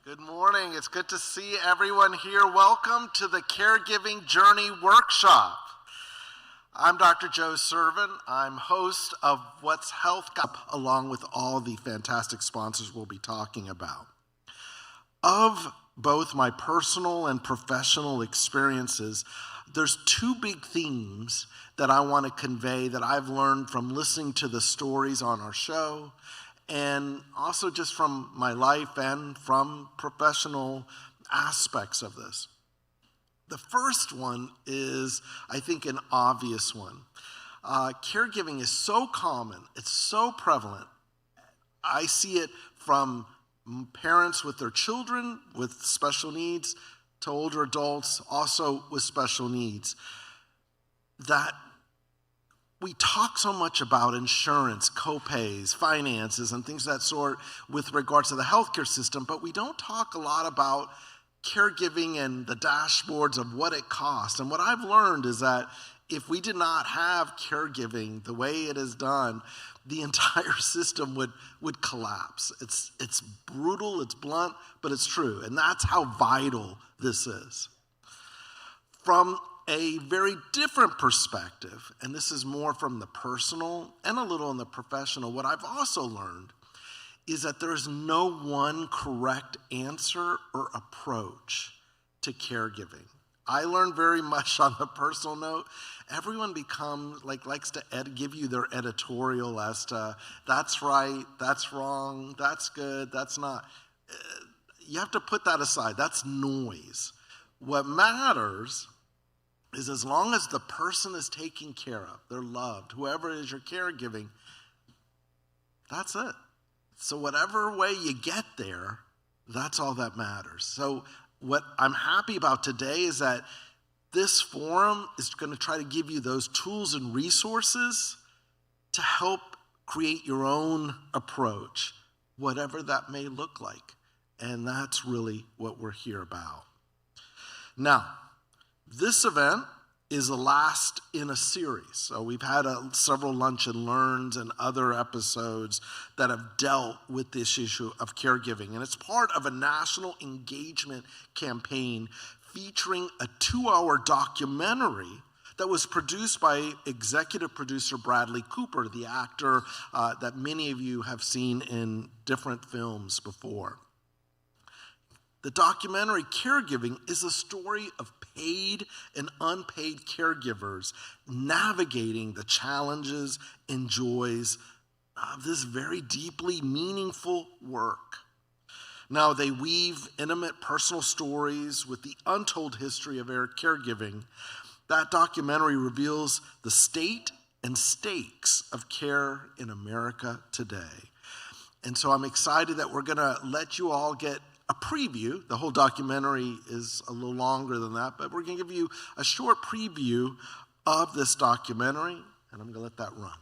Good morning. It's good to see everyone here. Welcome to the Caregiving Journey Workshop. I'm Dr. Joe Servin. I'm host of What's Health Up, along with all the fantastic sponsors we'll be talking about. Of both my personal and professional experiences, there's two big themes that I want to convey that I've learned from listening to the stories on our show, and also just from my life and from professional aspects of this. The first one is, I think, an obvious one. Caregiving is so common, it's so prevalent. I see it from parents with their children with special needs to older adults also with special needs, that we talk so much about insurance, co-pays, finances, and things of that sort with regards to the healthcare system, but we don't talk a lot about caregiving and the dashboards of what it costs. And what I've learned is that if we did not have caregiving the way it is done, the entire system would collapse. It's brutal, it's blunt, but it's true. And that's how vital this is. From a very different perspective, and this is more from the personal and a little in the professional, what I've also learned is that there's no one correct answer or approach to caregiving. I learned very much on the personal note. Everyone likes to give you their editorial as to that's right, that's wrong, that's good, that's not. You have to put that aside. That's noise. What matters is as long as the person is taken care of, they're loved, whoever it is you're caregiving, that's it. So whatever way you get there, that's all that matters. So what I'm happy about today is that this forum is going to try to give you those tools and resources to help create your own approach, whatever that may look like. And that's really what we're here about. Now, this event is the last in a series. So we've had several lunch and learns and other episodes that have dealt with this issue of caregiving. And it's part of a national engagement campaign featuring a 2-hour documentary that was produced by executive producer Bradley Cooper, the actor that many of you have seen in different films before. The documentary Caregiving is a story of paid and unpaid caregivers navigating the challenges and joys of this very deeply meaningful work. Now, they weave intimate personal stories with the untold history of caregiving. That documentary reveals the state and stakes of care in America today. And so I'm excited that we're going to let you all get a preview. The whole documentary is a little longer than that, but we're going to give you a short preview of this documentary, and I'm going to let that run.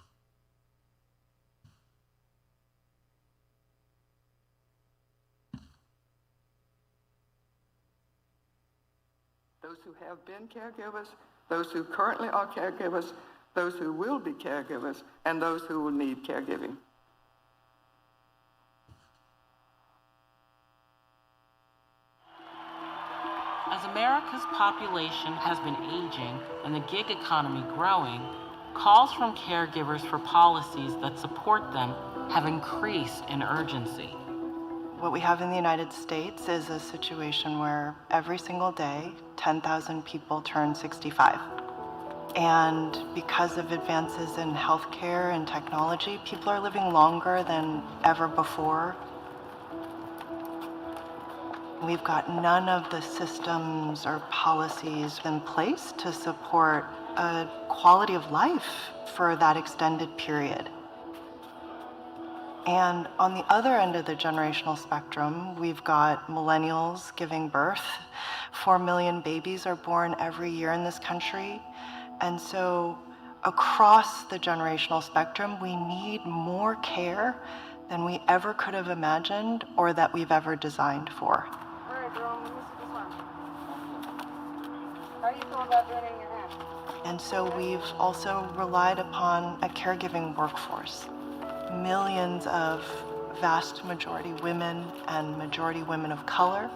Those who have been caregivers, those who currently are caregivers, those who will be caregivers, and those who will need caregiving. As America's population has been aging and the gig economy growing, calls from caregivers for policies that support them have increased in urgency. What we have in the United States is a situation where every single day, 10,000 people turn 65. And because of advances in healthcare and technology, people are living longer than ever before. We've got none of the systems or policies in place to support a quality of life for that extended period. And on the other end of the generational spectrum, we've got millennials giving birth. 4 million babies are born every year in this country. And so across the generational spectrum, we need more care than we ever could have imagined or that we've ever designed for. All right, Jerome, let me see this one. How do you feel about doing it in your hand? And so we've also relied upon a caregiving workforce. Millions of vast majority women and majority women of color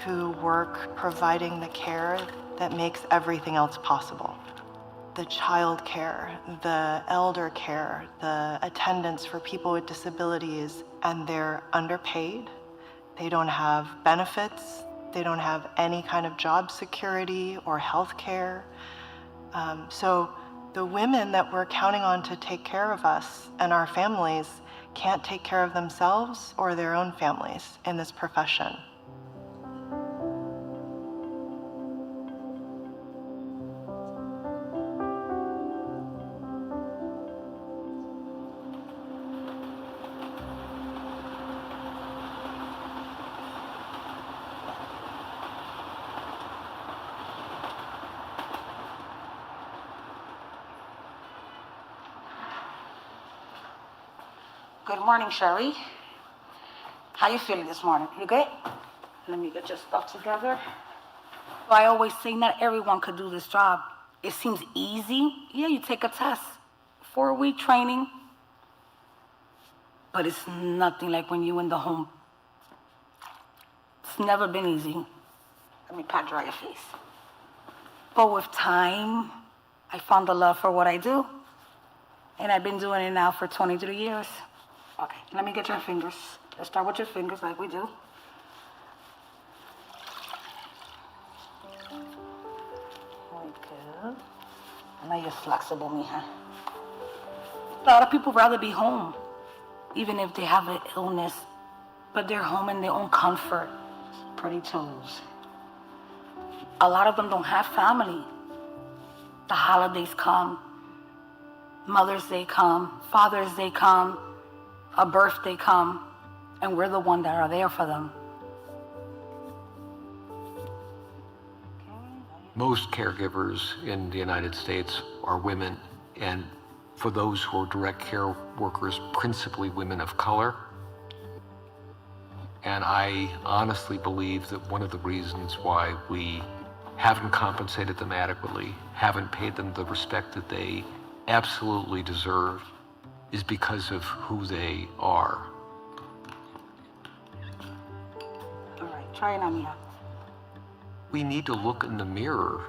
who work providing the care that makes everything else possible. The child care, the elder care, the attendance for people with disabilities, and they're underpaid. They don't have benefits. They don't have any kind of job security or health care. So the women that we're counting on to take care of us and our families can't take care of themselves or their own families in this profession. Good morning, Sherry. How you feeling this morning? You good? Let me get your stuff together. Well, I always say not everyone could do this job. It seems easy. Yeah, you take a test, 4-week training. But it's nothing like when you're in the home. It's never been easy. Let me pat dry your face. But with time, I found the love for what I do. And I've been doing it now for 23 years. Okay, let me get your fingers. Let's start with your fingers like we do. Good. I know you're flexible, mija. A lot of people rather be home, even if they have an illness, but they're home in their own comfort. Pretty toes. A lot of them don't have family. The holidays come, Mother's Day come, Father's Day come, a birthday come, and we're the one that are there for them. Most caregivers in the United States are women, and for those who are direct care workers, principally women of color. And I honestly believe that one of the reasons why we haven't compensated them adequately, haven't paid them the respect that they absolutely deserve, is because of who they are. All right, try it on me. We need to look in the mirror,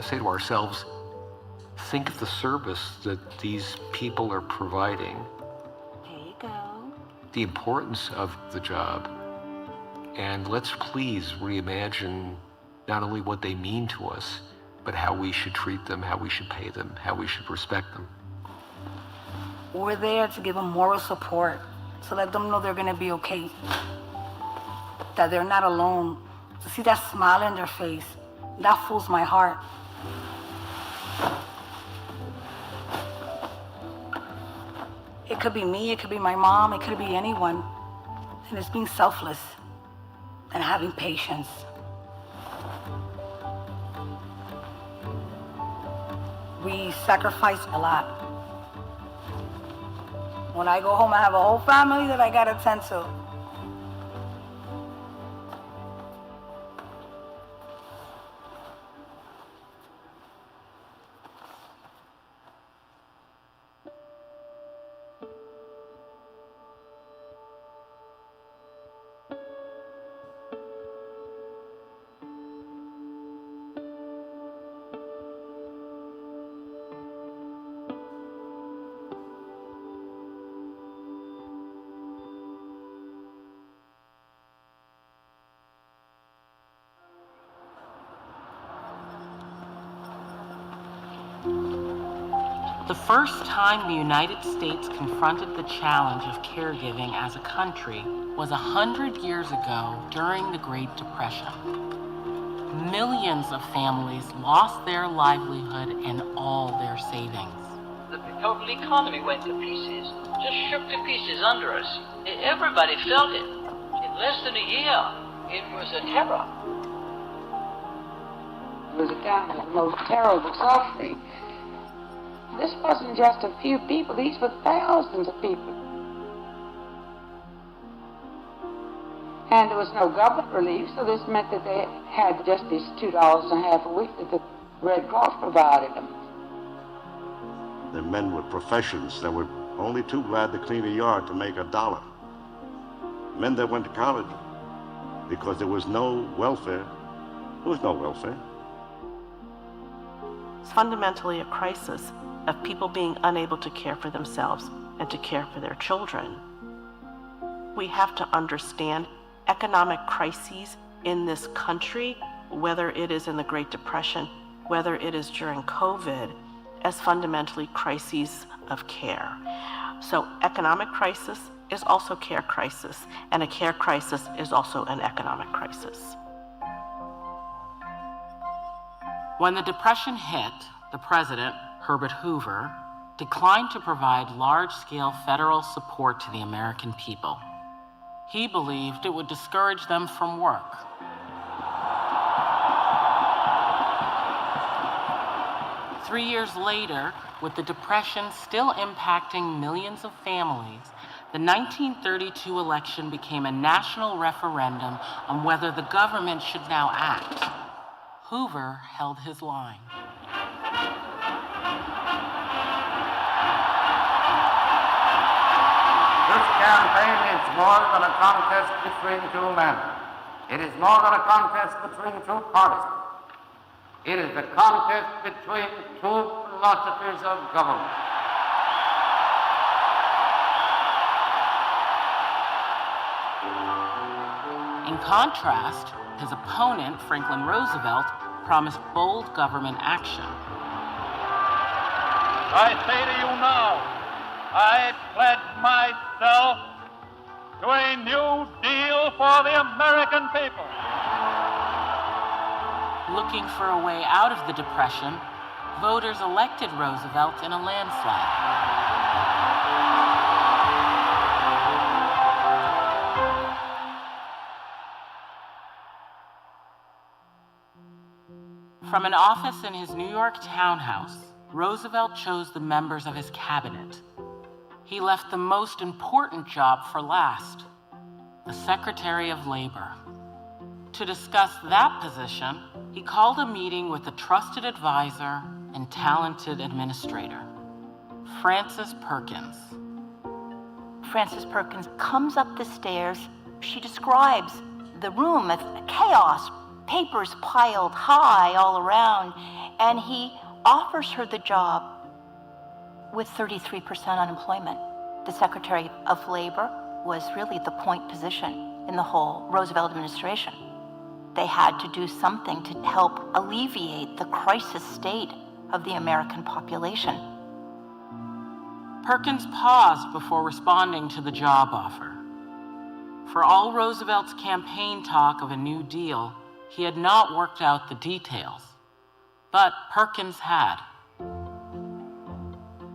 say to ourselves, think of the service that these people are providing, There you go. the importance of the job, and let's please reimagine not only what they mean to us, but how we should treat them, how we should pay them, how we should respect them. We're there to give them moral support, to let them know they're gonna be okay, that they're not alone. To see that smile in their face, that fills my heart. It could be me, it could be my mom, it could be anyone. And it's being selfless and having patience. We sacrifice a lot. When I go home, I have a whole family that I gotta tend to. The first time the United States confronted the challenge of caregiving as a country was 100 years ago during the Great Depression. Millions of families lost their livelihood and all their savings. The total economy went to pieces, just shook to pieces under us. Everybody felt it. In less than a year, it was a terror. It was a time of the most terrible suffering. This wasn't just a few people, these were thousands of people. And there was no government relief, so this meant that they had just this $2.50 a week that the Red Cross provided them. The men with professions that were only too glad to clean a yard to make $1. Men that went to college because there was no welfare. There was no welfare. It's fundamentally a crisis of people being unable to care for themselves and to care for their children. We have to understand economic crises in this country, whether it is in the Great Depression, whether it is during COVID, as fundamentally crises of care. So economic crisis is also care crisis, and a care crisis is also an economic crisis. When the Depression hit, the president, Herbert Hoover, declined to provide large-scale federal support to the American people. He believed it would discourage them from work. Three years later, with the Depression still impacting millions of families, the 1932 election became a national referendum on whether the government should now act. Hoover held his line. This campaign is more than a contest between two men. It is more than a contest between two parties. It is a contest between two philosophies of government. In contrast, his opponent, Franklin Roosevelt, promised bold government action. I say to you now, I pledge myself to a new deal for the American people. Looking for a way out of the Depression, voters elected Roosevelt in a landslide. From an office in his New York townhouse, Roosevelt chose the members of his cabinet. He left the most important job for last, the Secretary of Labor. To discuss that position, he called a meeting with a trusted advisor and talented administrator, Frances Perkins. Frances Perkins comes up the stairs. She describes the room as chaos, papers piled high all around, and he offers her the job with 33% unemployment. The Secretary of Labor was really the point position in the whole Roosevelt administration. They had to do something to help alleviate the crisis state of the American population. Perkins paused before responding to the job offer. For all Roosevelt's campaign talk of a New Deal, he had not worked out the details. But Perkins had.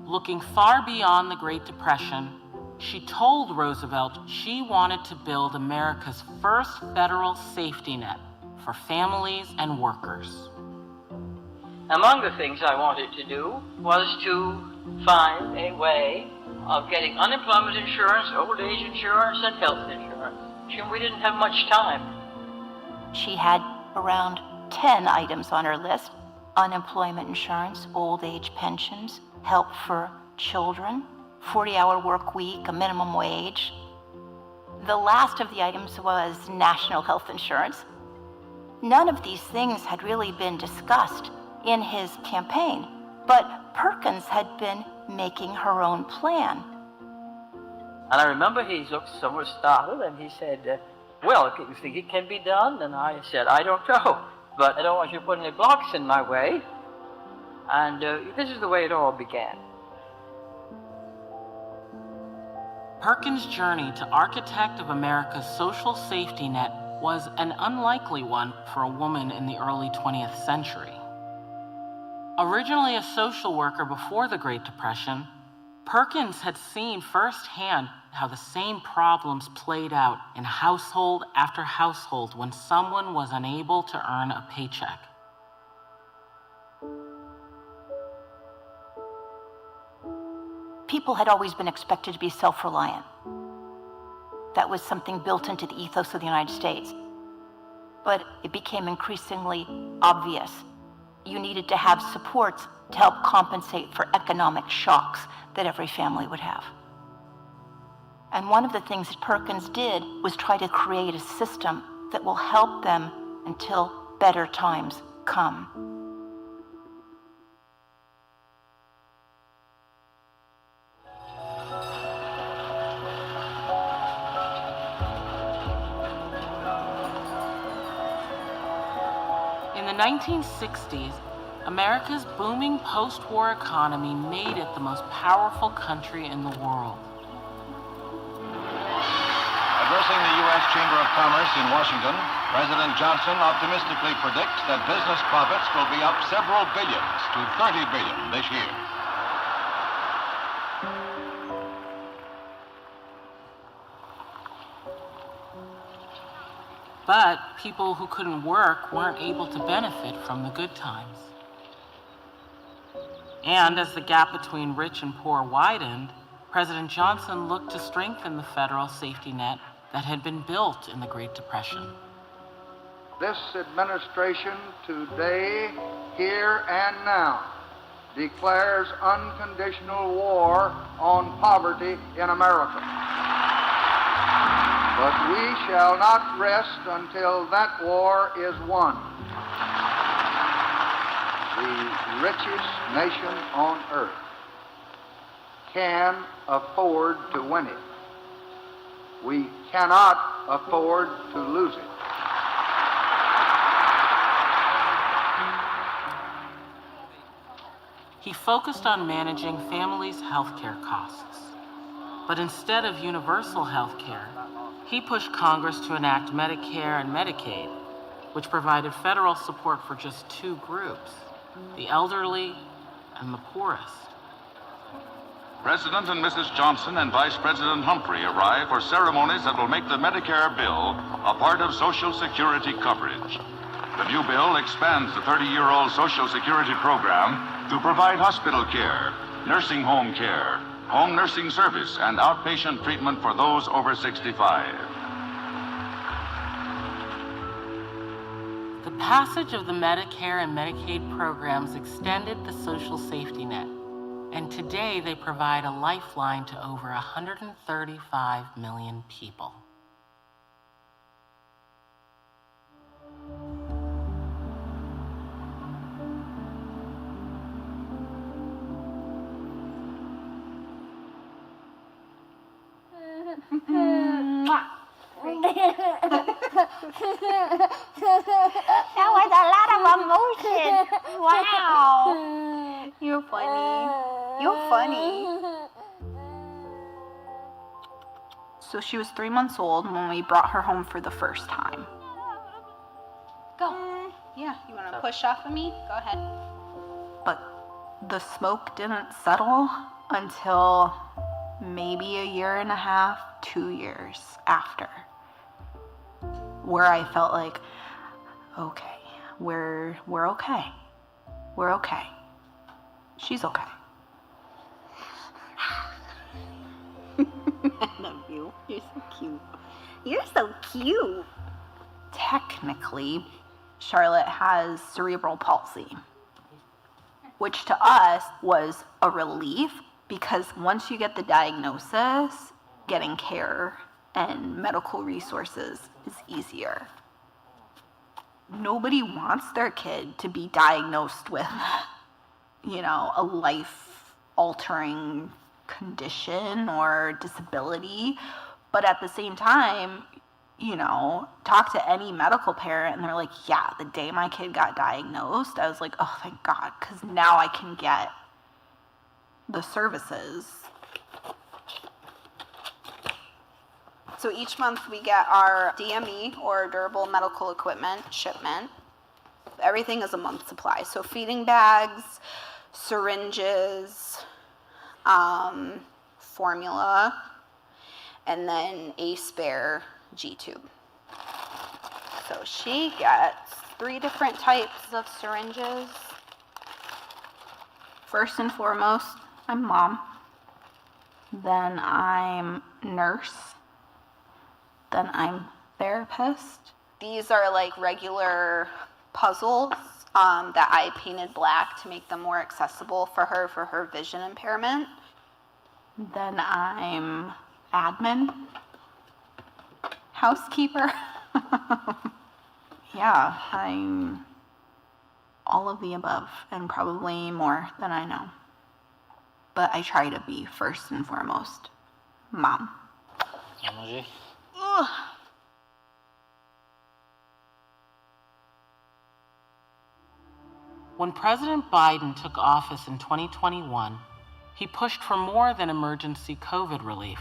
Looking far beyond the Great Depression, she told Roosevelt she wanted to build America's first federal safety net for families and workers. Among the things I wanted to do was to find a way of getting unemployment insurance, old age insurance, and health insurance. We didn't have much time. She had around 10 items on her list: unemployment insurance, old age pensions, help for children, 40-hour work week, a minimum wage. The last of the items was national health insurance. None of these things had really been discussed in his campaign, but Perkins had been making her own plan. And I remember he looked somewhat startled and he said, well, you think it can be done? And I said, I don't know, but I don't want you to put any blocks in my way. And this is the way it all began. Perkins' journey to architect of America's social safety net was an unlikely one for a woman in the early 20th century. Originally a social worker before the Great Depression, Perkins had seen firsthand how the same problems played out in household after household when someone was unable to earn a paycheck. People had always been expected to be self-reliant. That was something built into the ethos of the United States. But it became increasingly obvious you needed to have supports to help compensate for economic shocks that every family would have. And one of the things that Perkins did was try to create a system that will help them until better times come. In the 1960s, America's booming post-war economy made it the most powerful country in the world. Addressing the U.S. Chamber of Commerce in Washington, President Johnson optimistically predicts that business profits will be up several billions to $30 billion this year. But people who couldn't work weren't able to benefit from the good times. And as the gap between rich and poor widened, President Johnson looked to strengthen the federal safety net that had been built in the Great Depression. This administration today, here and now, declares unconditional war on poverty in America. But we shall not rest until that war is won. The richest nation on earth can afford to win it. We cannot afford to lose it. He focused on managing families' health care costs. But instead of universal health care, he pushed Congress to enact Medicare and Medicaid, which provided federal support for just two groups, the elderly and the poorest. President and Mrs. Johnson and Vice President Humphrey arrive for ceremonies that will make the Medicare bill a part of Social Security coverage. The new bill expands the 30-year-old Social Security program to provide hospital care, nursing home care, home nursing service, and outpatient treatment for those over 65. The passage of the Medicare and Medicaid programs extended the social safety net, and today they provide a lifeline to over 135 million people. That was a lot of emotion. Wow. You're funny. You're funny. So she was 3 months old when we brought her home for the first time. Go. Yeah, you want to push off of me? Go ahead. But the smoke didn't settle until maybe a year and a half, 2 years after, where I felt like, okay, we're okay. We're okay. She's okay. I love you. You're so cute. You're so cute. Technically, Charlotte has cerebral palsy, which to us was a relief because once you get the diagnosis, getting care and medical resources is easier. Nobody wants their kid to be diagnosed with, a life-altering condition or disability. But at the same time, talk to any medical parent and they're like, yeah, the day my kid got diagnosed, I was like, oh, thank God, because now I can get the services. So each month we get our DME, or durable medical equipment shipment. Everything is a month supply. So feeding bags, syringes, formula, and then a spare G-tube. So she gets 3 different types of syringes. First and foremost, I'm mom. Then I'm nurse. Then I'm therapist. These are like regular puzzles that I painted black to make them more accessible for her vision impairment. Then I'm admin, housekeeper. Yeah, I'm all of the above and probably more than I know. But I try to be first and foremost mom. Ugh. When President Biden took office in 2021, he pushed for more than emergency COVID relief.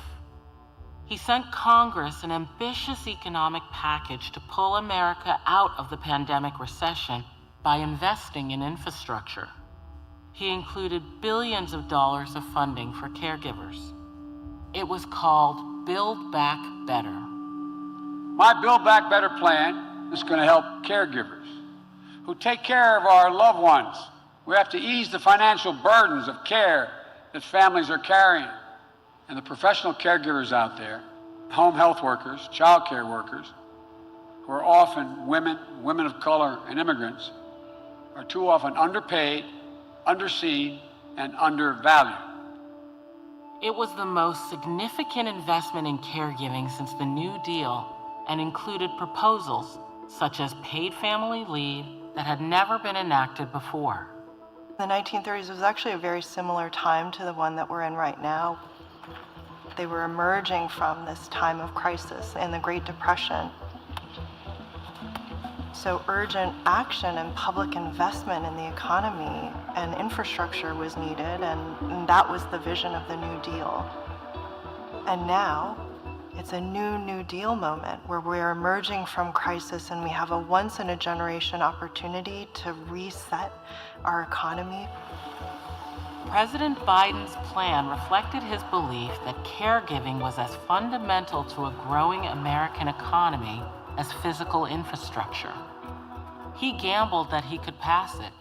He sent Congress an ambitious economic package to pull America out of the pandemic recession by investing in infrastructure. He included billions of dollars of funding for caregivers. It was called Build Back Better. My Build Back Better plan is going to help caregivers who take care of our loved ones. We have to ease the financial burdens of care that families are carrying. And the professional caregivers out there, home health workers, child care workers, who are often women of color, and immigrants, are too often underpaid, underseen, and undervalued. It was the most significant investment in caregiving since the New Deal and included proposals such as paid family leave that had never been enacted before. The 1930s was actually a very similar time to the one that we're in right now. They were emerging from this time of crisis and the Great Depression. So urgent action and public investment in the economy and infrastructure was needed, and that was the vision of the New Deal. And now, it's a New Deal moment where we're emerging from crisis and we have a once-in-a-generation opportunity to reset our economy. President Biden's plan reflected his belief that caregiving was as fundamental to a growing American economy as physical infrastructure. He gambled that he could pass it,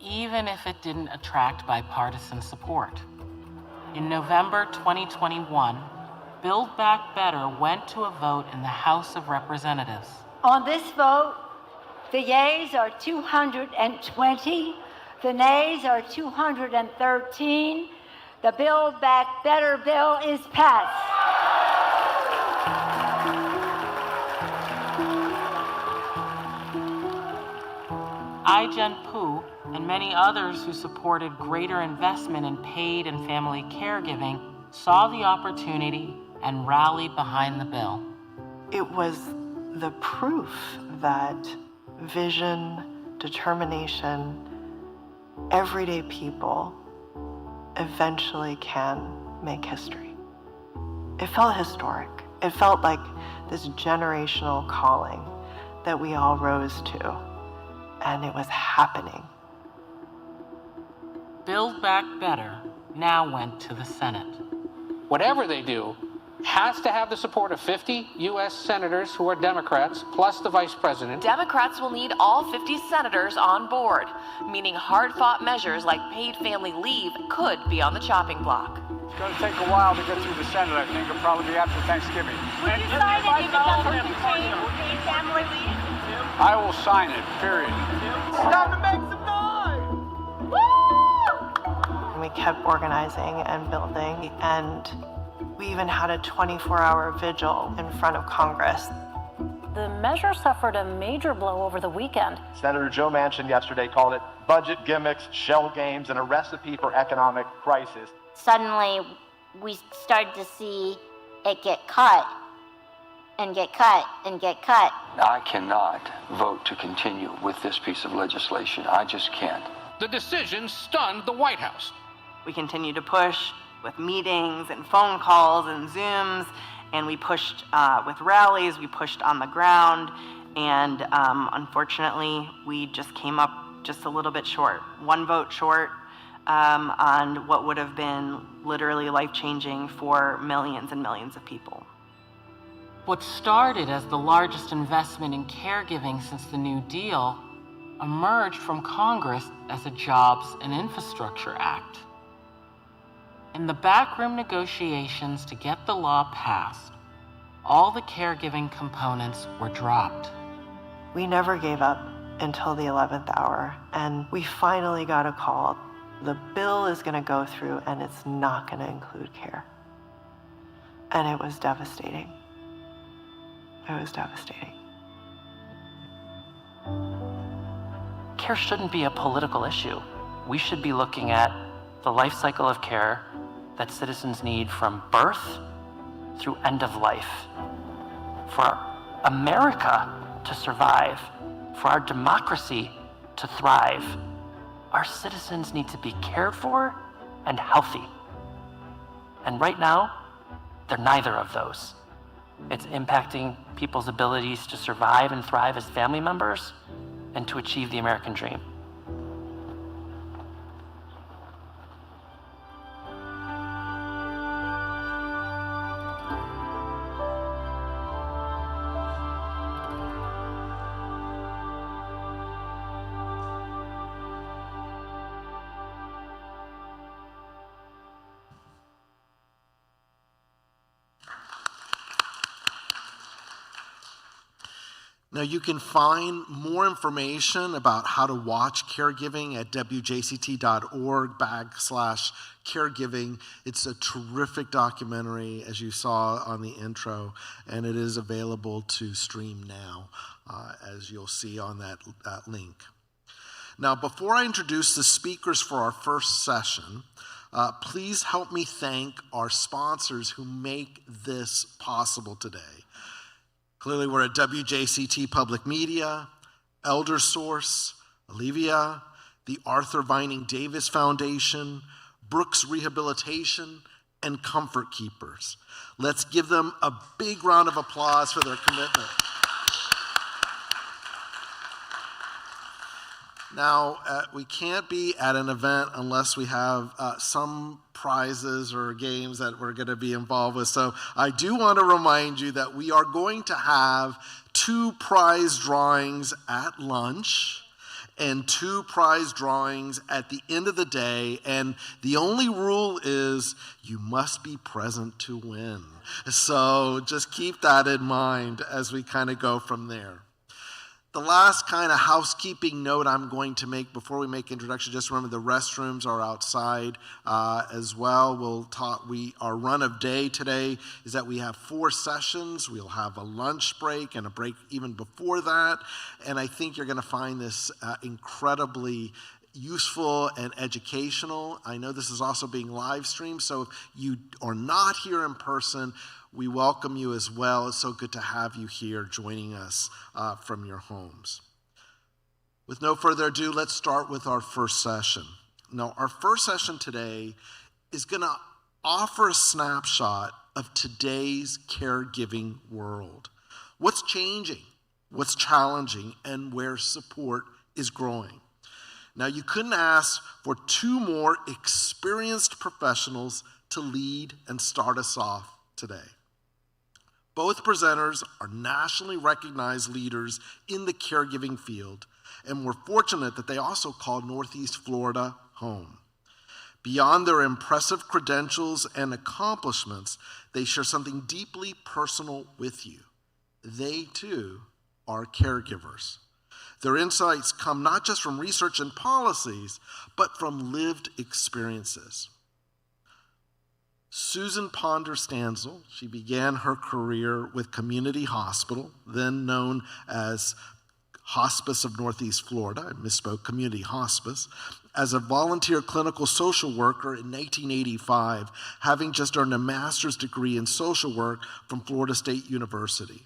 even if it didn't attract bipartisan support. In November 2021, Build Back Better went to a vote in the House of Representatives. On this vote, the yeas are 220, the nays are 213. The Build Back Better bill is passed. I-Jen Poo and many others who supported greater investment in paid and family caregiving saw the opportunity and rallied behind the bill. It was the proof that vision, determination, everyday people eventually can make history. It felt historic. It felt like this generational calling that we all rose to, and it was happening. Build Back Better now went to the Senate. Whatever they do has to have the support of 50 U.S. senators who are Democrats, plus the vice president. Democrats will need all 50 senators on board, meaning hard-fought measures like paid family leave could be on the chopping block. It's going to take a while to get through the Senate. I think it'll probably be after Thanksgiving. Would you sign it if it doesn't contain paid family leave? I will sign it, period. It's time to make some noise! And we kept organizing and building, and we even had a 24-hour vigil in front of Congress. The measure suffered a major blow over the weekend. Senator Joe Manchin yesterday called it budget gimmicks, shell games, and a recipe for economic crisis. Suddenly, we started to see it get cut and get cut and get cut. I cannot vote to continue with this piece of legislation. I just can't. The decision stunned the White House. We continued to push with meetings and phone calls and Zooms, and we pushed with rallies, we pushed on the ground, and unfortunately, we just came up just a little bit short. One vote short on what would have been literally life-changing for millions and millions of people. What started as the largest investment in caregiving since the New Deal emerged from Congress as a Jobs and Infrastructure Act. In the backroom negotiations to get the law passed, all the caregiving components were dropped. We never gave up, until the 11th hour. And we finally got a call. The bill is going to go through and it's not going to include care. And it was devastating. It was devastating. Care shouldn't be a political issue. We should be looking at the life cycle of care that citizens need from birth through end of life. For America to survive, for our democracy to thrive, our citizens need to be cared for and healthy. And right now, they're neither of those. It's impacting people's abilities to survive and thrive as family members and to achieve the American dream. Now, you can find more information about how to watch Caregiving at wjct.org/caregiving. It's a terrific documentary, as you saw on the intro, and it is available to stream now, as you'll see on that link. Now, before I introduce the speakers for our first session, please help me thank our sponsors who make this possible today. Clearly, we're at WJCT Public Media, ElderSource, Alivia, the Arthur Vining Davis Foundation, Brooks Rehabilitation, and Comfort Keepers. Let's give them a big round of applause for their commitment. Now, we can't be at an event unless we have some prizes or games that we're going to be involved with. So I do want to remind you that we are going to have 2 prize drawings at lunch and 2 prize drawings at the end of the day. And the only rule is you must be present to win. So just keep that in mind as we kind of go from there. The last kind of housekeeping note I'm going to make before we make introduction, just remember the restrooms are outside as well. Our run of day today is that we have 4 sessions. We'll have a lunch break and a break even before that. And I think you're going to find this incredibly useful and educational. I know this is also being live streamed, so if you are not here in person, we welcome you as well. It's so good to have you here joining us from your homes. With no further ado, let's start with our first session. Now, our first session today is going to offer a snapshot of today's caregiving world. What's changing, what's challenging, and where support is growing. Now, you couldn't ask for 2 more experienced professionals to lead and start us off today. Both presenters are nationally recognized leaders in the caregiving field, and we're fortunate that they also call Northeast Florida home. Beyond their impressive credentials and accomplishments, they share something deeply personal with you. They, too, are caregivers. Their insights come not just from research and policies, but from lived experiences. Susan Ponder-Stansel, she began her career with Community Hospital, then known as Hospice of Northeast Florida, I misspoke, Community Hospice, as a volunteer clinical social worker in 1985, having just earned a master's degree in social work from Florida State University.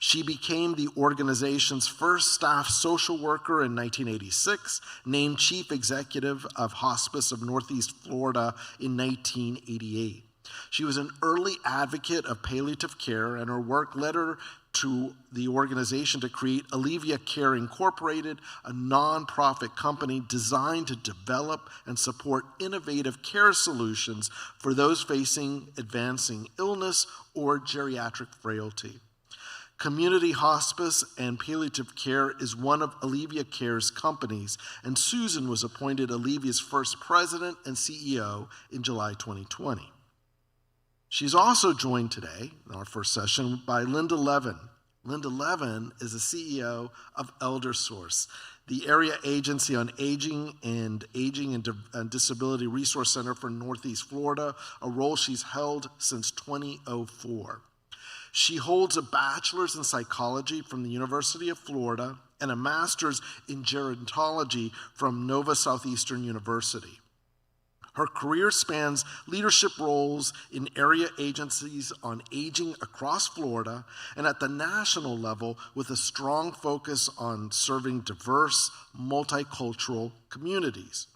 She became the organization's first staff social worker in 1986, named chief executive of Hospice of Northeast Florida in 1988. She was an early advocate of palliative care, and her work led her to the organization to create Alivia Care Incorporated, a nonprofit company designed to develop and support innovative care solutions for those facing advancing illness or geriatric frailty. Community Hospice and Palliative Care is one of Alivia Care's companies, and Susan was appointed Alivia's first president and CEO in July 2020. She's also joined today, in our first session, by Linda Levin, Linda Levin is the CEO of ElderSource, the area agency on aging and disability resource center for Northeast Florida, a role she's held since 2004. She holds a bachelor's in psychology from the University of Florida and a master's in gerontology from Nova Southeastern University. Her career spans leadership roles in area agencies on aging across Florida and at the national level with a strong focus on serving diverse, multicultural communities.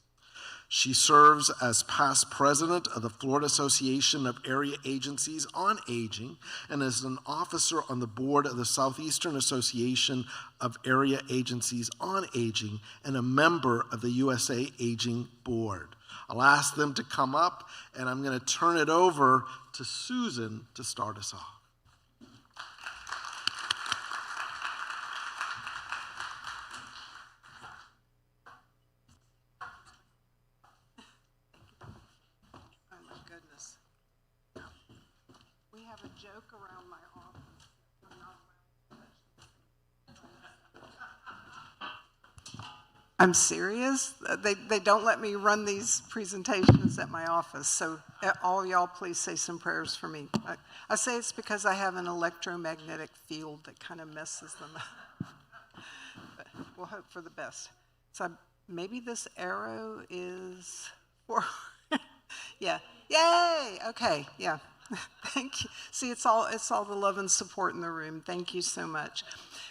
She serves as past president of the Florida Association of Area Agencies on Aging and is an officer on the board of the Southeastern Association of Area Agencies on Aging and a member of the USA Aging Board. I'll ask them to come up, and I'm going to turn it over to Susan to start us off. Oh my goodness. We have a joke around my office. I'm serious. They don't let me run these presentations at my office, so all y'all please say some prayers for me. I say it's because I have an electromagnetic field that kind of messes them up. But we'll hope for the best. So maybe this arrow is for, yeah, yay, okay, yeah. Thank you. See, it's all the love and support in the room. Thank you so much.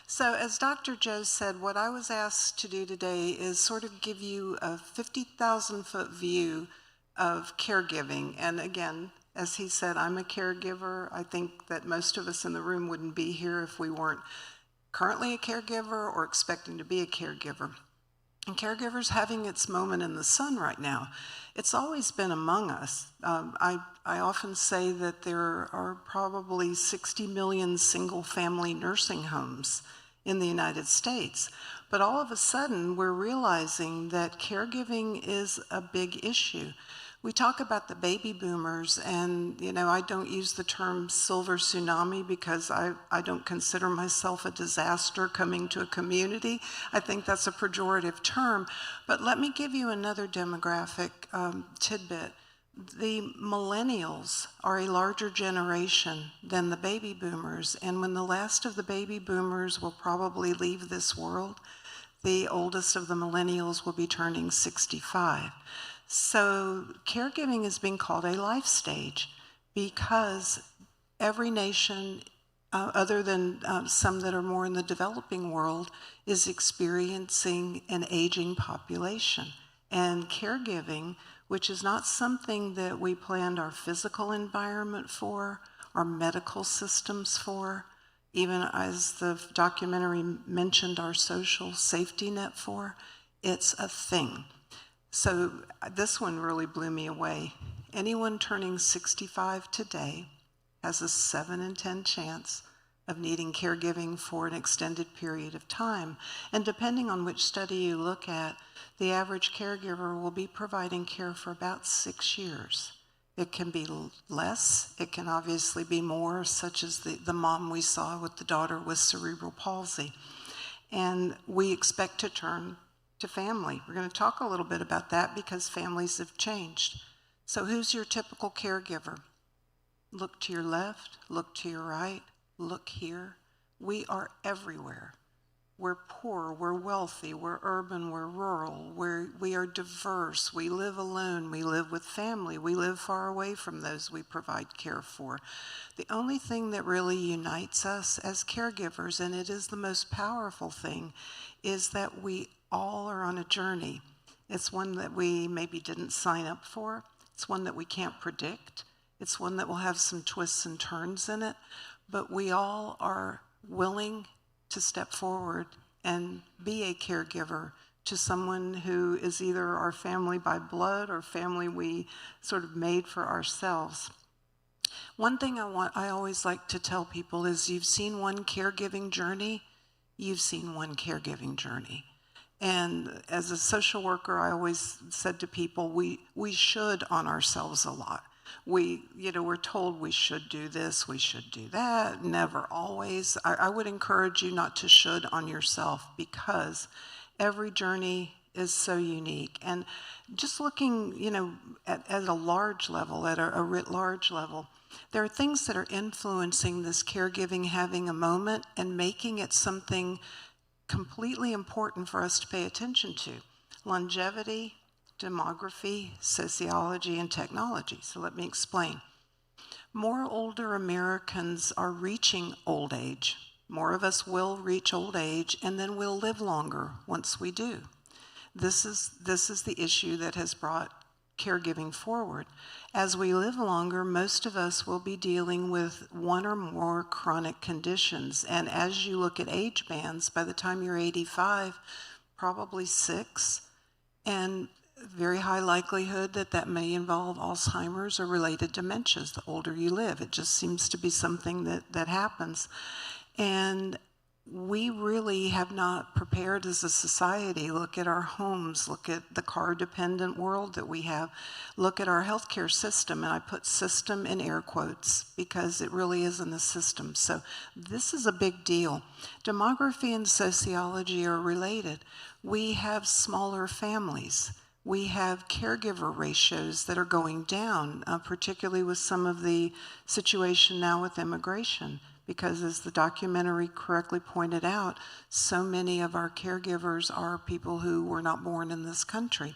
So as Dr. Joe said, what I was asked to do today is sort of give you a 50,000-foot view of caregiving. And again, as he said, I'm a caregiver. I think that most of us in the room wouldn't be here if we weren't currently a caregiver or expecting to be a caregiver. And caregivers having its moment in the sun right now. It's always been among us. I often say that there are probably 60 million single-family nursing homes in the United States. But all of a sudden, we're realizing that caregiving is a big issue. We talk about the baby boomers, and I don't use the term silver tsunami because I don't consider myself a disaster coming to a community. I think that's a pejorative term. But let me give you another demographic tidbit. The millennials are a larger generation than the baby boomers, and when the last of the baby boomers will probably leave this world, the oldest of the millennials will be turning 65. So caregiving is being called a life stage because every nation, other than some that are more in the developing world, is experiencing an aging population. And caregiving, which is not something that we planned our physical environment for, our medical systems for, even as the documentary mentioned our social safety net for, it's a thing. So this one really blew me away. Anyone turning 65 today has a 7 in 10 chance of needing caregiving for an extended period of time. And depending on which study you look at, the average caregiver will be providing care for about 6 years. It can be less, it can obviously be more, such as the mom we saw with the daughter with cerebral palsy. And we expect to turn to family. We're going to talk a little bit about that because families have changed. So who's your typical caregiver? Look to your left, look to your right, look here. We are everywhere. We're poor, we're wealthy, we're urban, we're rural, we are diverse, we live alone, we live with family, we live far away from those we provide care for. The only thing that really unites us as caregivers, and it is the most powerful thing, is that we all are on a journey. It's one that we maybe didn't sign up for, it's one that we can't predict, it's one that will have some twists and turns in it, but we all are willing to step forward and be a caregiver to someone who is either our family by blood or family we sort of made for ourselves. One thing I always like to tell people is you've seen one caregiving journey, you've seen one caregiving journey. And as a social worker, I always said to people, we should on ourselves a lot. We're told we should do this, we should do that, never always. I would encourage you not to should on yourself, because every journey is so unique. And just looking, at a large level, at a writ large level, there are things that are influencing this caregiving having a moment and making it something completely important for us to pay attention to. Longevity, demography, sociology, and technology. So let me explain. More older Americans are reaching old age. More of us will reach old age, and then we'll live longer once we do. This is the issue that has brought caregiving forward. As we live longer, most of us will be dealing with one or more chronic conditions. And as you look at age bands, by the time you're 85, probably 6, and very high likelihood that may involve Alzheimer's or related dementias the older you live. It just seems to be something that happens. And we really have not prepared as a society. Look at our homes, look at the car-dependent world that we have, look at our healthcare system, and I put system in air quotes because it really isn't a system. So this is a big deal. Demography and sociology are related. We have smaller families. We have caregiver ratios that are going down, particularly with some of the situation now with immigration. Because as the documentary correctly pointed out, so many of our caregivers are people who were not born in this country.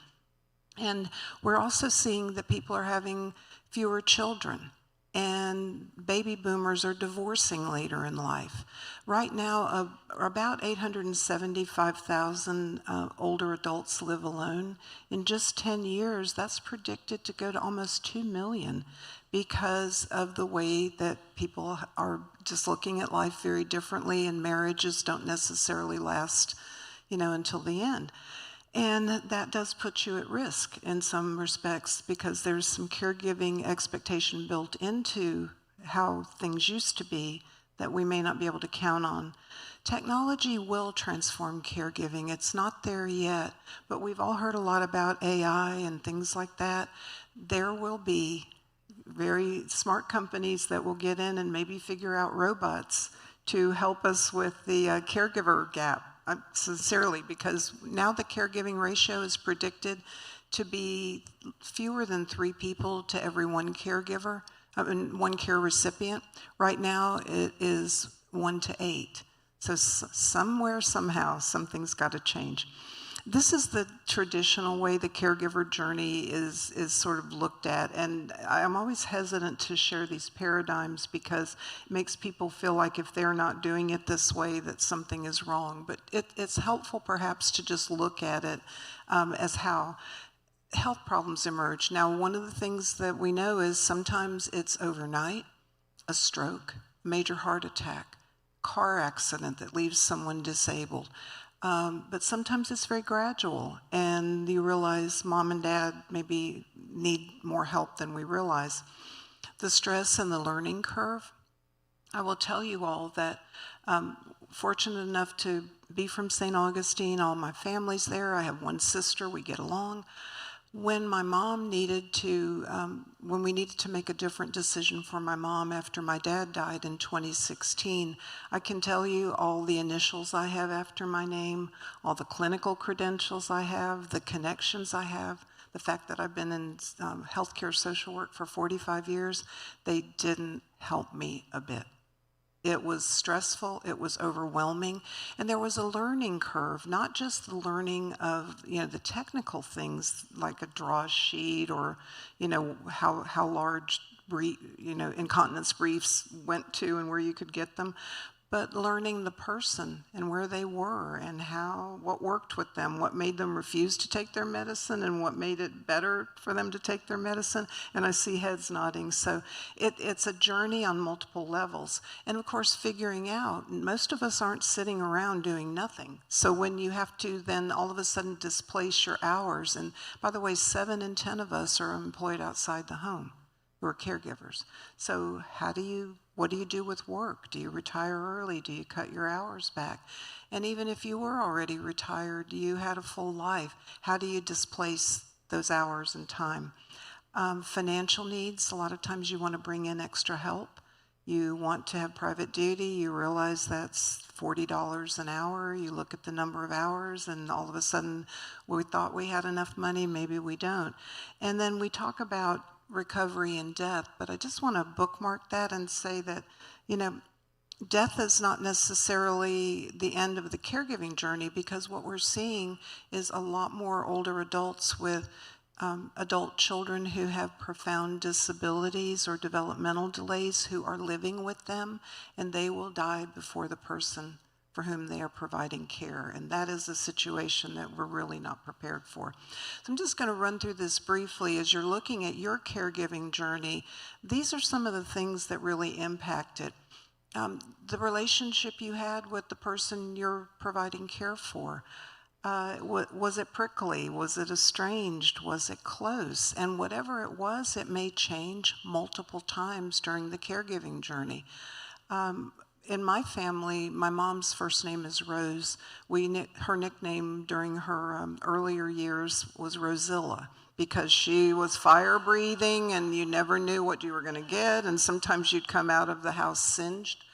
And we're also seeing that people are having fewer children, and baby boomers are divorcing later in life. Right now, about 875,000 older adults live alone. In just 10 years, that's predicted to go to almost 2 million. Because of the way that people are just looking at life very differently, and marriages don't necessarily last, until the end. And that does put you at risk in some respects, because there's some caregiving expectation built into how things used to be that we may not be able to count on. Technology will transform caregiving. It's not there yet, but we've all heard a lot about AI and things like that. There will be very smart companies that will get in and maybe figure out robots to help us with the caregiver gap, sincerely, because now the caregiving ratio is predicted to be fewer than 3 people to every one caregiver, one care recipient. Right now it is 1 to 8. So somewhere, somehow, something's got to change. This is the traditional way the caregiver journey is sort of looked at, and I'm always hesitant to share these paradigms because it makes people feel like if they're not doing it this way that something is wrong. But it's helpful perhaps to just look at it as how health problems emerge. Now, one of the things that we know is sometimes it's overnight, a stroke, major heart attack, car accident that leaves someone disabled. But sometimes it's very gradual, and you realize mom and dad maybe need more help than we realize. The stress and the learning curve. I will tell you all that fortunate enough to be from St. Augustine, all my family's there. I have one sister, we get along. When my mom needed to, when we needed to make a different decision for my mom after my dad died in 2016, I can tell you all the initials I have after my name, all the clinical credentials I have, the connections I have, the fact that I've been in healthcare social work for 45 years, they didn't help me a bit. It was stressful, it was overwhelming, and there was a learning curve, not just the learning of, the technical things like a draw sheet or, how large, incontinence briefs went to and where you could get them, but learning the person and where they were and what worked with them, what made them refuse to take their medicine and what made it better for them to take their medicine. And I see heads nodding. So it's a journey on multiple levels. And of course, figuring out, most of us aren't sitting around doing nothing. So when you have to then all of a sudden displace your hours, and by the way, 7 in 10 of us are employed outside the home who are caregivers. So what do you do with work? Do you retire early? Do you cut your hours back? And even if you were already retired, you had a full life, how do you displace those hours and time? Financial needs, a lot of times you want to bring in extra help. You want to have private duty, you realize that's $40 an hour, you look at the number of hours, and all of a sudden we thought we had enough money, maybe we don't. And then we talk about recovery and death, but I just want to bookmark that and say that, death is not necessarily the end of the caregiving journey, because what we're seeing is a lot more older adults with adult children who have profound disabilities or developmental delays who are living with them, and they will die before the person for whom they are providing care. And that is a situation that we're really not prepared for. So I'm just going to run through this briefly. As you're looking at your caregiving journey, these are some of the things that really impact it. The relationship you had with the person you're providing care for. Was it prickly? Was it estranged? Was it close? And whatever it was, it may change multiple times during the caregiving journey. In my family, my mom's first name is Rose. Her nickname during her earlier years was Rosilla, because she was fire-breathing and you never knew what you were going to get, and sometimes you'd come out of the house singed.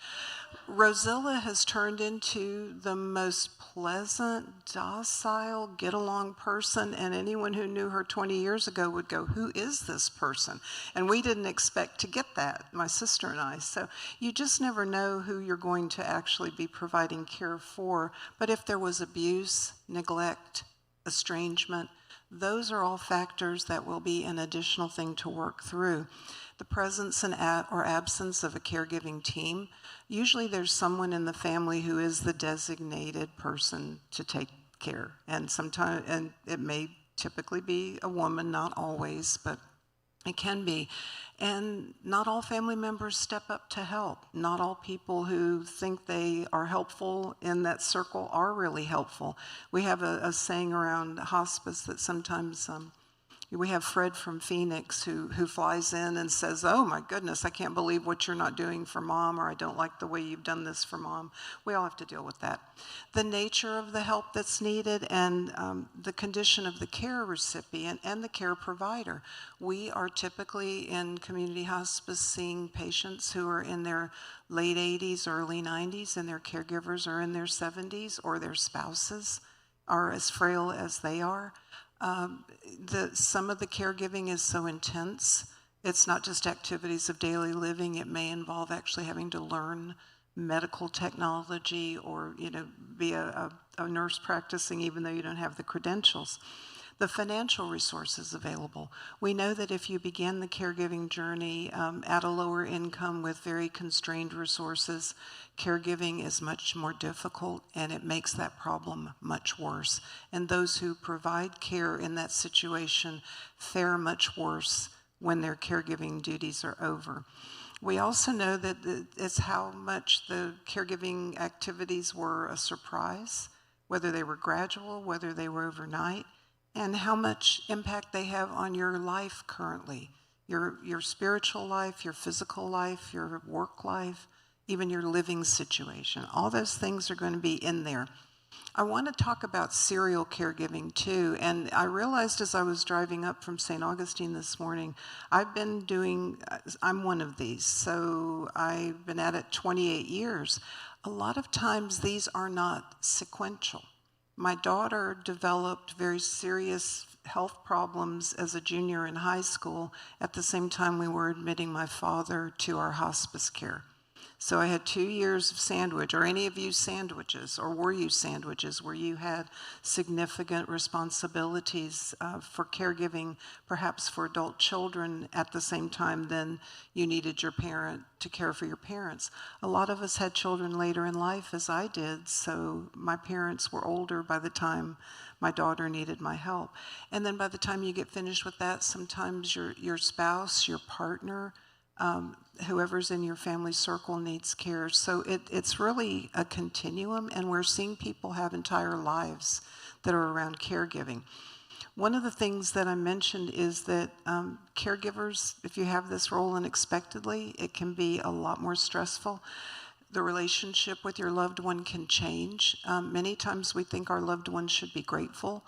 Rosilla has turned into the most pleasant, docile, get-along person, and anyone who knew her 20 years ago would go, who is this person? And we didn't expect to get that, my sister and I. So you just never know who you're going to actually be providing care for. But if there was abuse, neglect, estrangement, those are all factors that will be an additional thing to work through. The presence or absence of a caregiving team. Usually there's someone in the family who is the designated person to take care. And it may typically be a woman, not always, but it can be. And not all family members step up to help. Not all people who think they are helpful in that circle are really helpful. We have a saying around hospice that sometimes we have Fred from Phoenix who flies in and says, oh my goodness, I can't believe what you're not doing for mom, or I don't like the way you've done this for mom. We all have to deal with that. The nature of the help that's needed and the condition of the care recipient and the care provider. We are typically in community hospice seeing patients who are in their late 80s, early 90s, and their caregivers are in their 70s, or their spouses are as frail as they are. Some of the caregiving is so intense. It's not just activities of daily living. It may involve actually having to learn medical technology, or be a nurse practicing even though you don't have the credentials. The financial resources available. We know that if you begin the caregiving journey at a lower income with very constrained resources, caregiving is much more difficult, and it makes that problem much worse. And those who provide care in that situation fare much worse when their caregiving duties are over. We also know that it's how much the caregiving activities were a surprise, whether they were gradual, whether they were overnight, and how much impact they have on your life currently, your spiritual life, your physical life, your work life, even your living situation. All those things are going to be in there. I want to talk about serial caregiving too, and I realized as I was driving up from St. Augustine this morning, I'm one of these, so I've been at it 28 years. A lot of times these are not sequential. My daughter developed very serious health problems as a junior in high school at the same time we were admitting my father to our hospice care. So I had 2 years of sandwich. Are any of you sandwiches, or were you sandwiches where you had significant responsibilities for caregiving, perhaps for adult children at the same time then you needed your parent to care for your parents? A lot of us had children later in life, as I did, so my parents were older by the time my daughter needed my help. And then by the time you get finished with that, sometimes your spouse, your partner, whoever's in your family circle needs care. So it's really a continuum, and we're seeing people have entire lives that are around caregiving. One of the things that I mentioned is that caregivers, if you have this role unexpectedly, it can be a lot more stressful. The relationship with your loved one can change. Many times we think our loved one should be grateful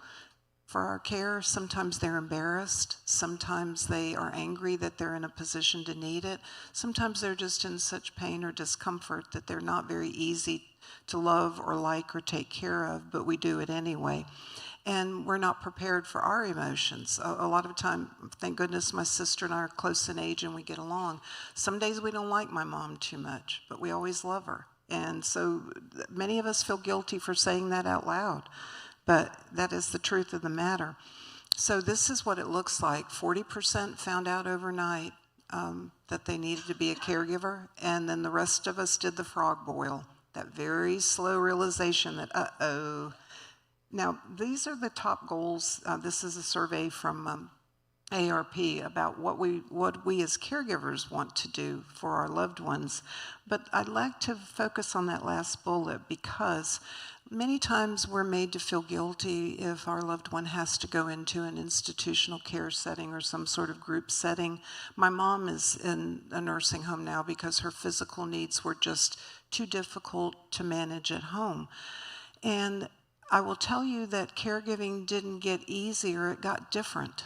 for our care. Sometimes they're embarrassed. Sometimes they are angry that they're in a position to need it. Sometimes they're just in such pain or discomfort that they're not very easy to love or like or take care of, but we do it anyway. And we're not prepared for our emotions. A lot of time, thank goodness my sister and I are close in age and we get along. Some days we don't like my mom too much, but we always love her. And so many of us feel guilty for saying that out loud, but that is the truth of the matter. So this is what it looks like. 40% found out overnight that they needed to be a caregiver, and then the rest of us did the frog boil, that very slow realization that, uh-oh. Now, these are the top goals. This is a survey from ARP about what we as caregivers want to do for our loved ones. But I'd like to focus on that last bullet because many times we're made to feel guilty if our loved one has to go into an institutional care setting or some sort of group setting. My mom is in a nursing home now because her physical needs were just too difficult to manage at home. And I will tell you that caregiving didn't get easier, it got different.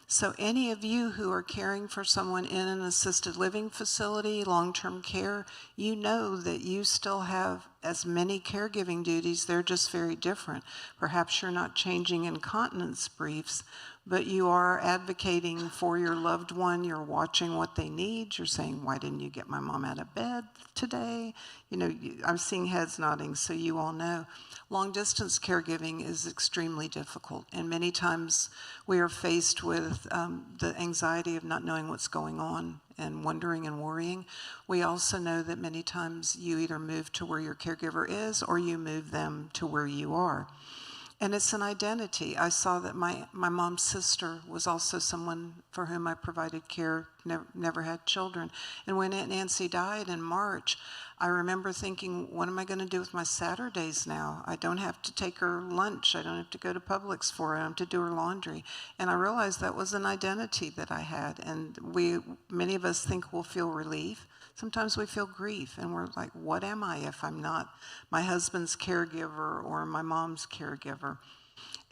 So any of you who are caring for someone in an assisted living facility, long-term care, you know that you still have as many caregiving duties. They're just very different. Perhaps you're not changing incontinence briefs, but you are advocating for your loved one. You're watching what they need. You're saying, why didn't you get my mom out of bed today? You know, I'm seeing heads nodding, so you all know. Long-distance caregiving is extremely difficult, and many times we are faced with the anxiety of not knowing what's going on and wondering and worrying. We also know that many times you either move to where your caregiver is or you move them to where you are. And it's an identity. I saw that my mom's sister was also someone for whom I provided care, never had children. And when Aunt Nancy died in March, I remember thinking, what am I going to do with my Saturdays now? I don't have to take her lunch. I don't have to go to Publix for her. I don't have to do her laundry. And I realized that was an identity that I had. And many of us think we'll feel relief. Sometimes we feel grief, and we're like, what am I if I'm not my husband's caregiver or my mom's caregiver?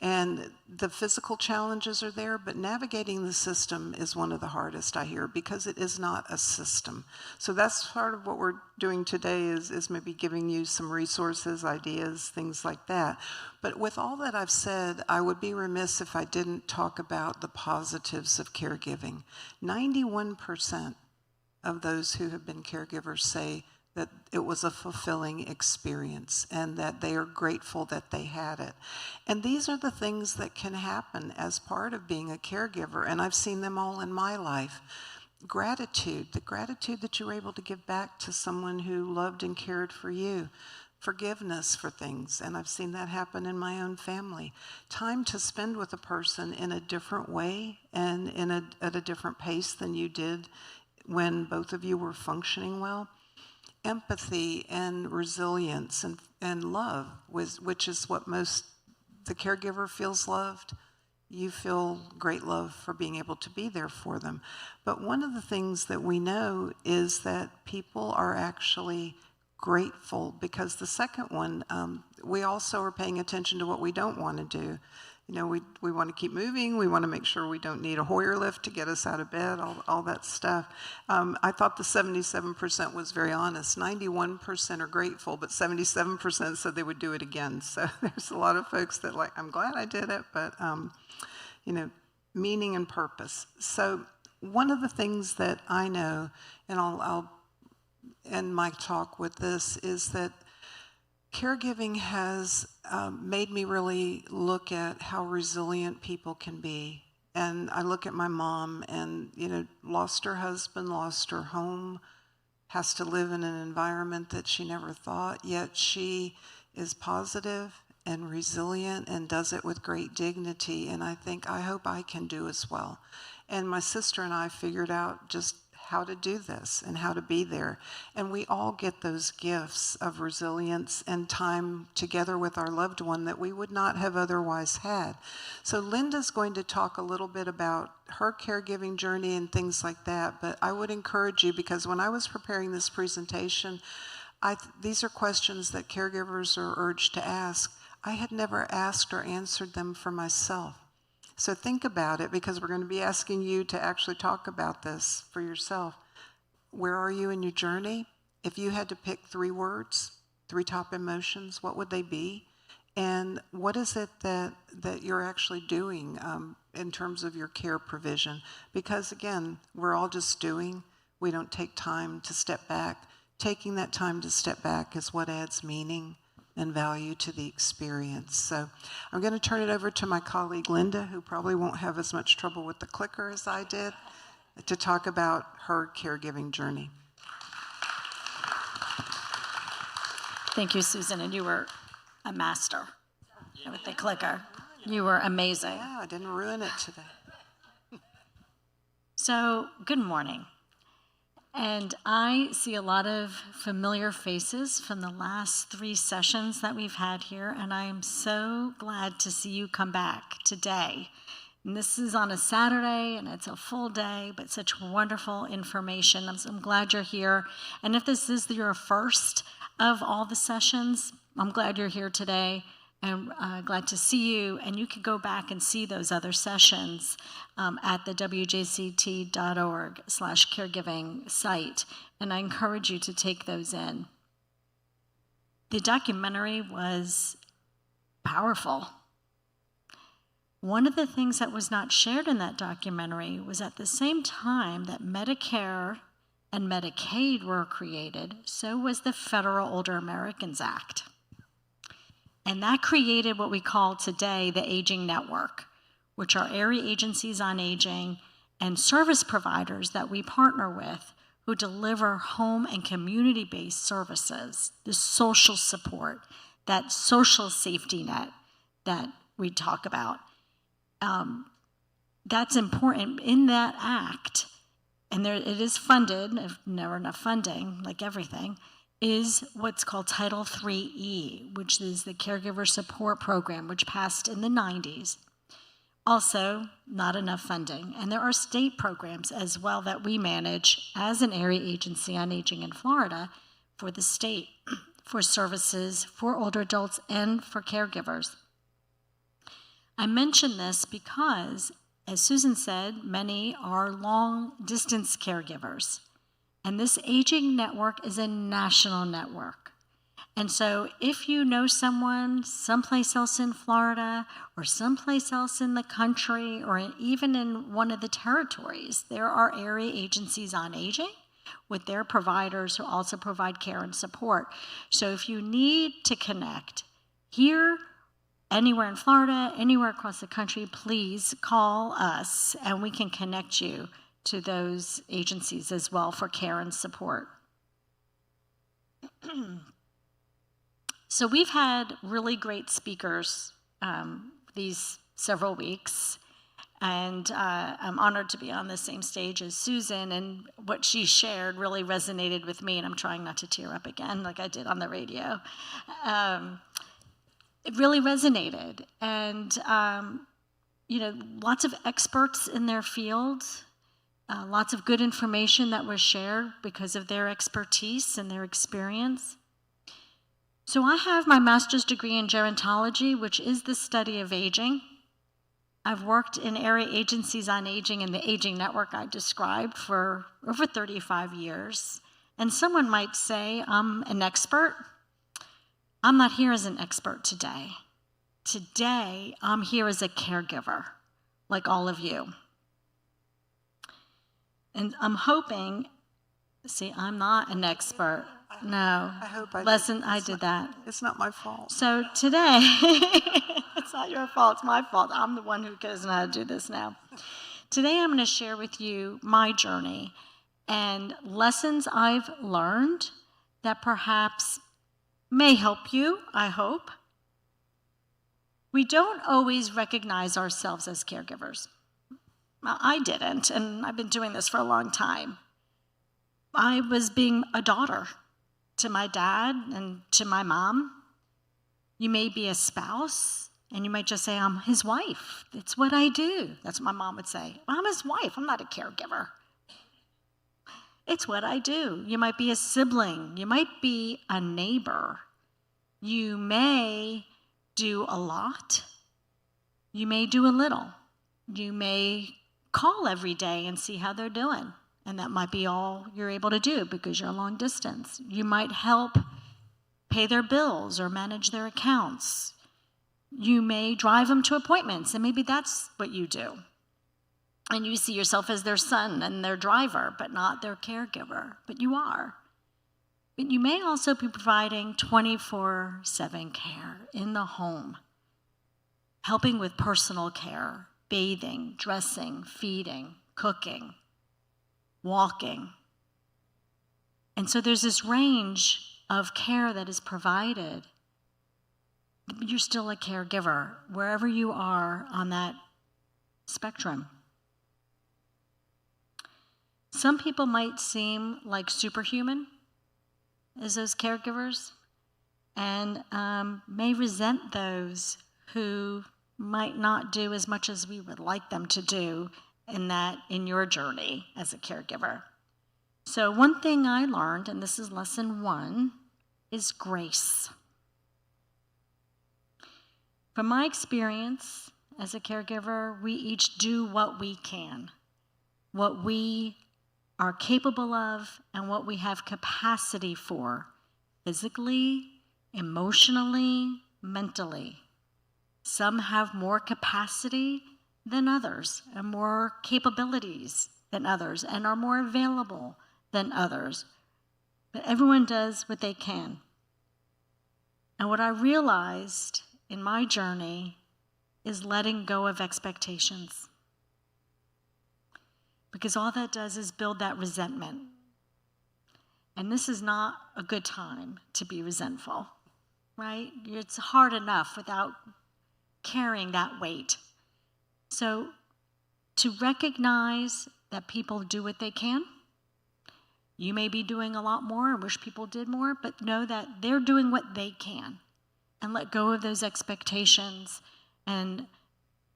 And the physical challenges are there, but navigating the system is one of the hardest, I hear, because it is not a system. So that's part of what we're doing today is maybe giving you some resources, ideas, things like that. But with all that I've said, I would be remiss if I didn't talk about the positives of caregiving. 91% of those who have been caregivers say that it was a fulfilling experience and that they are grateful that they had it. And these are the things that can happen as part of being a caregiver, and I've seen them all in my life. Gratitude, the gratitude that you were able to give back to someone who loved and cared for you. Forgiveness for things, and I've seen that happen in my own family. Time to spend with a person in a different way and at a different pace than you did when both of you were functioning well. Empathy and resilience and love, which is what the caregiver feels loved. You feel great love for being able to be there for them. But one of the things that we know is that people are actually grateful, because the second one, we also are paying attention to what we don't want to do. You know, we want to keep moving. We want to make sure we don't need a Hoyer lift to get us out of bed, all that stuff. I thought the 77% was very honest. 91% are grateful, but 77% said they would do it again. So there's a lot of folks that I'm glad I did it, but, meaning and purpose. So one of the things that I know, and I'll end my talk with this, is that caregiving has made me really look at how resilient people can be. And I look at my mom and, lost her husband, lost her home, has to live in an environment that she never thought, yet she is positive and resilient and does it with great dignity. And I hope I can do as well. And my sister and I figured out just how to do this and how to be there. And we all get those gifts of resilience and time together with our loved one that we would not have otherwise had. So Linda's going to talk a little bit about her caregiving journey and things like that, but I would encourage you, because when I was preparing this presentation, these are questions that caregivers are urged to ask. I had never asked or answered them for myself. So think about it, because we're going to be asking you to actually talk about this for yourself. Where are you in your journey? If you had to pick 3 words, 3 top emotions, what would they be? And what is it that you're actually doing in terms of your care provision? Because again, we're all just doing. We don't take time to step back. Taking that time to step back is what adds meaning and value to the experience. So I'm going to turn it over to my colleague Linda, who probably won't have as much trouble with the clicker as I did, to talk about her caregiving journey. Thank you, Susan, and you were a master with the clicker. You were amazing. Yeah, I didn't ruin it today. So, good morning. And I see a lot of familiar faces from the last 3 sessions that we've had here, and I am so glad to see you come back today. And this is on a Saturday, and it's a full day, but such wonderful information. I'm glad you're here. And if this is your first of all the sessions, I'm glad you're here today, and glad to see you. And you can go back and see those other sessions at the wjct.org/caregiving site, and I encourage you to take those in. The documentary was powerful. One of the things that was not shared in that documentary was at the same time that Medicare and Medicaid were created, so was the Federal Older Americans Act. And that created what we call today the Aging Network, which are area agencies on aging and service providers that we partner with who deliver home and community-based services, the social support, that social safety net that we talk about. That's important in that act, and it is funded, if never enough funding, like everything, is what's called Title IIIe, which is the Caregiver Support Program, which passed in the 90s. Also, not enough funding. And there are state programs as well that we manage as an area agency on aging in Florida for the state, for services for older adults and for caregivers. I mention this because, as Susan said, many are long-distance caregivers. And this aging network is a national network. And so if you know someone someplace else in Florida or someplace else in the country or even in one of the territories, there are area agencies on aging with their providers who also provide care and support. So if you need to connect here, anywhere in Florida, anywhere across the country, please call us and we can connect you to those agencies as well for care and support. So we've had really great speakers these several weeks, and I'm honored to be on the same stage as Susan, and what she shared really resonated with me, and I'm trying not to tear up again like I did on the radio. It really resonated, and lots of experts in their field. Lots of good information that was shared because of their expertise and their experience. So I have my master's degree in gerontology, which is the study of aging. I've worked in area agencies on aging and the aging network I described for over 35 years. And someone might say I'm an expert. I'm not here as an expert today. Today, I'm here as a caregiver, like all of you. And I'm hoping, see, I'm not an expert. No. I hope I did that. It's not my fault. So today, it's not your fault, it's my fault. I'm the one who doesn't know how to do this now. Today I'm going to share with you my journey and lessons I've learned that perhaps may help you, I hope. We don't always recognize ourselves as caregivers. I didn't, and I've been doing this for a long time. I was being a daughter to my dad and to my mom. You may be a spouse, and you might just say, I'm his wife. It's what I do. That's what my mom would say. I'm his wife. I'm not a caregiver. It's what I do. You might be a sibling. You might be a neighbor. You may do a lot. You may do a little. You may call every day and see how they're doing, and that might be all you're able to do because you're long distance. You might help pay their bills or manage their accounts. You may drive them to appointments, and maybe that's what you do. And you see yourself as their son and their driver, but not their caregiver, but you are. But you may also be providing 24/7 care in the home, helping with personal care, bathing, dressing, feeding, cooking, walking. And so there's this range of care that is provided. You're still a caregiver, wherever you are on that spectrum. Some people might seem like superhuman as those caregivers, and may resent those who might not do as much as we would like them to do in your journey as a caregiver. So one thing I learned, and this is lesson 1, is grace. From my experience as a caregiver, we each do what we can, what we are capable of, and what we have capacity for, physically, emotionally, mentally. Some have more capacity than others, and more capabilities than others, and are more available than others. But everyone does what they can. And what I realized in my journey is letting go of expectations. Because all that does is build that resentment. And this is not a good time to be resentful, right? It's hard enough without carrying that weight. So to recognize that people do what they can. You may be doing a lot more and wish people did more, but know that they're doing what they can. And let go of those expectations and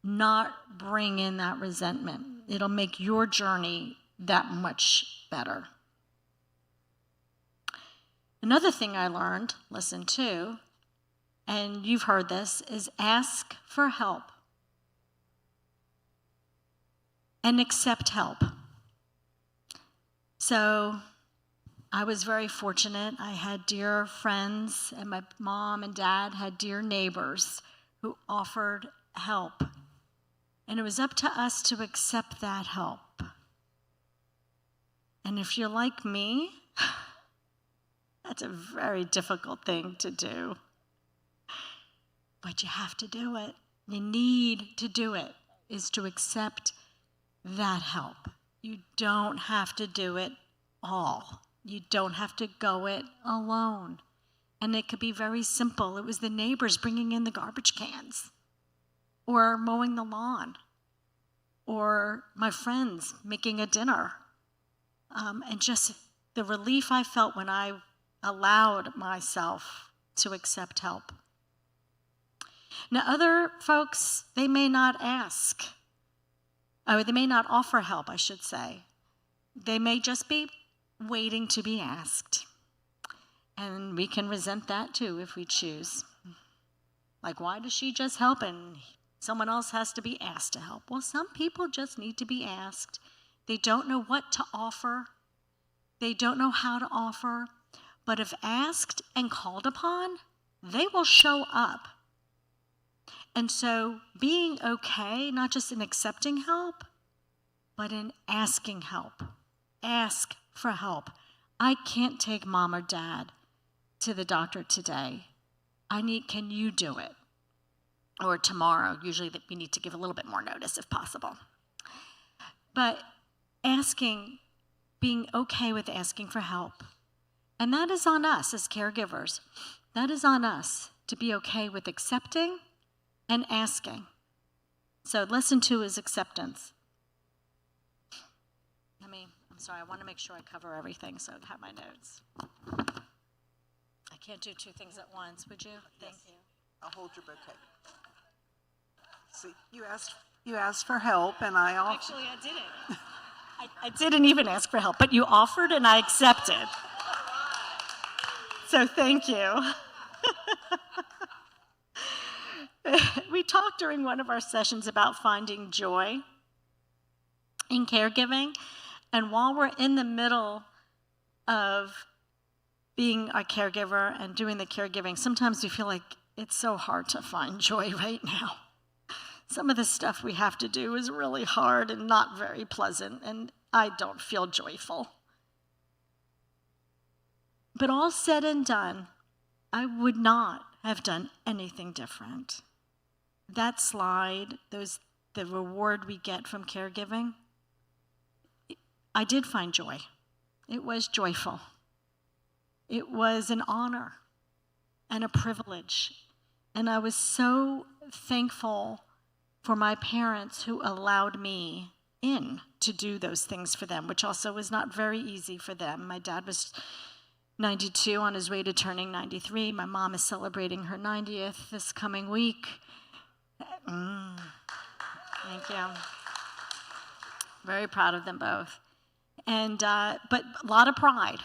not bring in that resentment. It'll make your journey that much better. Another thing I learned, lesson 2, and you've heard this, is ask for help and accept help. So I was very fortunate. I had dear friends, and my mom and dad had dear neighbors who offered help. And it was up to us to accept that help. And if you're like me, that's a very difficult thing to do. But you have to do it. You need to do it, is to accept that help. You don't have to do it all. You don't have to go it alone. And it could be very simple. It was the neighbors bringing in the garbage cans, or mowing the lawn, or my friends making a dinner. And just the relief I felt when I allowed myself to accept help. Now, other folks, they may not ask, or they may not offer help, I should say. They may just be waiting to be asked. And we can resent that too if we choose. Like, why does she just help and someone else has to be asked to help? Well, some people just need to be asked. They don't know what to offer. They don't know how to offer. But if asked and called upon, they will show up. And so being okay, not just in accepting help, but in asking help. Ask for help. I can't take mom or dad to the doctor today. Can you do it? Or tomorrow. Usually we need to give a little bit more notice if possible. But asking, being okay with asking for help. And that is on us as caregivers. That is on us to be okay with accepting and asking. So lesson 2 is acceptance. I'm sorry, I want to make sure I cover everything, so I have my notes. I can't do 2 things at once, would you? Thank you. I'll hold your bouquet. See, you asked for help, and I offered. Actually, I didn't. I didn't even ask for help, but you offered and I accepted. So thank you. we talked during one of our sessions about finding joy in caregiving. And while we're in the middle of being a caregiver and doing the caregiving, sometimes we feel like it's so hard to find joy right now. Some of the stuff we have to do is really hard and not very pleasant, and I don't feel joyful. But all said and done, I would not have done anything different. That slide, the reward we get from caregiving, I did find joy. It was joyful. It was an honor and a privilege. And I was so thankful for my parents who allowed me in to do those things for them, which also was not very easy for them. My dad was 92 on his way to turning 93. My mom is celebrating her 90th this coming week. Thank you. Very proud of them both. And but a lot of pride,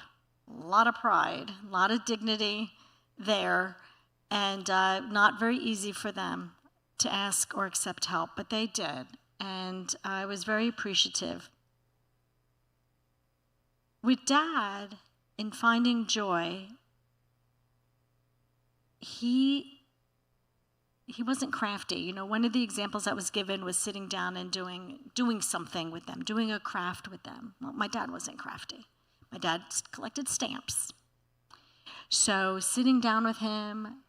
a lot of dignity there, and not very easy for them to ask or accept help, but they did, and I was very appreciative. With Dad, in finding joy, he wasn't crafty. You know, one of the examples that was given was sitting down and doing something with them, doing a craft with them. Well, my dad wasn't crafty. My dad collected stamps. So sitting down with him,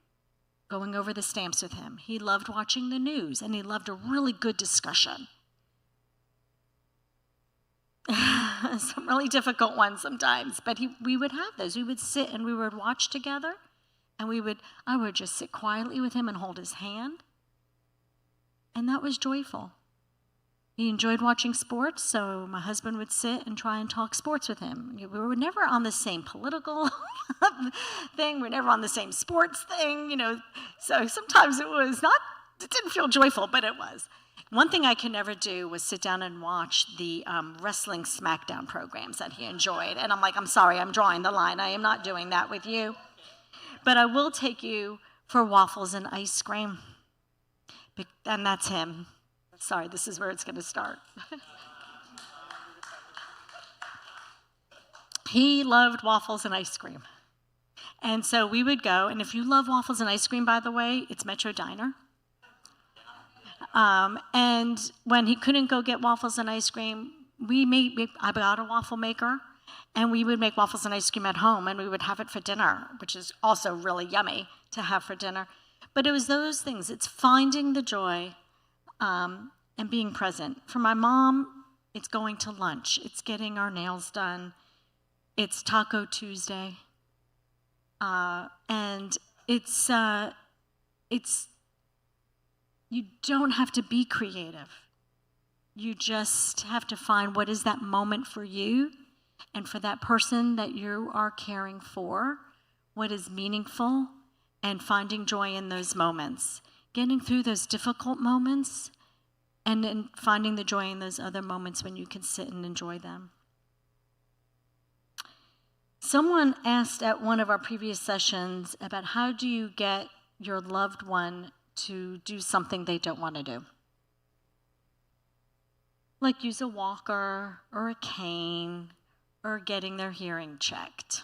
going over the stamps with him. He loved watching the news, and he loved a really good discussion. Some really difficult ones sometimes, but we would have those. We would sit and we would watch together, and I would just sit quietly with him and hold his hand, and that was joyful. He enjoyed watching sports, so my husband would sit and try and talk sports with him. We were never on the same political thing. We were never on the same sports thing, you know. So sometimes it didn't feel joyful, but it was. One thing I could never do was sit down and watch the wrestling SmackDown programs that he enjoyed. And I'm like, I'm sorry, I'm drawing the line. I am not doing that with you. But I will take you for waffles and ice cream. And that's him. Sorry, this is where it's going to start. He loved waffles and ice cream. And so we would go, and if you love waffles and ice cream, by the way, it's Metro Diner. And when he couldn't go get waffles and ice cream, I got a waffle maker, and we would make waffles and ice cream at home, and we would have it for dinner, which is also really yummy to have for dinner. But it was those things. It's finding the joy and being present. For my mom, it's going to lunch. It's getting our nails done. It's Taco Tuesday. And it's you don't have to be creative. You just have to find what is that moment for you and for that person that you are caring for, what is meaningful, and finding joy in those moments. Getting through those difficult moments and then finding the joy in those other moments when you can sit and enjoy them. Someone asked at one of our previous sessions about how do you get your loved one to do something they don't want to do. Like use a walker or a cane or getting their hearing checked.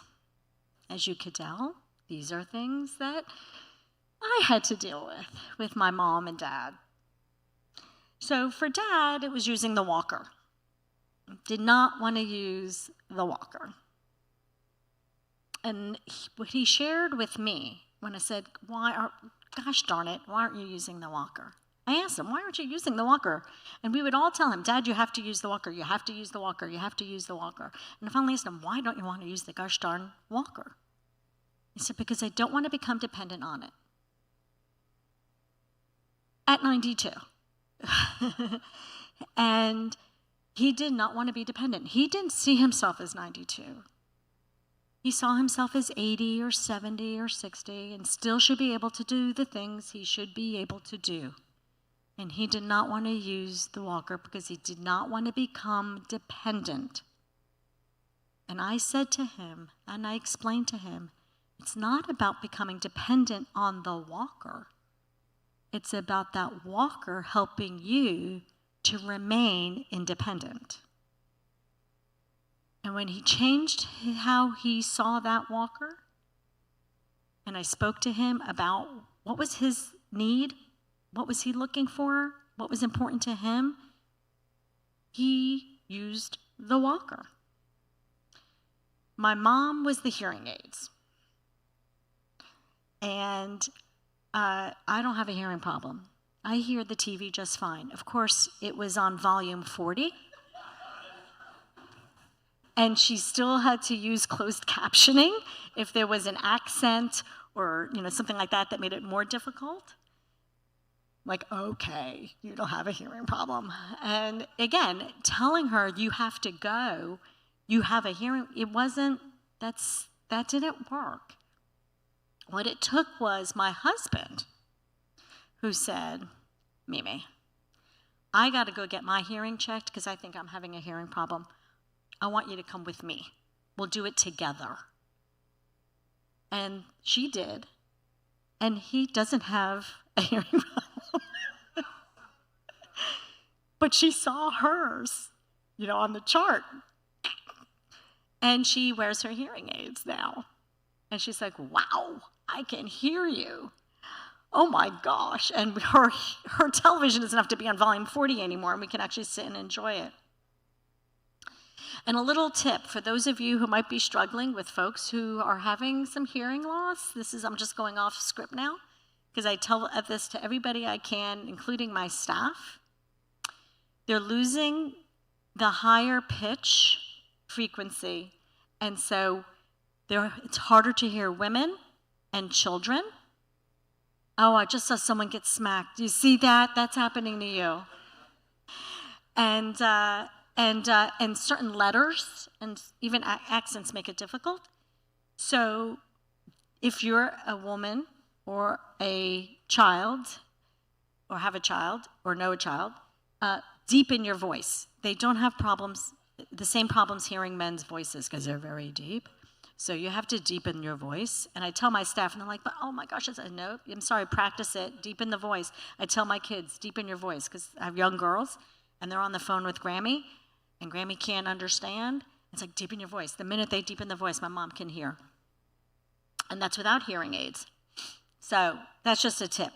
As you could tell, these are things that I had to deal with my mom and dad. So for Dad, it was using the walker. Did not want to use the walker. And what he shared with me when I said, gosh darn it, why aren't you using the walker? I asked him, why aren't you using the walker? And we would all tell him, Dad, you have to use the walker, you have to use the walker, you have to use the walker. And I finally asked him, why don't you want to use the gosh darn walker? He said, because I don't want to become dependent on it. At 92. And he did not want to be dependent. He didn't see himself as 92. He saw himself as 80 or 70 or 60 and still should be able to do the things he should be able to do. And he did not want to use the walker because he did not want to become dependent. And I said to him, and I explained to him, it's not about becoming dependent on the walker. It's about that walker helping you to remain independent. And when he changed how he saw that walker, and I spoke to him about what was his need, what was he looking for, what was important to him, he used the walker. My mom was the hearing aids. And I don't have a hearing problem. I hear the TV just fine. Of course, it was on volume 40. And she still had to use closed captioning if there was an accent or something like that that made it more difficult. Like, okay, you don't have a hearing problem. And again, telling her you have to go, you have a hearing, that didn't work. What it took was my husband who said, Mimi, I got to go get my hearing checked because I think I'm having a hearing problem. I want you to come with me. We'll do it together. And she did. And he doesn't have a hearing problem. But she saw hers, on the chart. And she wears her hearing aids now. And she's like, wow, I can hear you. Oh my gosh. And her television doesn't have to be on volume 40 anymore, and we can actually sit and enjoy it. And a little tip for those of you who might be struggling with folks who are having some hearing loss. I'm just going off script now, because I tell this to everybody I can, including my staff. They're losing the higher pitch frequency, and so it's harder to hear women and children. Oh, I just saw someone get smacked. Do you see that? That's happening to you. And certain letters and even accents make it difficult. So if you're a woman or a child, or have a child, or know a child, deepen your voice. They don't have the same problems hearing men's voices because they're very deep. So you have to deepen your voice. And I tell my staff, and they're like, but oh my gosh, I said, no, I'm sorry, practice it, deepen the voice. I tell my kids, deepen your voice, because I have young girls, and they're on the phone with Grammy, and Grammy can't understand. It's like, deepen your voice. The minute they deepen the voice, my mom can hear. And that's without hearing aids. So that's just a tip.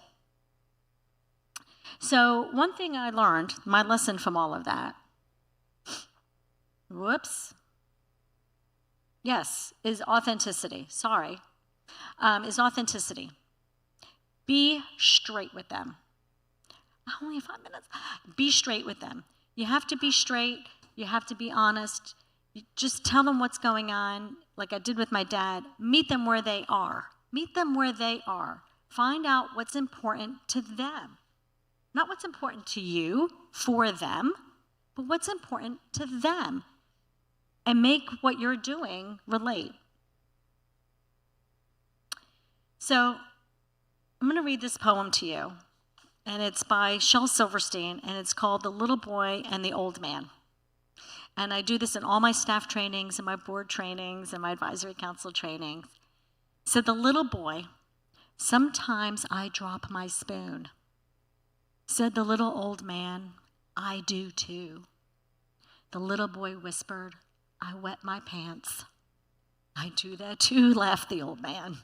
So one thing I learned, my lesson from all of that, is authenticity. Is authenticity. Be straight with them. Only 5 minutes. Be straight with them. You have to be straight. You have to be honest. You just tell them what's going on, like I did with my dad. Meet them where they are. Meet them where they are. Find out what's important to them. Not what's important to you for them, but what's important to them. And make what you're doing relate. So I'm going to read this poem to you. And it's by Shel Silverstein, and it's called The Little Boy and the Old Man. And I do this in all my staff trainings and my board trainings and my advisory council trainings. So the little boy, sometimes I drop my spoon. Said the little old man, I do too. The little boy whispered, I wet my pants. I do that too, laughed the old man.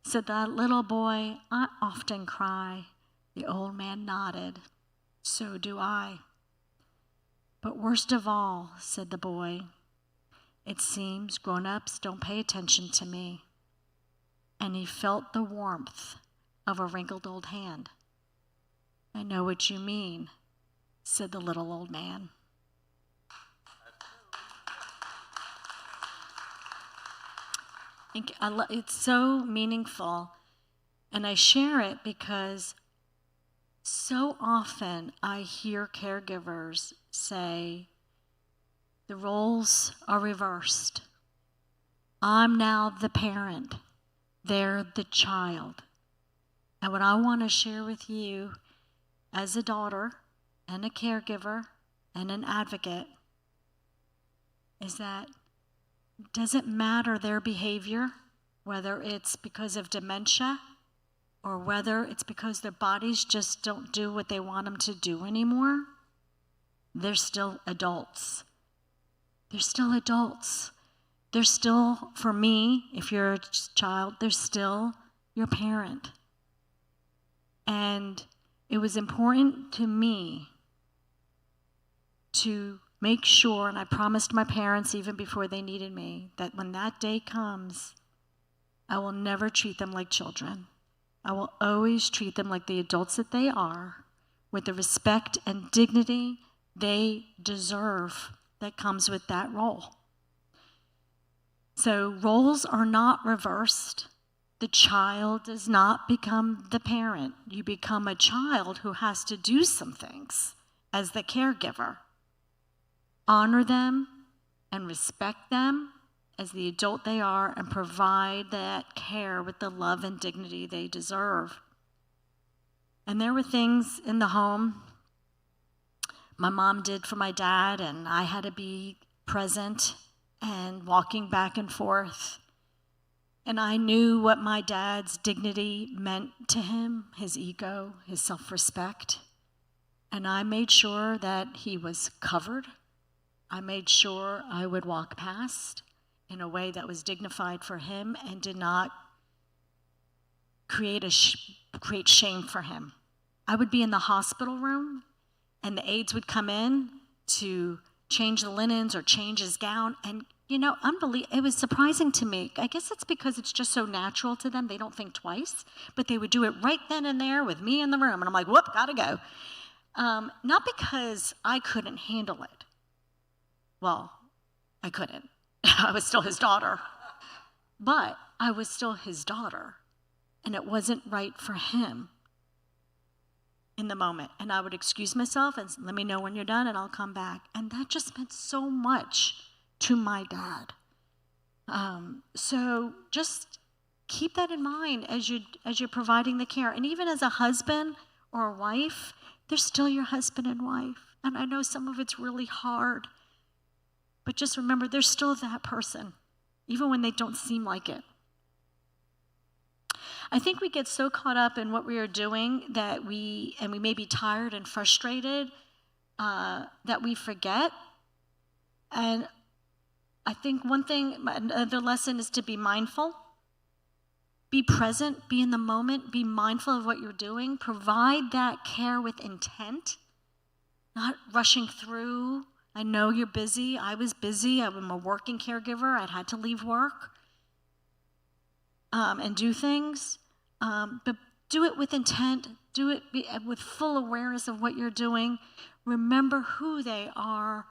Said that little boy, I often cry. The old man nodded, so do I. But worst of all, said the boy, it seems grown-ups don't pay attention to me. And he felt the warmth of a wrinkled old hand. I know what you mean, said the little old man. It's so meaningful, and I share it because so often I hear caregivers say, the roles are reversed. I'm now the parent, they're the child. And what I want to share with you as a daughter and a caregiver and an advocate is that it doesn't matter their behavior, whether it's because of dementia or whether it's because their bodies just don't do what they want them to do anymore, they're still adults. They're still adults. They're still, for me, if you're a child, they're still your parent. And it was important to me to make sure, and I promised my parents even before they needed me, that when that day comes, I will never treat them like children. I will always treat them like the adults that they are, with the respect and dignity they deserve that comes with that role. So roles are not reversed. The child does not become the parent. You become a child who has to do some things as the caregiver. Honor them and respect them as the adult they are and provide that care with the love and dignity they deserve. And there were things in the home my mom did for my dad, and I had to be present and walking back and forth. And I knew what my dad's dignity meant to him, his ego, his self-respect. And I made sure that he was covered. I made sure I would walk past in a way that was dignified for him and did not create shame for him. I would be in the hospital room, and the aides would come in to change the linens or change his gown, and it was surprising to me. I guess it's because it's just so natural to them. They don't think twice, but they would do it right then and there with me in the room, and I'm like, whoop, gotta go. Not because I couldn't handle it. Well, I couldn't. I was still his daughter. But I was still his daughter, and it wasn't right for him in the moment. And I would excuse myself and let me know when you're done and I'll come back. And that just meant so much to my dad. So just keep that in mind as you're providing the care. And even as a husband or a wife, they're still your husband and wife. And I know some of it's really hard, but just remember, they're still that person, even when they don't seem like it. I think we get so caught up in what we are doing that we may be tired and frustrated that we forget. And I think another lesson is to be mindful, be present, be in the moment, be mindful of what you're doing, provide that care with intent, not rushing through. I know you're busy. I was busy. I'm a working caregiver. I'd had to leave work and do things. But do it with intent. Do it with full awareness of what you're doing. Remember who they are,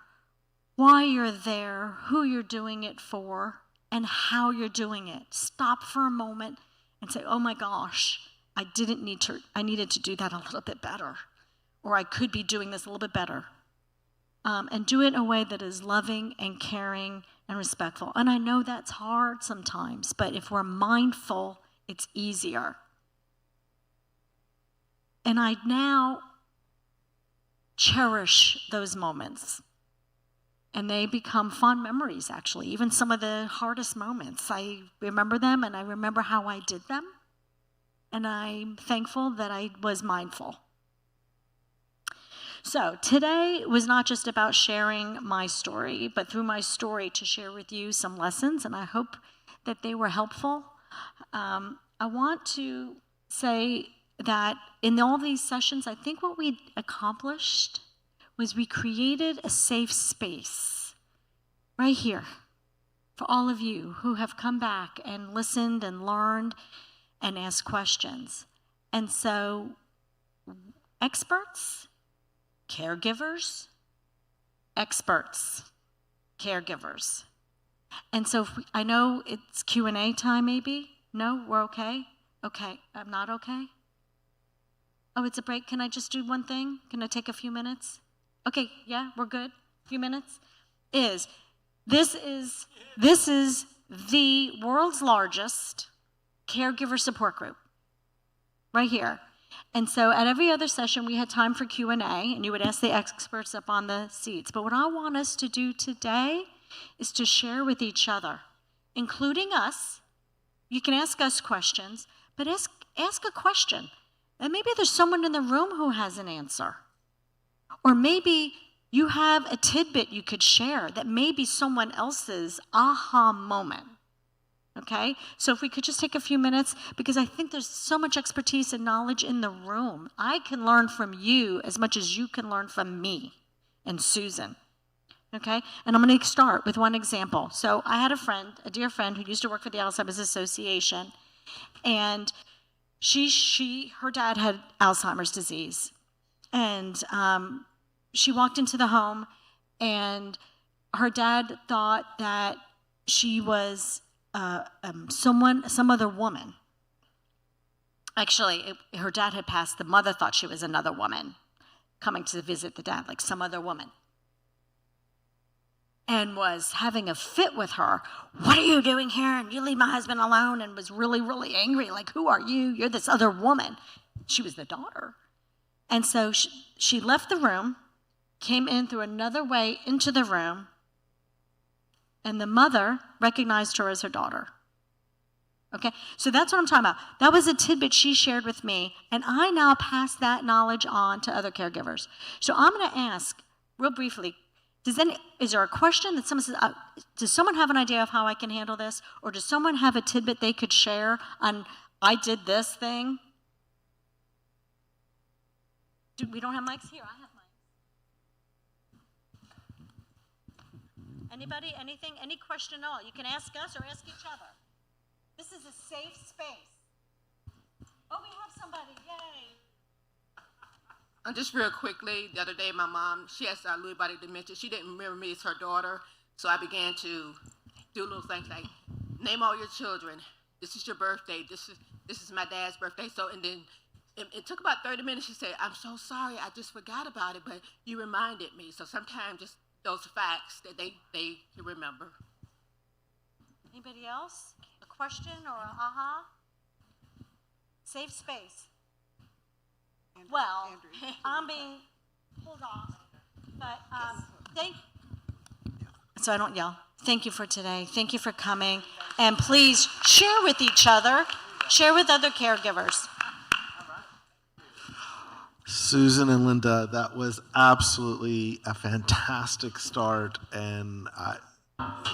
why you're there, who you're doing it for, and how you're doing it. Stop for a moment and say, oh my gosh, I needed to do that a little bit better. Or I could be doing this a little bit better. And do it in a way that is loving and caring and respectful. And I know that's hard sometimes, but if we're mindful, it's easier. And I now cherish those moments. And they become fond memories, actually. Even some of the hardest moments. I remember them, and I remember how I did them. And I'm thankful that I was mindful. So today was not just about sharing my story, but through my story to share with you some lessons, and I hope that they were helpful. I want to say that in all these sessions, I think what we accomplished was we created a safe space right here for all of you who have come back and listened and learned and asked questions. And so experts, caregivers, experts, caregivers. And so I know it's Q&A time maybe. No, we're okay? Okay, I'm not okay? Oh, it's a break. Can I just do one thing? Can I take a few minutes? Okay, yeah, we're good. A few minutes. This is the world's largest caregiver support group right here. And so at every other session, we had time for Q&A, and you would ask the experts up on the seats. But what I want us to do today is to share with each other, including us. You can ask us questions, but ask a question. And maybe there's someone in the room who has an answer. Or maybe you have a tidbit you could share that may be someone else's aha moment. Okay? So if we could just take a few minutes, because I think there's so much expertise and knowledge in the room. I can learn from you as much as you can learn from me and Susan. Okay? And I'm going to start with one example. So I had a dear friend who used to work for the Alzheimer's Association, and her dad had Alzheimer's disease. And she walked into the home, and her dad thought that she was some other woman. Actually, her dad had passed. The mother thought she was another woman coming to visit the dad, like some other woman. And was having a fit with her. What are you doing here? And you leave my husband alone. And was really, really angry. Like, who are you? You're this other woman. She was the daughter. And so she left the room, came in through another way into the room, and the mother recognized her as her daughter. Okay? So that's what I'm talking about. That was a tidbit she shared with me, and I now pass that knowledge on to other caregivers. So I'm going to ask, real briefly, is there a question that someone says, does someone have an idea of how I can handle this? Or does someone have a tidbit they could share on, I did this thing? We don't have mics here. I have mics. Anybody, anything, any question at all? You can ask us or ask each other. This is a safe space. Oh, we have somebody. Yay. Just real quickly, the other day my mom, she has Lewy body dementia. She didn't remember me as her daughter, so I began to do little things like name all your children. This is your birthday. This is my dad's birthday. So, and then it took about 30 minutes. She said, I'm so sorry, I just forgot about it, but you reminded me. So sometimes just those facts that they can remember. Anybody else? A question or a aha? Safe space. Well, I'm being pulled off, but so I don't yell. Thank you for today. Thank you for coming. And please share with each other, share with other caregivers. Susan and Linda, that was absolutely a fantastic start and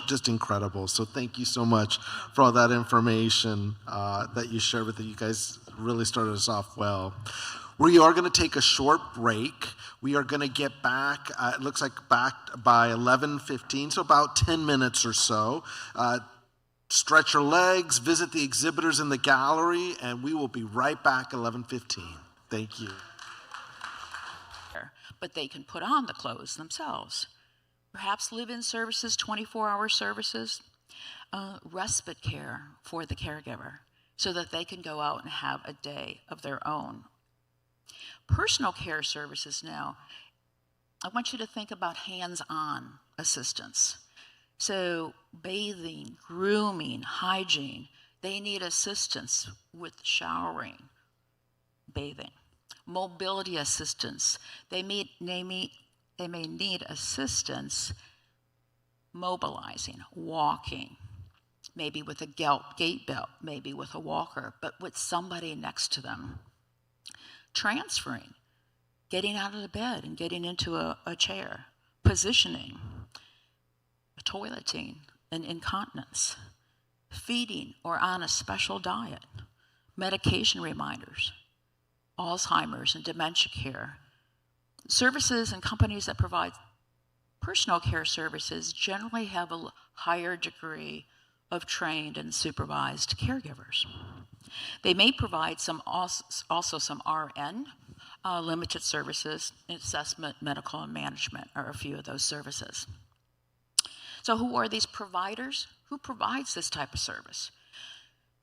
just incredible. So thank you so much for all that information that you shared with us. You guys really started us off well. We are going to take a short break. We are going to get back, it looks like back by 11:15, so about 10 minutes or so. Stretch your legs, visit the exhibitors in the gallery, and we will be right back at 11:15. Thank you. But they can put on the clothes themselves. Perhaps live-in services, 24-hour services, respite care for the caregiver so that they can go out and have a day of their own. Personal care services now, I want you to think about hands-on assistance. So bathing, grooming, hygiene, they need assistance with showering, bathing. Mobility assistance, they may need assistance mobilizing, walking, maybe with a gait belt, maybe with a walker, but with somebody next to them. Transferring, getting out of the bed and getting into a chair, positioning, toileting and incontinence, feeding or on a special diet, medication reminders, Alzheimer's and dementia care. Services and companies that provide personal care services generally have a higher degree of trained and supervised caregivers. They may provide also some RN, limited services, assessment, medical, and management are a few of those services. So who are these providers? Who provides this type of service?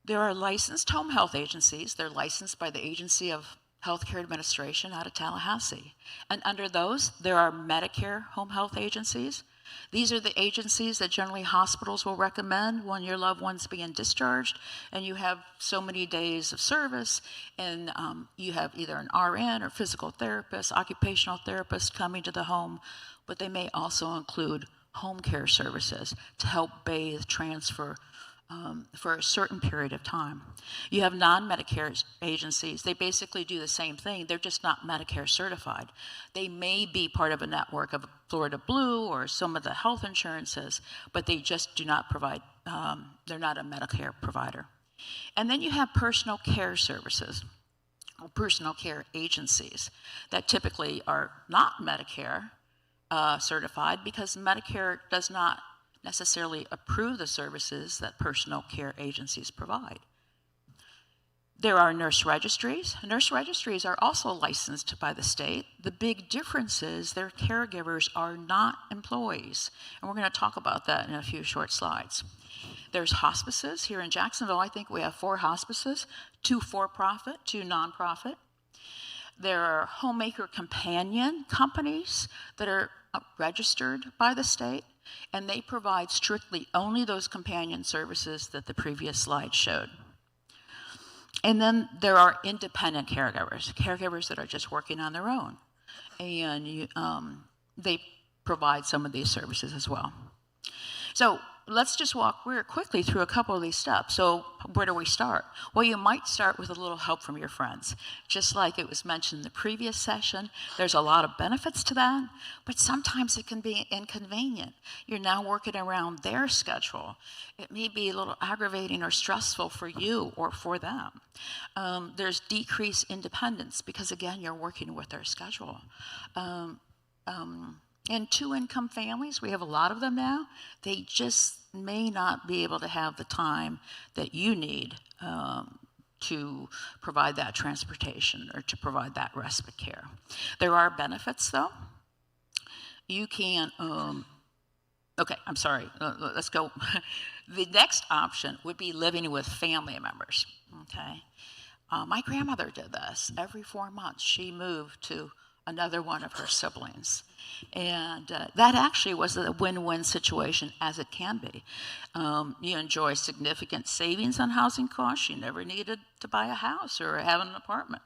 There are licensed home health agencies. They're licensed by the Agency of Healthcare Administration out of Tallahassee. And under those, there are Medicare home health agencies. These are the agencies that generally hospitals will recommend when your loved one's being discharged and you have so many days of service and you have either an RN or physical therapist, occupational therapist coming to the home, but they may also include home care services to help bathe, transfer, for a certain period of time. You have non-Medicare agencies. They basically do the same thing. They're just not Medicare certified. They may be part of a network of Florida Blue or some of the health insurances, but they just do not provide, they're not a Medicare provider. And then you have personal care services, or personal care agencies that typically are not Medicare certified because Medicare does not necessarily approve the services that personal care agencies provide. There are nurse registries. Nurse registries are also licensed by the state. The big difference is their caregivers are not employees, and we're going to talk about that in a few short slides. There's hospices. Here in Jacksonville, I think we have 4 hospices, 2 for-profit, 2 nonprofit. There are homemaker companion companies that are registered by the state, and they provide strictly only those companion services that the previous slide showed. And then there are independent caregivers, caregivers that are just working on their own, and they provide some of these services as well. So let's just walk very quickly through a couple of these steps. So where do we start? Well, you might start with a little help from your friends. Just like it was mentioned in the previous session, there's a lot of benefits to that, but sometimes it can be inconvenient. You're now working around their schedule. It may be a little aggravating or stressful for you or for them. There's decreased independence because, again, you're working with their schedule. In 2-income families, we have a lot of them now, they just may not be able to have the time that you need to provide that transportation or to provide that respite care. There are benefits, though. You can, okay, I'm sorry, let's go. The next option would be living with family members, okay? My grandmother did this. Every 4 months, she moved to another one of her siblings. And that actually was a win-win situation, as it can be. You enjoy significant savings on housing costs. You never needed to buy a house or have an apartment.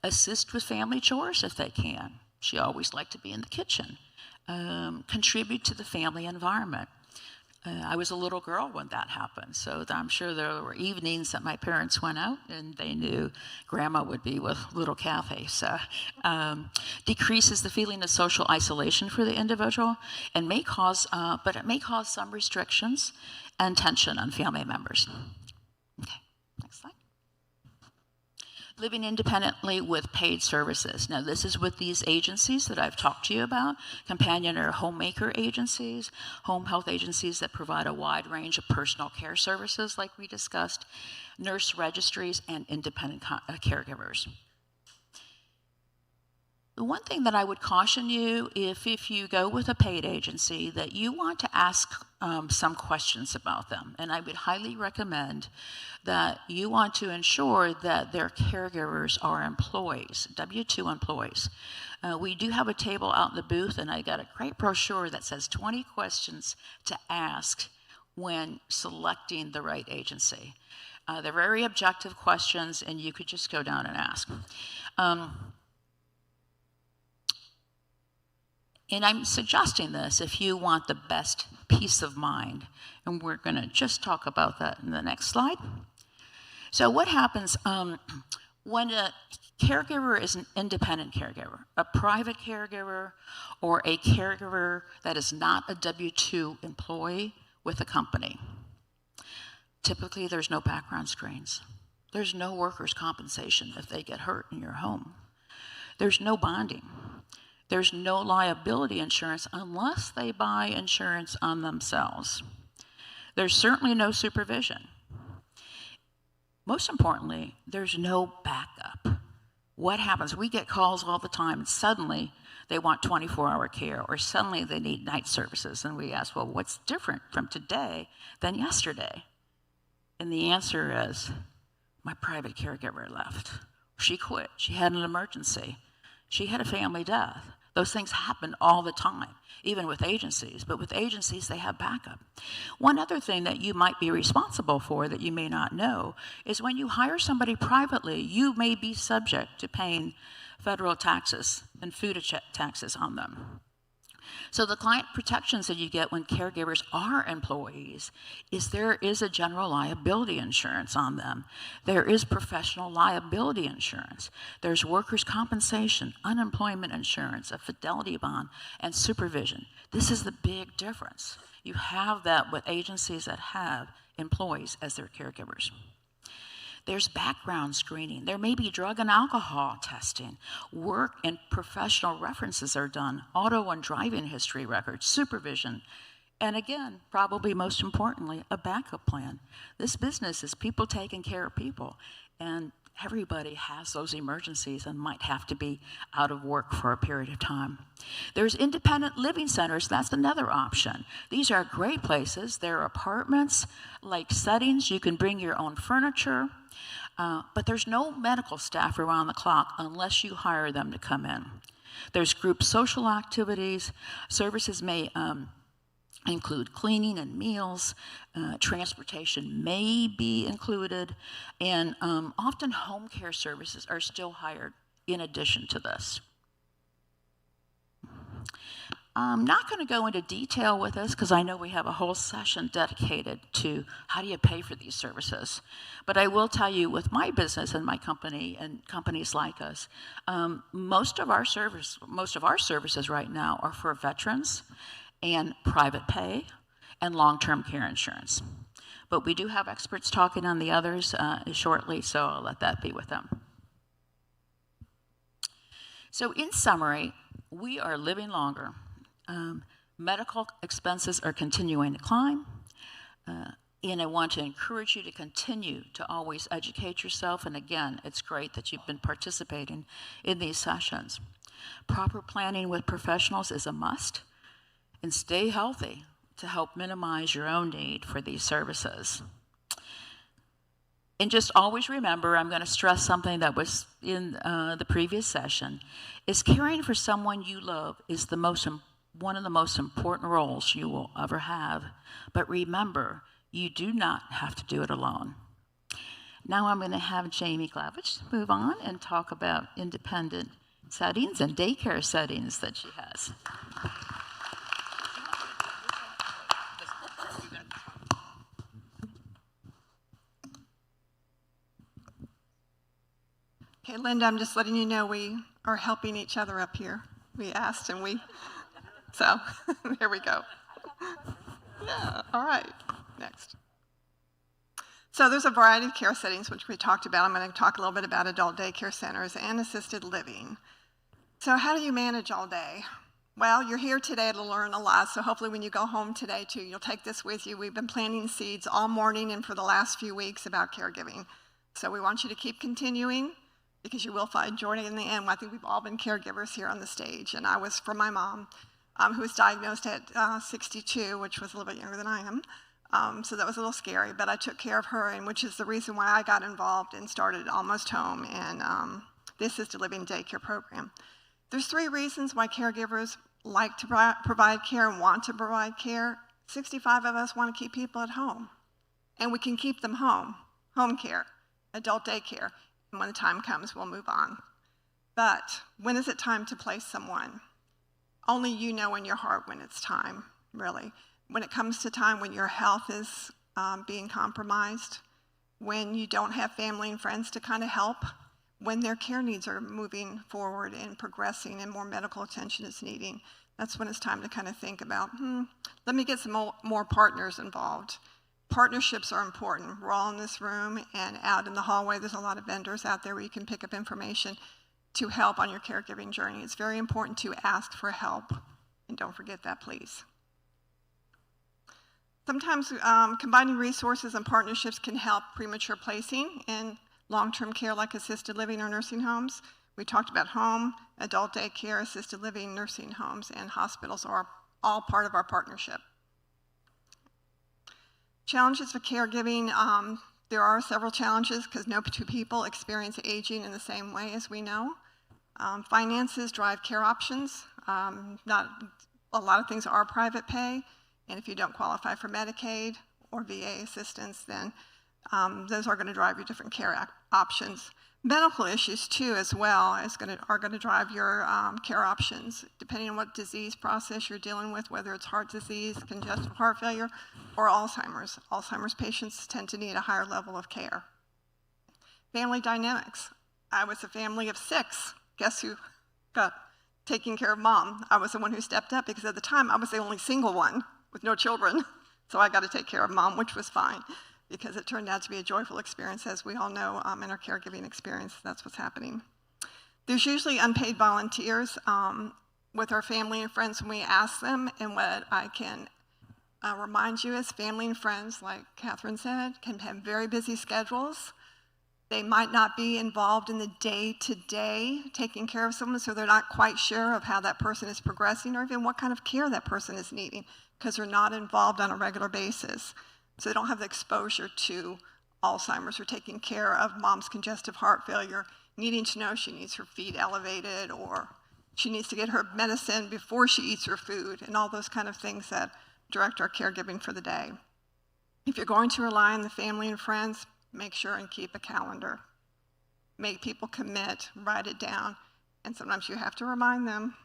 Assist with family chores if they can. She always liked to be in the kitchen. Contribute to the family environment. I was a little girl when that happened, so I'm sure there were evenings that my parents went out and they knew Grandma would be with little Kathy. So decreases the feeling of social isolation for the individual and may cause, but it may cause some restrictions and tension on family members. Okay, next slide. Living independently with paid services. Now, this is with these agencies that I've talked to you about, companion or homemaker agencies, home health agencies that provide a wide range of personal care services like we discussed, nurse registries, and independent caregivers. The one thing that I would caution you, if you go with a paid agency, that you want to ask some questions about them. And I would highly recommend that you want to ensure that their caregivers are employees, W-2 employees. We do have a table out in the booth, and I got a great brochure that says 20 questions to ask when selecting the right agency. They're very objective questions, and you could just go down and ask. And I'm suggesting this if you want the best peace of mind. And we're going to just talk about that in the next slide. So what happens when a caregiver is an independent caregiver, a private caregiver, or a caregiver that is not a W-2 employee with a company? Typically, there's no background screens. There's no workers' compensation if they get hurt in your home. There's no bonding. There's no liability insurance unless they buy insurance on themselves. There's certainly no supervision. Most importantly, there's no backup. What happens? We get calls all the time, and suddenly they want 24-hour care, or suddenly they need night services. And we ask, well, what's different from today than yesterday? And the answer is, my private caregiver left. She quit. She had an emergency. She had a family death. Those things happen all the time, even with agencies. But with agencies, they have backup. One other thing that you might be responsible for that you may not know is when you hire somebody privately, you may be subject to paying federal taxes and food taxes on them. So the client protections that you get when caregivers are employees is there is a general liability insurance on them. There is professional liability insurance. There's workers' compensation, unemployment insurance, a fidelity bond, and supervision. This is the big difference. You have that with agencies that have employees as their caregivers. There's background screening. There may be drug and alcohol testing. Work and professional references are done. Auto and driving history records, supervision. And again, probably most importantly, a backup plan. This business is people taking care of people. And everybody has those emergencies and might have to be out of work for a period of time. There's independent living centers. That's another option. These are great places. They're apartments-like settings. You can bring your own furniture. But there's no medical staff around the clock unless you hire them to come in. There's group social activities. Services may include cleaning and meals. Transportation may be included. And often home care services are still hired in addition to this. I'm not going to go into detail with this because I know we have a whole session dedicated to how do you pay for these services. But I will tell you with my business and my company and companies like us, most of our services right now are for veterans and private pay and long-term care insurance. But we do have experts talking on the others shortly, so I'll let that be with them. So in summary, we are living longer. Medical expenses are continuing to climb, and I want to encourage you to continue to always educate yourself, and again, it's great that you've been participating in these sessions. Proper planning with professionals is a must, and stay healthy to help minimize your own need for these services. And just always remember, I'm going to stress something that was in the previous session, is caring for someone you love is one of the most important roles you will ever have. But remember, you do not have to do it alone. Now I'm going to have Jamie Glavich move on and talk about independent settings and daycare settings that she has. Okay, Linda, I'm just letting you know we are helping each other up here. We asked and so there we go. Yeah, all right, next. So there's a variety of care settings, which we talked about. I'm going to talk a little bit about adult daycare centers and assisted living. So how do you manage all day? Well, you're here today to learn a lot, so hopefully when you go home today too, you'll take this with you. We've been planting seeds all morning and for the last few weeks about caregiving. So we want you to keep continuing because you will find joy in the end. I think we've all been caregivers here on the stage, and I was for my mom, who was diagnosed at 62, which was a little bit younger than I am. So that was a little scary, but I took care of her, and which is the reason why I got involved and started Almost Home and the assisted living daycare program. There's 3 reasons why caregivers like to provide care and want to provide care. 65 of us want to keep people at home, and we can keep them home care, adult daycare, and when the time comes, we'll move on. But when is it time to place someone? Only you know in your heart when it's time, really. When it comes to time when your health is being compromised, when you don't have family and friends to kind of help, when their care needs are moving forward and progressing and more medical attention is needing, that's when it's time to kind of think about, let me get some more partners involved. Partnerships are important. We're all in this room and out in the hallway. There's a lot of vendors out there where you can pick up information to help on your caregiving journey. It's very important to ask for help, and don't forget that, please. Sometimes combining resources and partnerships can help premature placing in long-term care like assisted living or nursing homes. We talked about home, adult daycare, assisted living, nursing homes, and hospitals are all part of our partnership. Challenges for caregiving, there are several challenges because no 2 people experience aging in the same way as we know. Finances drive care options. Not a lot of things are private pay, and if you don't qualify for Medicaid or VA assistance, then those are going to drive you different care options. Medical issues too as well are going to drive your care options, depending on what disease process you're dealing with, whether it's heart disease, congestive heart failure, or Alzheimer's. Alzheimer's patients tend to need a higher level of care. Family dynamics. I was a family of 6. Guess who got taking care of mom? I was the one who stepped up because at the time I was the only single one with no children. So I got to take care of mom, which was fine, because it turned out to be a joyful experience, as we all know in our caregiving experience. That's what's happening. There's usually unpaid volunteers with our family and friends when we ask them, and what I can remind you is family and friends, like Kathryn said, can have very busy schedules. They might not be involved in the day-to-day taking care of someone, so they're not quite sure of how that person is progressing or even what kind of care that person is needing, because they're not involved on a regular basis. So they don't have the exposure to Alzheimer's or taking care of mom's congestive heart failure, needing to know she needs her feet elevated or she needs to get her medicine before she eats her food, and all those kind of things that direct our caregiving for the day. If you're going to rely on the family and friends, make sure and keep a calendar. Make people commit, write it down, and sometimes you have to remind them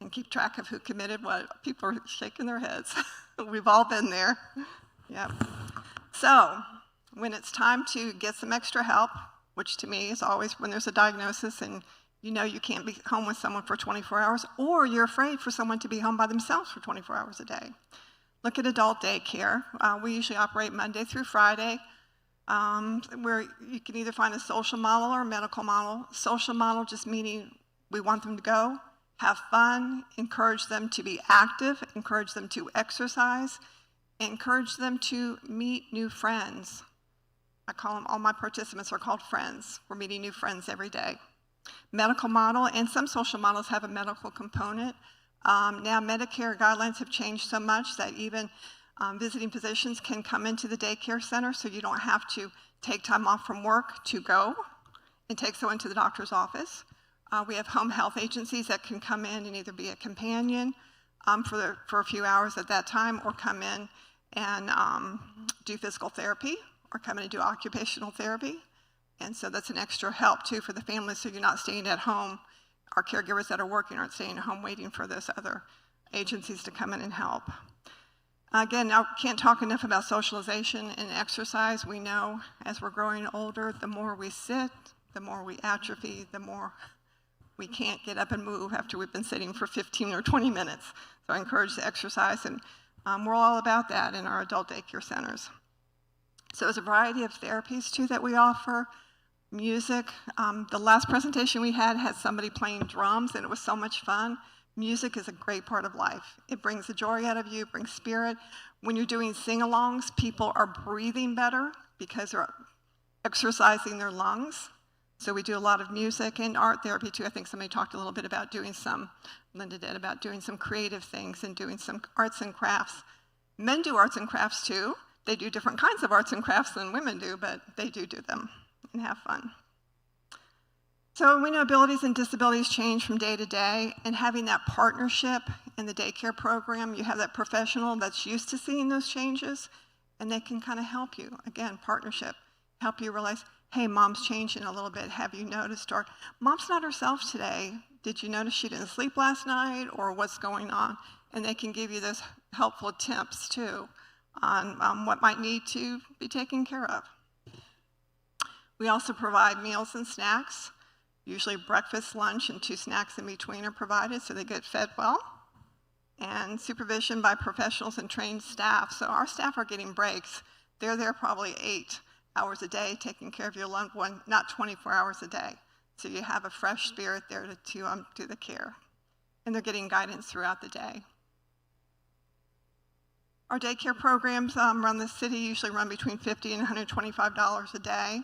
and keep track of who committed what. People are shaking their heads. We've all been there. Yep. So when it's time to get some extra help, which to me is always when there's a diagnosis and you know you can't be home with someone for 24 hours, or you're afraid for someone to be home by themselves for 24 hours a day. Look at adult daycare. We usually operate Monday through Friday, where you can either find a social model or a medical model. Social model just meaning we want them to go, have fun, encourage them to be active, encourage them to exercise, encourage them to meet new friends. I call them, all my participants are called friends. We're meeting new friends every day. Medical model, and some social models have a medical component. Now Medicare guidelines have changed so much that even visiting physicians can come into the daycare center, so you don't have to take time off from work to go and take someone to the doctor's office. We have home health agencies that can come in and either be a companion for a few hours at that time, or come in and do physical therapy, or come in and do occupational therapy. And so that's an extra help too for the family, so you're not staying at home. Our caregivers that are working aren't staying at home waiting for those other agencies to come in and help. Again, I can't talk enough about socialization and exercise. We know as we're growing older, the more we sit, the more we atrophy, the more we can't get up and move after we've been sitting for 15 or 20 minutes. So I encourage the exercise, and we're all about that in our adult daycare centers. So there's a variety of therapies too that we offer. Music. The last presentation we had somebody playing drums, and it was so much fun. Music is a great part of life. It brings the joy out of you, brings spirit. When you're doing sing-alongs, people are breathing better because they're exercising their lungs. So we do a lot of music and art therapy too. I think somebody talked a little bit about doing some, Linda did, about doing some creative things and doing some arts and crafts. Men do arts and crafts too. They do different kinds of arts and crafts than women do, but they do them and have fun. So we know abilities and disabilities change from day to day, and having that partnership in the daycare program, you have that professional that's used to seeing those changes, and they can kind of help you. Again, partnership, help you realize, hey, mom's changing a little bit. Have you noticed? Or mom's not herself today. Did you notice she didn't sleep last night, or what's going on? And they can give you those helpful tips too on what might need to be taken care of. We also provide meals and snacks. Usually breakfast, lunch, and 2 snacks in between are provided, so they get fed well. And supervision by professionals and trained staff. So our staff are getting breaks. They're there probably 8 hours a day taking care of your loved one, not 24 hours a day. So you have a fresh spirit there to do the care. And they're getting guidance throughout the day. Our daycare programs around the city usually run between $50 and $125 a day.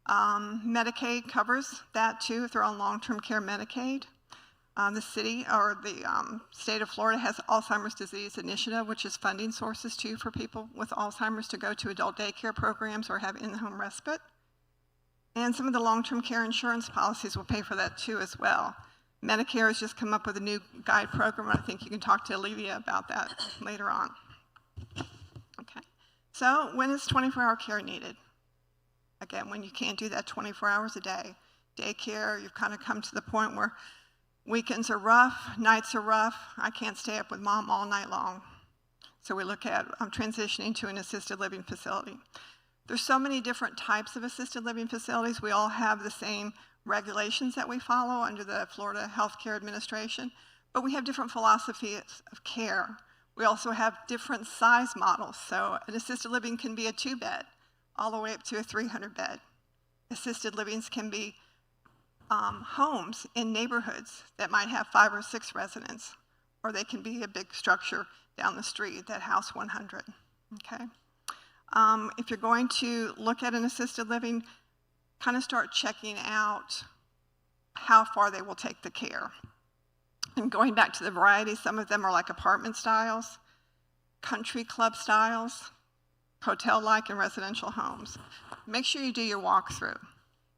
Medicaid covers that too if they're on long-term care Medicaid. The city or the state of Florida has Alzheimer's Disease Initiative, which is funding sources too for people with Alzheimer's to go to adult daycare programs or have in-home respite. And some of the long-term care insurance policies will pay for that too as well. Medicare has just come up with a new guide program. I think you can talk to Alivia about that later on. Okay. So when is 24-hour care needed? Again, when you can't do that 24 hours a day. Daycare, you've kind of come to the point where weekends are rough, nights are rough. I can't stay up with mom all night long. So we look at transitioning to an assisted living facility. There's so many different types of assisted living facilities. We all have the same regulations that we follow under the Florida Healthcare Administration, but we have different philosophies of care. We also have different size models. So an assisted living can be a 2-bed all the way up to a 300-bed. Assisted livings can be homes in neighborhoods that might have 5 or 6 residents, or they can be a big structure down the street that house 100, okay? If you're going to look at an assisted living, kind of start checking out how far they will take the care. And going back to the variety, some of them are like apartment styles, country club styles, hotel-like and residential homes. Make sure you do your walkthrough.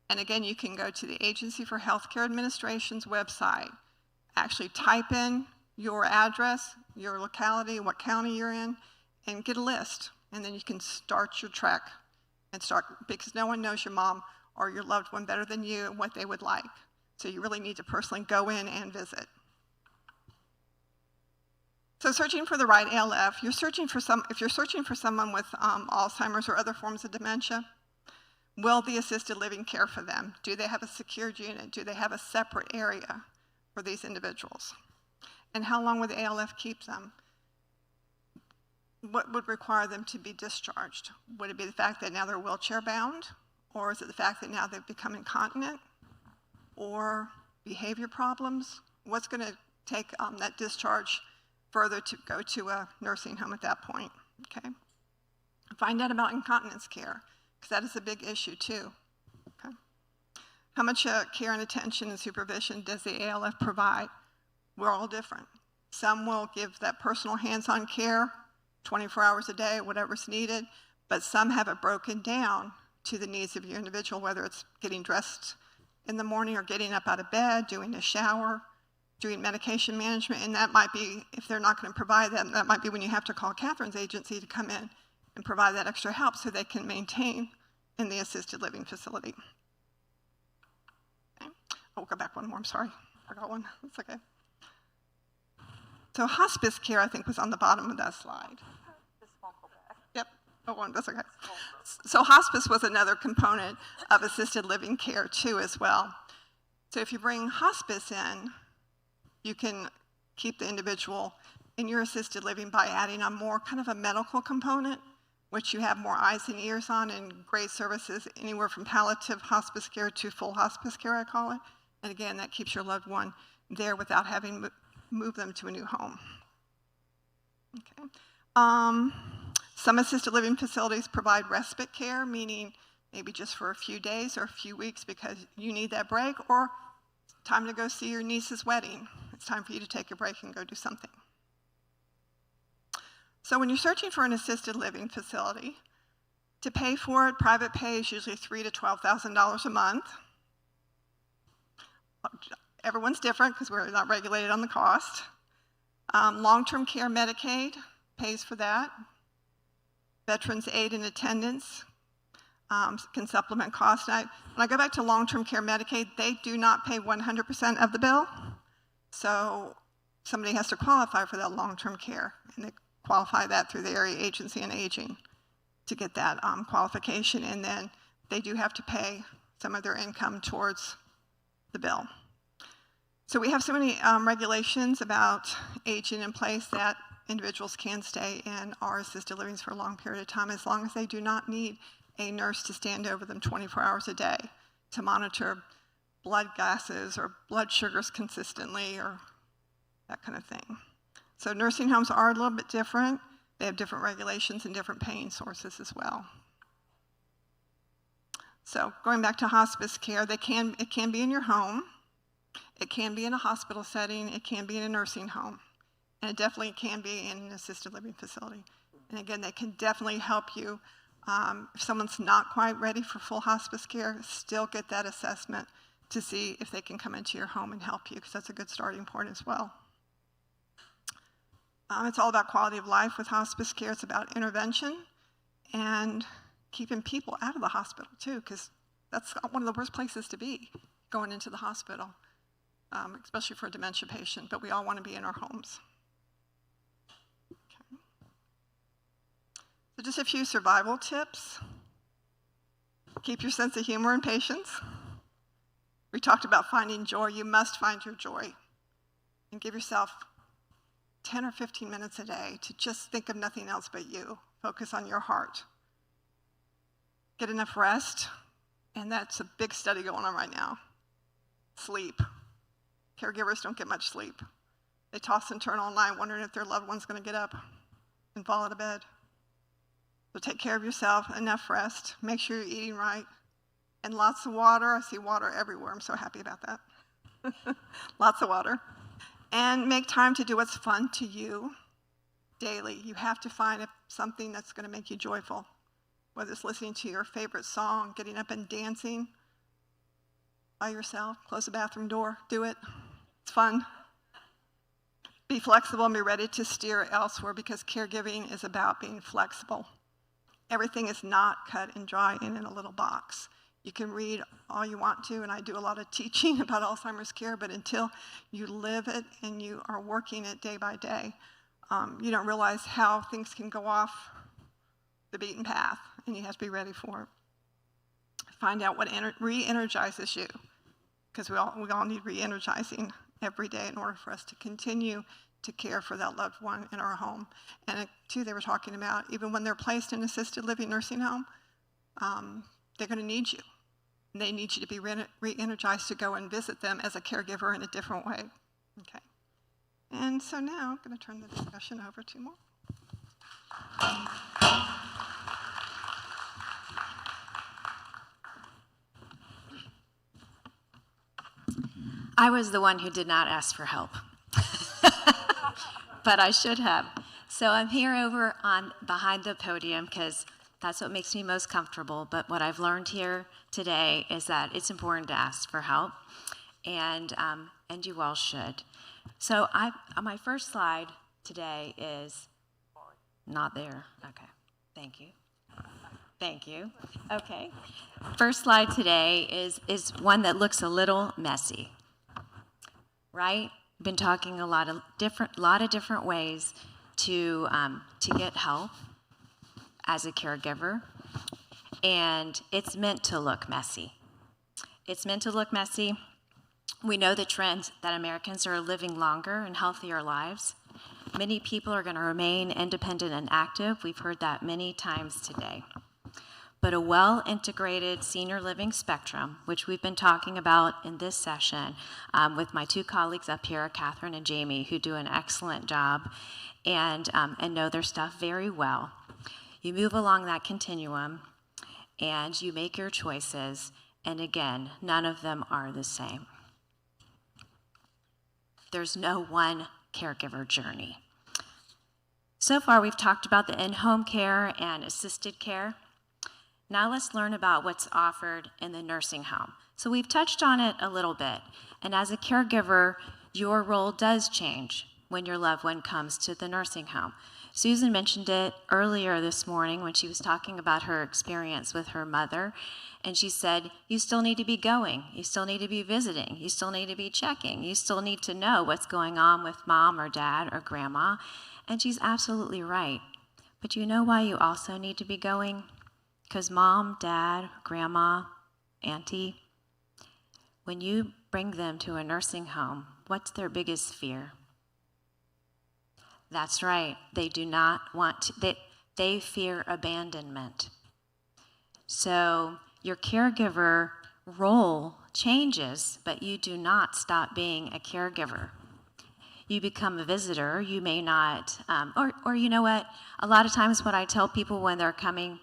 And again, you can go to the Agency for Healthcare Administration's website, actually type in your address, your locality, what county you're in, and get a list. And then you can start your trek and start, because no one knows your mom or your loved one better than you and what they would like. So you really need to personally go in and visit. So searching for the right ALF, if you're searching for someone with Alzheimer's or other forms of dementia, will the assisted living care for them? Do they have a secured unit? Do they have a separate area for these individuals? And how long would the ALF keep them? What would require them to be discharged? Would it be the fact that now they're wheelchair bound? Or is it the fact that now they've become incontinent? Or behavior problems? What's going to take that discharge further to go to a nursing home at that point? Okay. Find out about incontinence care, because that is a big issue too. Okay. How much care and attention and supervision does the ALF provide? We're all different. Some will give that personal hands-on care 24 hours a day, whatever's needed, but some have it broken down to the needs of your individual, whether it's getting dressed in the morning or getting up out of bed, doing a shower, doing medication management, and that might be, if they're not going to provide that, that might be when you have to call Kathryn's agency to come in and provide that extra help so they can maintain in the assisted living facility. Okay. We'll go back one more, I'm sorry, I forgot one, that's okay. So hospice care, I think, was on the bottom of that slide. This won't go back. Yep, that's okay. So hospice was another component of assisted living care too as well. So if you bring hospice in, you can keep the individual in your assisted living by adding on more kind of a medical component, which you have more eyes and ears on, and great services anywhere from palliative hospice care to full hospice care, I call it. And again, that keeps your loved one there without having to move them to a new home. Okay. Some assisted living facilities provide respite care, meaning maybe just for a few days or a few weeks because you need that break, or time to go see your niece's wedding. It's time for you to take a break and go do something. So when you're searching for an assisted living facility, to pay for it, private pay is usually $3,000 to $12,000 a month. Everyone's different because we're not regulated on the cost. Long-term care Medicaid pays for that. Veterans Aid and Attendance can supplement costs. When I go back to long-term care Medicaid, they do not pay 100% of the bill. So somebody has to qualify for that long-term care, and they qualify that through the Area Agency on Aging to get that qualification, and then they do have to pay some of their income towards the bill. So we have so many regulations about aging in place that individuals can stay in our assisted livings for a long period of time as long as they do not need a nurse to stand over them 24 hours a day to monitor blood gases or blood sugars consistently or that kind of thing. So nursing homes are a little bit different. They have different regulations and different paying sources as well. So going back to hospice care, it can be in your home. It can be in a hospital setting. It can be in a nursing home. And it definitely can be in an assisted living facility. And again, they can definitely help you. If someone's not quite ready for full hospice care, still get that assessment to see if they can come into your home and help you, because that's a good starting point as well. It's all about quality of life with hospice care. It's about intervention and keeping people out of the hospital too, because that's one of the worst places to be, going into the hospital, especially for a dementia patient, but we all want to be in our homes. Okay. So just a few survival tips. Keep your sense of humor and patience. We talked about finding joy. You must find your joy. And give yourself 10 or 15 minutes a day to just think of nothing else but you. Focus on your heart. Get enough rest. And that's a big study going on right now. Sleep. Caregivers don't get much sleep. They toss and turn all night wondering if their loved one's going to get up and fall out of bed. So take care of yourself, enough rest, make sure you're eating right, and lots of water. I see water everywhere. I'm so happy about that. Lots of water. And make time to do what's fun to you daily. You have to find something that's going to make you joyful, whether it's listening to your favorite song, getting up and dancing by yourself, close the bathroom door, do it. It's fun. Be flexible and be ready to steer elsewhere, because caregiving is about being flexible. Everything is not cut and dry in a little box. You can read all you want to, and I do a lot of teaching about Alzheimer's care, but until you live it and you are working it day by day, you don't realize how things can go off the beaten path, and you have to be ready for it. Find out what re-energizes you, because we all need re-energizing every day in order for us to continue to care for that loved one in our home. And too, they were talking about even when they're placed in assisted living nursing home, they're going to need you. And they need you to be re-energized to go and visit them as a caregiver in a different way. Okay. And so now I'm going to turn the discussion over to more. I was the one who did not ask for help, but I should have. So I'm here over on behind the podium because that's what makes me most comfortable. But what I've learned here today is that it's important to ask for help, and you all should. So my first slide today is not there. Okay, thank you. Thank you. Okay, first slide today is one that looks a little messy. Right? We've been talking a lot of different ways to get help as a caregiver, and it's meant to look messy. It's meant to look messy. We know the trend that Americans are living longer and healthier lives. Many people are going to remain independent and active. We've heard that many times today. But a well-integrated senior living spectrum, which we've been talking about in this session with my two colleagues up here, Kathryn and Jamie, who do an excellent job and know their stuff very well. You move along that continuum and you make your choices, and again, none of them are the same. There's no one caregiver journey. So far, we've talked about the in-home care and assisted care. Now let's learn about what's offered in the nursing home. So we've touched on it a little bit, and as a caregiver, your role does change when your loved one comes to the nursing home. Susan mentioned it earlier this morning when she was talking about her experience with her mother, and she said, you still need to be going, you still need to be visiting, you still need to be checking, you still need to know what's going on with mom or dad or grandma, and she's absolutely right. But you know why you also need to be going? Because mom, dad, grandma, auntie, when you bring them to a nursing home, what's their biggest fear? That's right, they do not want to, they fear abandonment. So your caregiver role changes, but you do not stop being a caregiver. You become a visitor, you may not, or you know what, a lot of times what I tell people when they're coming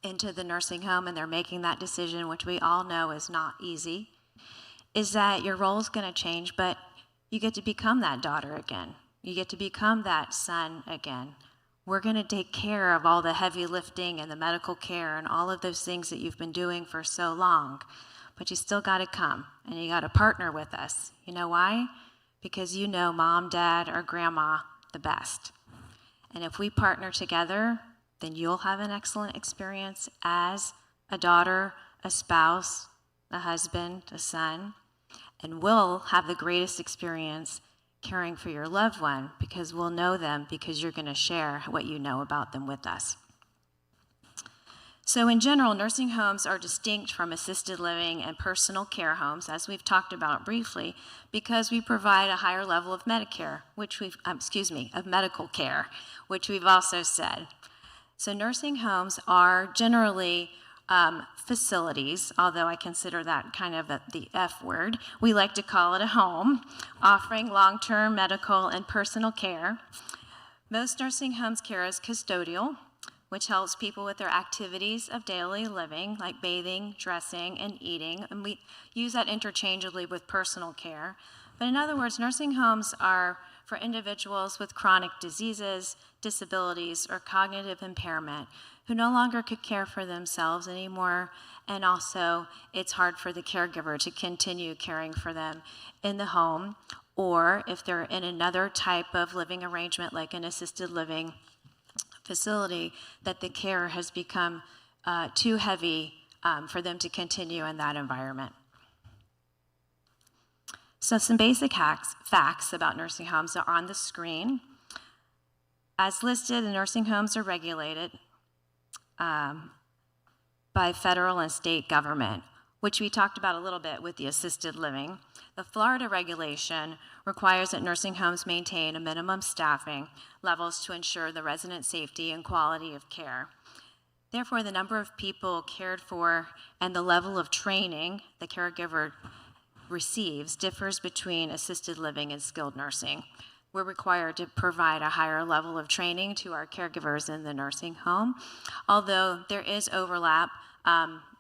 into the nursing home and they're making that decision, which we all know is not easy, is that your role is going to change, but you get to become that daughter again. You get to become that son again. We're going to take care of all the heavy lifting and the medical care and all of those things that you've been doing for so long, but you still got to come and you got to partner with us. You know why? Because you know mom, dad, or grandma the best. And if we partner together, then you'll have an excellent experience as a daughter, a spouse, a husband, a son, and we'll have the greatest experience caring for your loved one because we'll know them because you're going to share what you know about them with us. So in general, nursing homes are distinct from assisted living and personal care homes, as we've talked about briefly, because we provide a higher level of Medicare, of medical care, which we've also said. So nursing homes are generally facilities, although I consider that kind of the F word. We like to call it a home, offering long-term medical and personal care. Most nursing homes care as custodial, which helps people with their activities of daily living, like bathing, dressing, and eating, and we use that interchangeably with personal care. But in other words, nursing homes are for individuals with chronic diseases, disabilities, or cognitive impairment who no longer could care for themselves anymore, and also it's hard for the caregiver to continue caring for them in the home, or if they're in another type of living arrangement like an assisted living facility, that the care has become too heavy for them to continue in that environment. So some basic facts about nursing homes are on the screen. As listed, the nursing homes are regulated by federal and state government, which we talked about a little bit with the assisted living. The Florida regulation requires that nursing homes maintain a minimum staffing levels to ensure the resident safety and quality of care. Therefore, the number of people cared for and the level of training the caregiver receives differs between assisted living and skilled nursing. We're required to provide a higher level of training to our caregivers in the nursing home, although there is overlap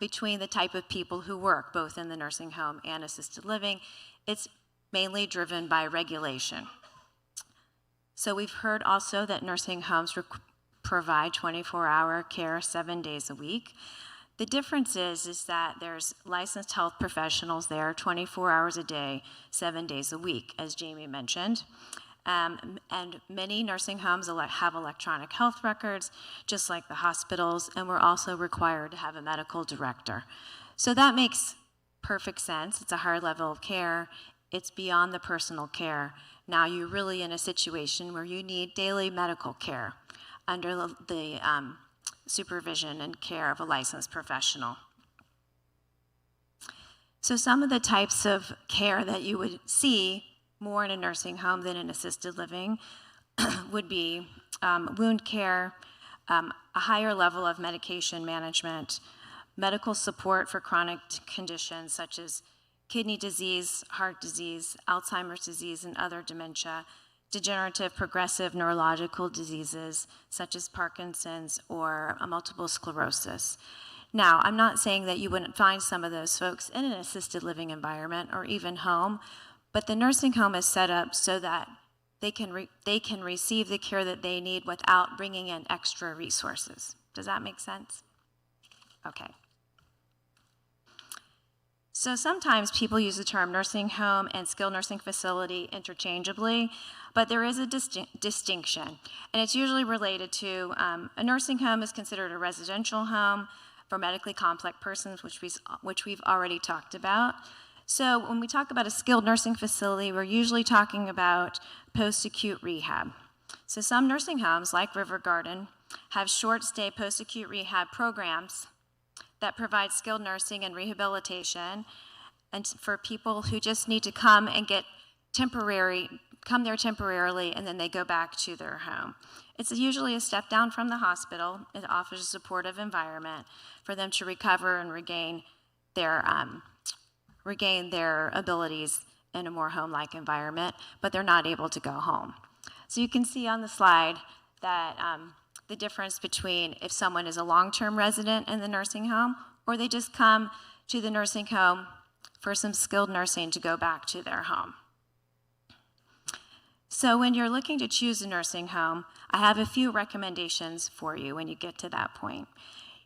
between the type of people who work both in the nursing home and assisted living. It's mainly driven by regulation. So we've heard also that nursing homes provide 24-hour care 7 days a week. The difference is that there's licensed health professionals there 24 hours a day, 7 days a week, as Jamie mentioned. And many nursing homes have electronic health records, just like the hospitals, and we're also required to have a medical director. So that makes perfect sense. It's a higher level of care. It's beyond the personal care. Now you're really in a situation where you need daily medical care under the supervision and care of a licensed professional. So some of the types of care that you would see more in a nursing home than in assisted living would be wound care, a higher level of medication management, medical support for chronic conditions such as kidney disease, heart disease, Alzheimer's disease, and other dementia, degenerative progressive neurological diseases such as Parkinson's or multiple sclerosis. Now, I'm not saying that you wouldn't find some of those folks in an assisted living environment or even home, but the nursing home is set up so that they can receive the care that they need without bringing in extra resources. Does that make sense? Okay. So sometimes people use the term nursing home and skilled nursing facility interchangeably, but there is a distinction, and it's usually related to a nursing home is considered a residential home for medically complex persons, which we've already talked about. So when we talk about a skilled nursing facility, we're usually talking about post-acute rehab. So some nursing homes, like River Garden, have short-stay post-acute rehab programs that provide skilled nursing and rehabilitation, and for people who just need to come and come there temporarily, and then they go back to their home. It's usually a step down from the hospital. It offers a supportive environment for them to recover and regain their abilities in a more home-like environment, but they're not able to go home. So you can see on the slide that the difference between if someone is a long-term resident in the nursing home or they just come to the nursing home for some skilled nursing to go back to their home. So when you're looking to choose a nursing home, I have a few recommendations for you when you get to that point.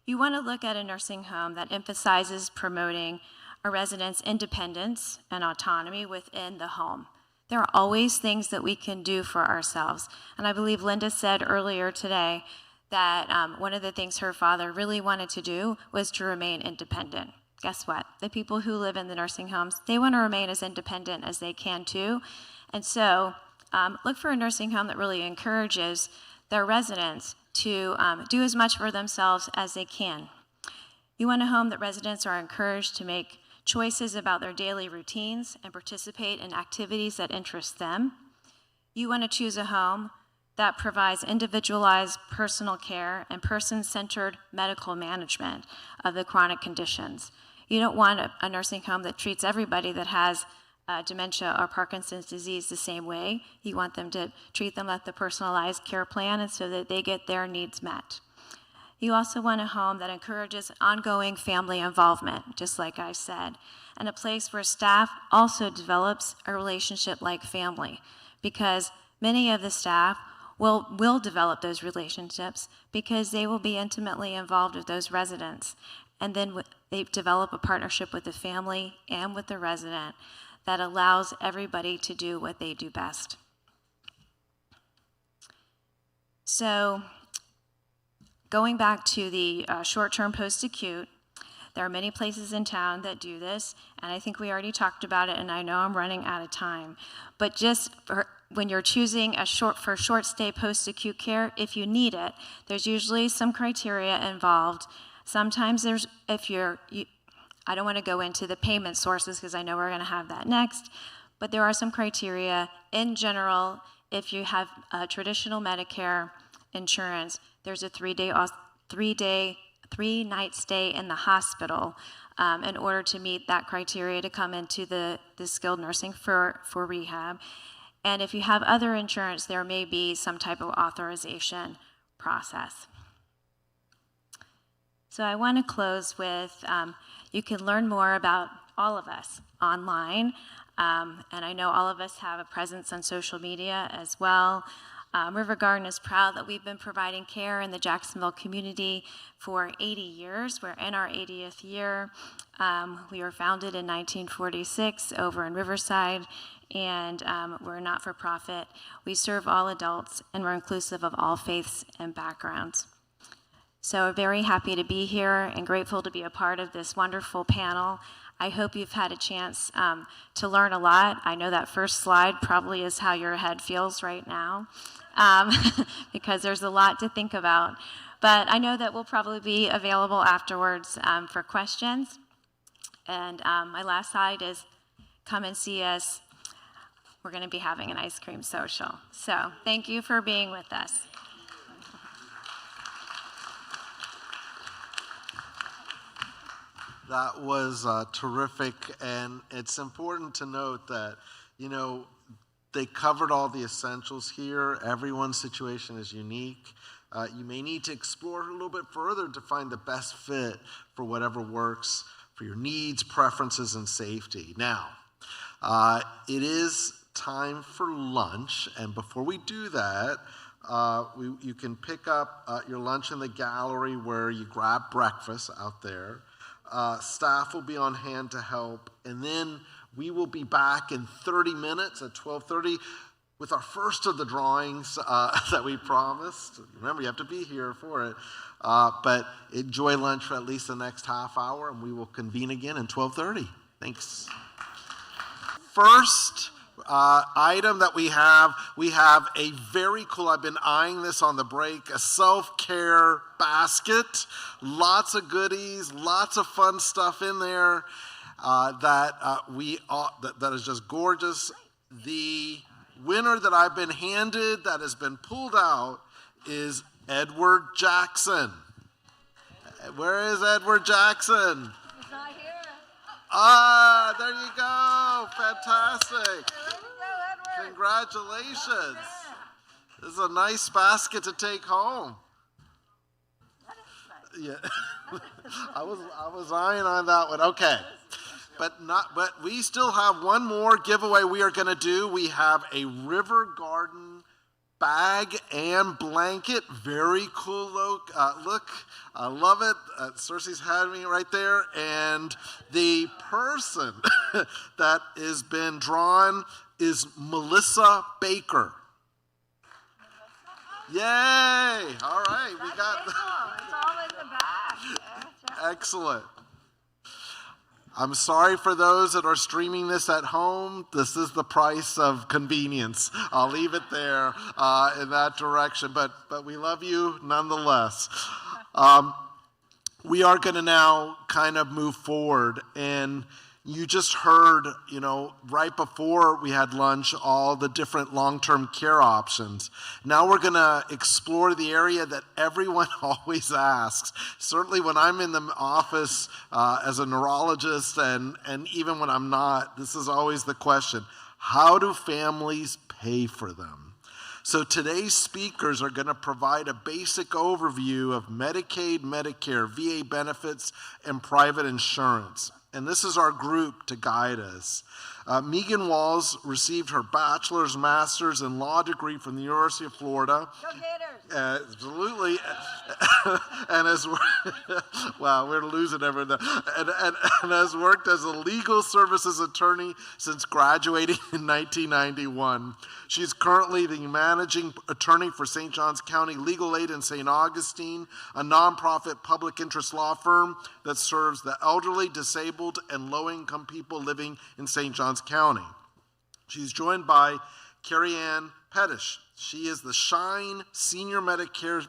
You want to look at a nursing home that emphasizes promoting a resident's independence and autonomy within the home. There are always things that we can do for ourselves. And I believe Linda said earlier today that one of the things her father really wanted to do was to remain independent. Guess what? The people who live in the nursing homes, they want to remain as independent as they can too. And so look for a nursing home that really encourages their residents to do as much for themselves as they can. You want a home that residents are encouraged to make choices about their daily routines and participate in activities that interest them. You want to choose a home that provides individualized personal care and person-centered medical management of the chronic conditions. You don't want a nursing home that treats everybody that has dementia or Parkinson's disease the same way. You want them to treat them like the personalized care plan and so that they get their needs met. You also want a home that encourages ongoing family involvement, just like I said, and a place where staff also develops a relationship like family, because many of the staff will develop those relationships because they will be intimately involved with those residents. And then they develop a partnership with the family and with the resident that allows everybody to do what they do best. So, going back to the short-term post-acute, there are many places in town that do this, and I think we already talked about it, and I know I'm running out of time. But just when you're choosing for short-stay post-acute care, if you need it, there's usually some criteria involved. Sometimes I don't want to go into the payment sources because I know we're going to have that next, but there are some criteria. In general, if you have traditional Medicare insurance, there's a three-night stay in the hospital in order to meet that criteria to come into the skilled nursing for rehab. And if you have other insurance, there may be some type of authorization process. So I want to close with, you can learn more about all of us online, and I know all of us have a presence on social media as well. River Garden is proud that we've been providing care in the Jacksonville community for 80 years. We're in our 80th year. We were founded in 1946 over in Riverside, and we're a not-for-profit. We serve all adults, and we're inclusive of all faiths and backgrounds. So we're very happy to be here and grateful to be a part of this wonderful panel. I hope you've had a chance to learn a lot. I know that first slide probably is how your head feels right now because there's a lot to think about. But I know that we'll probably be available afterwards for questions. And my last slide is come and see us. We're going to be having an ice cream social. So thank you for being with us. That was terrific, and it's important to note that, you know, they covered all the essentials here. Everyone's situation is unique. You may need to explore a little bit further to find the best fit for whatever works for your needs, preferences, and safety. Now, it is time for lunch, and before we do that, you can pick up your lunch in the gallery where you grab breakfast out there. Staff will be on hand to help, and then we will be back in 30 minutes at 12:30 with our first of the drawings that we promised. Remember, you have to be here for it, but enjoy lunch for at least the next half hour, and we will convene again in 12:30. Thanks. First item that we have a very cool, I've been eyeing this on the break, a self-care basket. Lots of goodies, lots of fun stuff in there that is just gorgeous. The winner that I've been handed that has been pulled out is Edward Jackson. Where is Edward Jackson? He's not here. Ah, there you go. Fantastic. Congratulations. This is a nice basket to take home. Yeah. I was eyeing on that one. Okay. But we still have one more giveaway we are going to do. We have a River Garden bag and blanket. Very cool look. I love it. Cersei's had me right there. And the person that has been drawn is Melissa Baker. Yay! All right, we got. It's all in the back. Excellent. I'm sorry for those that are streaming this at home. This is the price of convenience. I'll leave it there in that direction, but we love you nonetheless. We are going to now kind of move forward, and you just heard, right before we had lunch, all the different long-term care options. Now we're going to explore the area that everyone always asks. Certainly when I'm in the office as a neurologist, and even when I'm not, this is always the question: how do families pay for them? So today's speakers are going to provide a basic overview of Medicaid, Medicare, VA benefits, and private insurance. And this is our group to guide us. Megan Walls received her bachelor's, master's, and law degree from the University of Florida. Go Gators! Absolutely. And has wow, we're losing everything. And has worked as a legal services attorney since graduating in 1991. She's currently the managing attorney for St. Johns County Legal Aid in St. Augustine, a nonprofit public interest law firm that serves the elderly, disabled, and low-income people living in St. Johns County. She's joined by Carrie Ann Pettish. She is the Shine Senior Medicare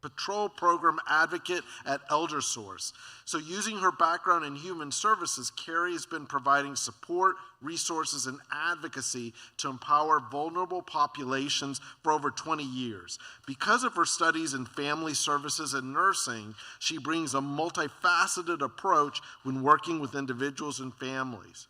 Patrol Program Advocate at ElderSource. So using her background in human services, Carrie has been providing support, resources, and advocacy to empower vulnerable populations for over 20 years. Because of her studies in family services and nursing, she brings a multifaceted approach when working with individuals and families.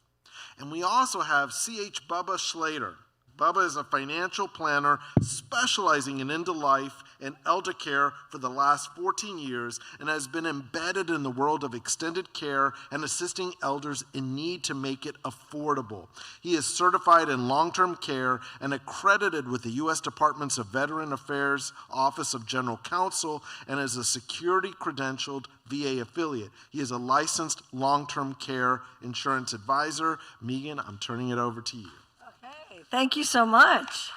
And we also have C.H. Bubba Schlader. Bubba is a financial planner specializing in end-of-life and elder care for the last 14 years and has been embedded in the world of extended care and assisting elders in need to make it affordable. He is certified in long-term care and accredited with the U.S. Department of Veteran Affairs Office of General Counsel and is a security credentialed VA affiliate. He is a licensed long-term care insurance advisor. Megan, I'm turning it over to you. Thank you so much.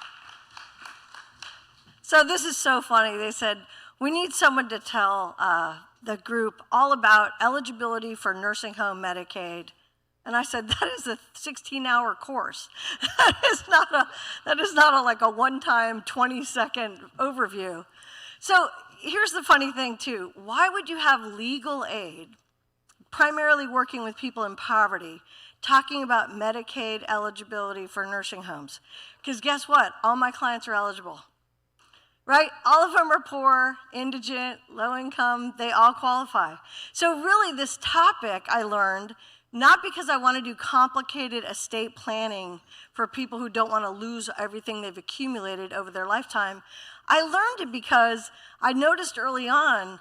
So this is so funny. They said, we need someone to tell the group all about eligibility for nursing home Medicaid. And I said, that is a 16-hour course. That is not like a one-time 20-second overview. So here's the funny thing too. Why would you have legal aid, primarily working with people in poverty, talking about Medicaid eligibility for nursing homes? Because guess what? All my clients are eligible, right? All of them are poor, indigent, low income, they all qualify. So really this topic I learned, not because I want to do complicated estate planning for people who don't want to lose everything they've accumulated over their lifetime. I learned it because I noticed early on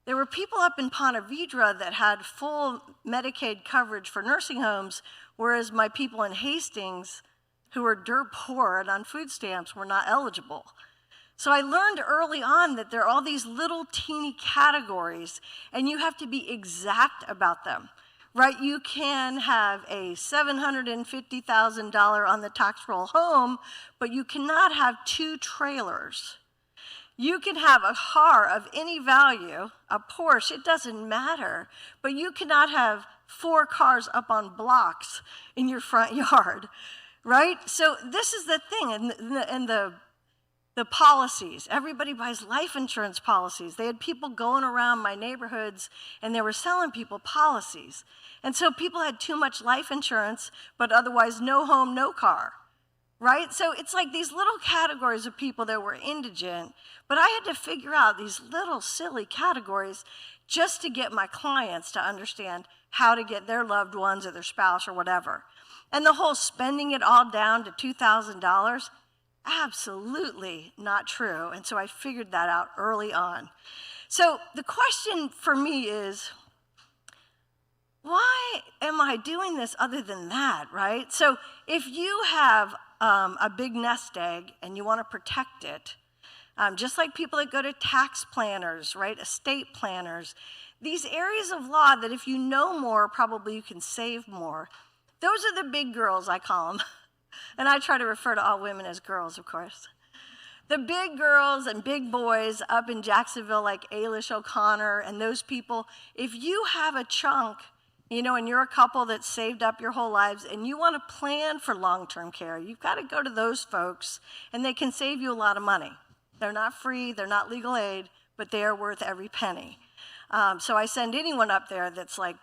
there were people up in Ponte Vedra that had full Medicaid coverage for nursing homes, whereas my people in Hastings, who were dirt poor and on food stamps, were not eligible. So I learned early on that there are all these little teeny categories, and you have to be exact about them, right? You can have a $750,000 on the tax roll home, but you cannot have 2 trailers. You can have a car of any value, a Porsche, it doesn't matter, but you cannot have 4 cars up on blocks in your front yard, right? So this is the thing, and the policies. Everybody buys life insurance policies. They had people going around my neighborhoods, and they were selling people policies. And so people had too much life insurance, but otherwise no home, no car. Right? So it's like these little categories of people that were indigent, but I had to figure out these little silly categories just to get my clients to understand how to get their loved ones or their spouse or whatever. And the whole spending it all down to $2,000, absolutely not true. And so I figured that out early on. So the question for me is, why am I doing this other than that, right? So if you have a big nest egg and you want to protect it, just like people that go to tax planners, right, estate planners, these areas of law that if you know more, probably you can save more. Those are the big girls, I call them. And I try to refer to all women as girls, of course. The big girls and big boys up in Jacksonville, like Ailish O'Connor and those people, if you have a chunk, you know, and you're a couple that saved up your whole lives and you want to plan for long-term care, you've got to go to those folks, and they can save you a lot of money. They're not free, they're not legal aid, but they are worth every penny. So I send anyone up there that's like,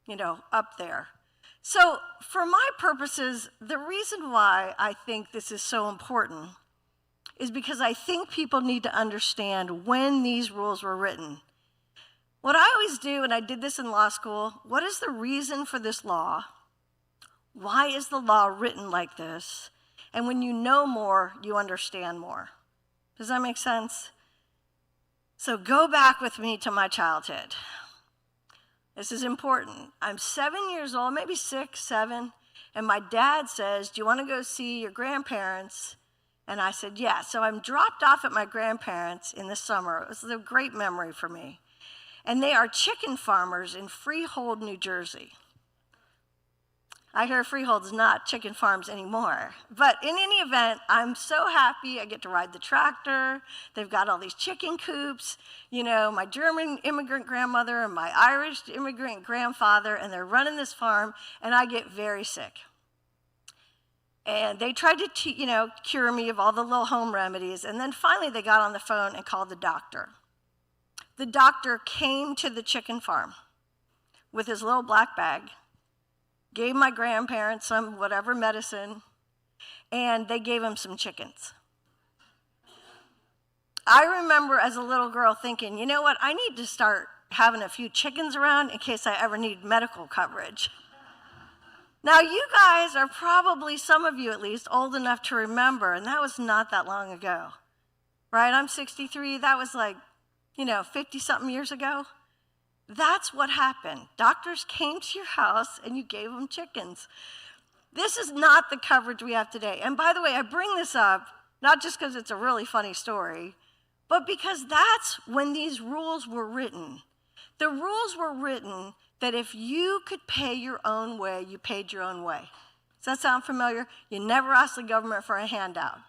you know, up there. So for my purposes, the reason why I think this is so important is because I think people need to understand when these rules were written. What I always do, and I did this in law school, what is the reason for this law? Why is the law written like this? And when you know more, you understand more. Does that make sense? So go back with me to my childhood. This is important. I'm 7 years old, maybe 6, 7, and my dad says, "Do you want to go see your grandparents?" And I said, "Yeah." So I'm dropped off at my grandparents in the summer. It was a great memory for me. And they are chicken farmers in Freehold, New Jersey. I hear Freehold's not chicken farms anymore. But in any event, I'm so happy I get to ride the tractor. They've got all these chicken coops. You know, my German immigrant grandmother and my Irish immigrant grandfather, and they're running this farm, and I get very sick. And they tried to, cure me of all the little home remedies, and then finally they got on the phone and called the doctor. The doctor came to the chicken farm with his little black bag, gave my grandparents some whatever medicine, and they gave him some chickens. I remember as a little girl thinking, you know what, I need to start having a few chickens around in case I ever need medical coverage. Now, you guys are probably, some of you at least, old enough to remember, and that was not that long ago, right? I'm 63, that was like, 50-something years ago. That's what happened. Doctors came to your house and you gave them chickens. This is not the coverage we have today. And by the way, I bring this up, not just because it's a really funny story, but because that's when these rules were written. The rules were written that if you could pay your own way, you paid your own way. Does that sound familiar? You never asked the government for a handout.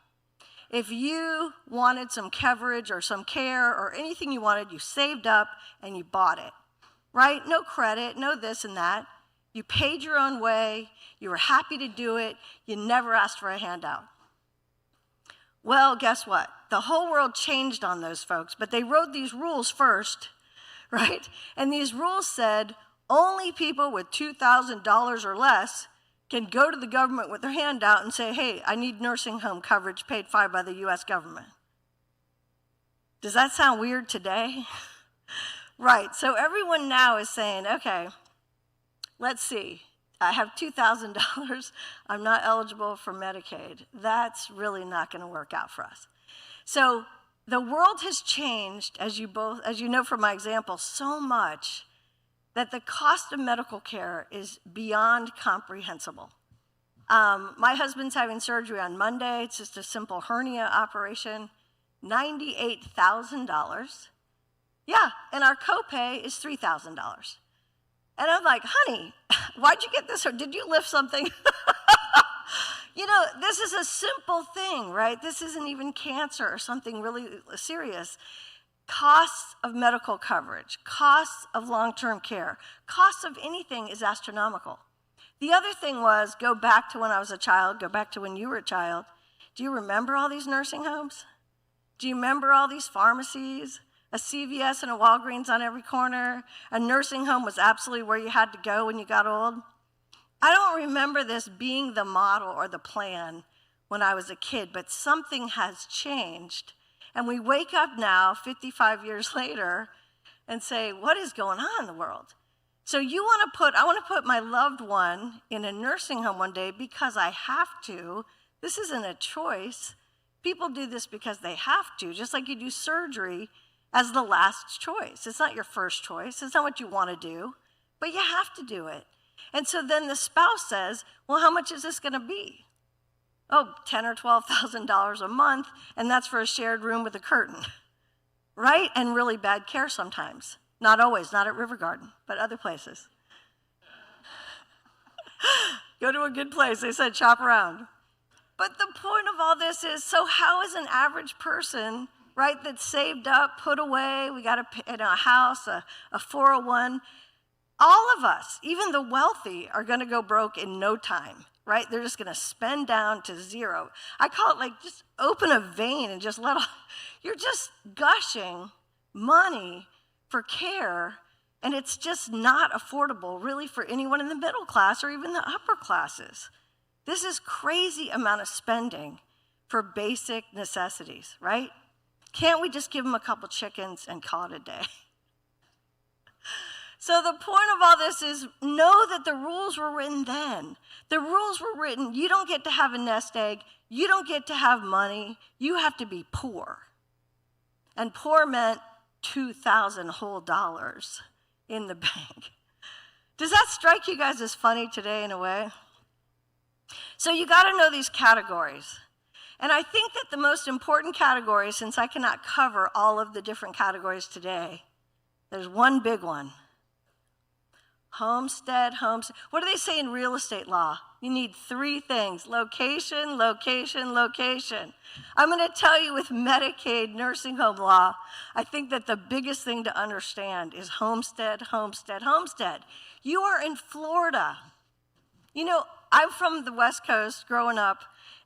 If you wanted some coverage or some care or anything you wanted, you saved up and you bought it, right? No credit, no this and that. You paid your own way. You were happy to do it. You never asked for a handout. Well, guess what? The whole world changed on those folks, but they wrote these rules first, right? And these rules said only people with $2,000 or less can go to the government with their hand out and say, hey, I need nursing home coverage paid for by the U.S. government. Does that sound weird today? Right, so everyone now is saying, okay, let's see. I have $2,000. I'm not eligible for Medicaid. That's really not going to work out for us. So the world has changed, as you know from my example, so much that the cost of medical care is beyond comprehensible. My husband's having surgery on Monday. It's just a simple hernia operation, $98,000. Yeah, and our copay is $3,000. And I'm like, honey, why'd you get this? Or did you lift something? This is a simple thing, right? This isn't even cancer or something really serious. Costs of medical coverage, costs of long-term care, costs of anything is astronomical. The other thing was, go back to when I was a child, go back to when you were a child. Do you remember all these nursing homes? Do you remember all these pharmacies? A CVS and a Walgreens on every corner? A nursing home was absolutely where you had to go when you got old? I don't remember this being the model or the plan when I was a kid, but something has changed. And we wake up now, 55 years later, and say, what is going on in the world? So I want to put my loved one in a nursing home one day because I have to. This isn't a choice. People do this because they have to, just like you do surgery as the last choice. It's not your first choice. It's not what you want to do, but you have to do it. And so then the spouse says, well, how much is this going to be? Oh, $10,000 or $12,000 a month, and that's for a shared room with a curtain, right? And really bad care sometimes. Not always, not at River Garden, but other places. Go to a good place. They said shop around. But the point of all this this is, so how is an average person, right, that's saved up, put away, we got a house, a 401, all of us, even the wealthy, are going to go broke in no time, right? They're just going to spend down to zero. I call it like just open a vein and just let all, you're just gushing money for care, and it's just not affordable really for anyone in the middle class or even the upper classes. This is crazy amount of spending for basic necessities, right? Can't we just give them a couple chickens and call it a day? So the point of all this is know that the rules were written then. The rules were written, you don't get to have a nest egg, you don't get to have money, you have to be poor. And poor meant 2,000 whole dollars in the bank. Does that strike you guys as funny today in a way? So you got to know these categories. And I think that the most important category, since I cannot cover all of the different categories today, there's one big one. Homestead. What do they say in real estate law? You need 3 things: location, location, location. I'm going to tell you with Medicaid nursing home law, I think that the biggest thing to understand is homestead, homestead, homestead. You are in Florida. You know, I'm from the West Coast growing up,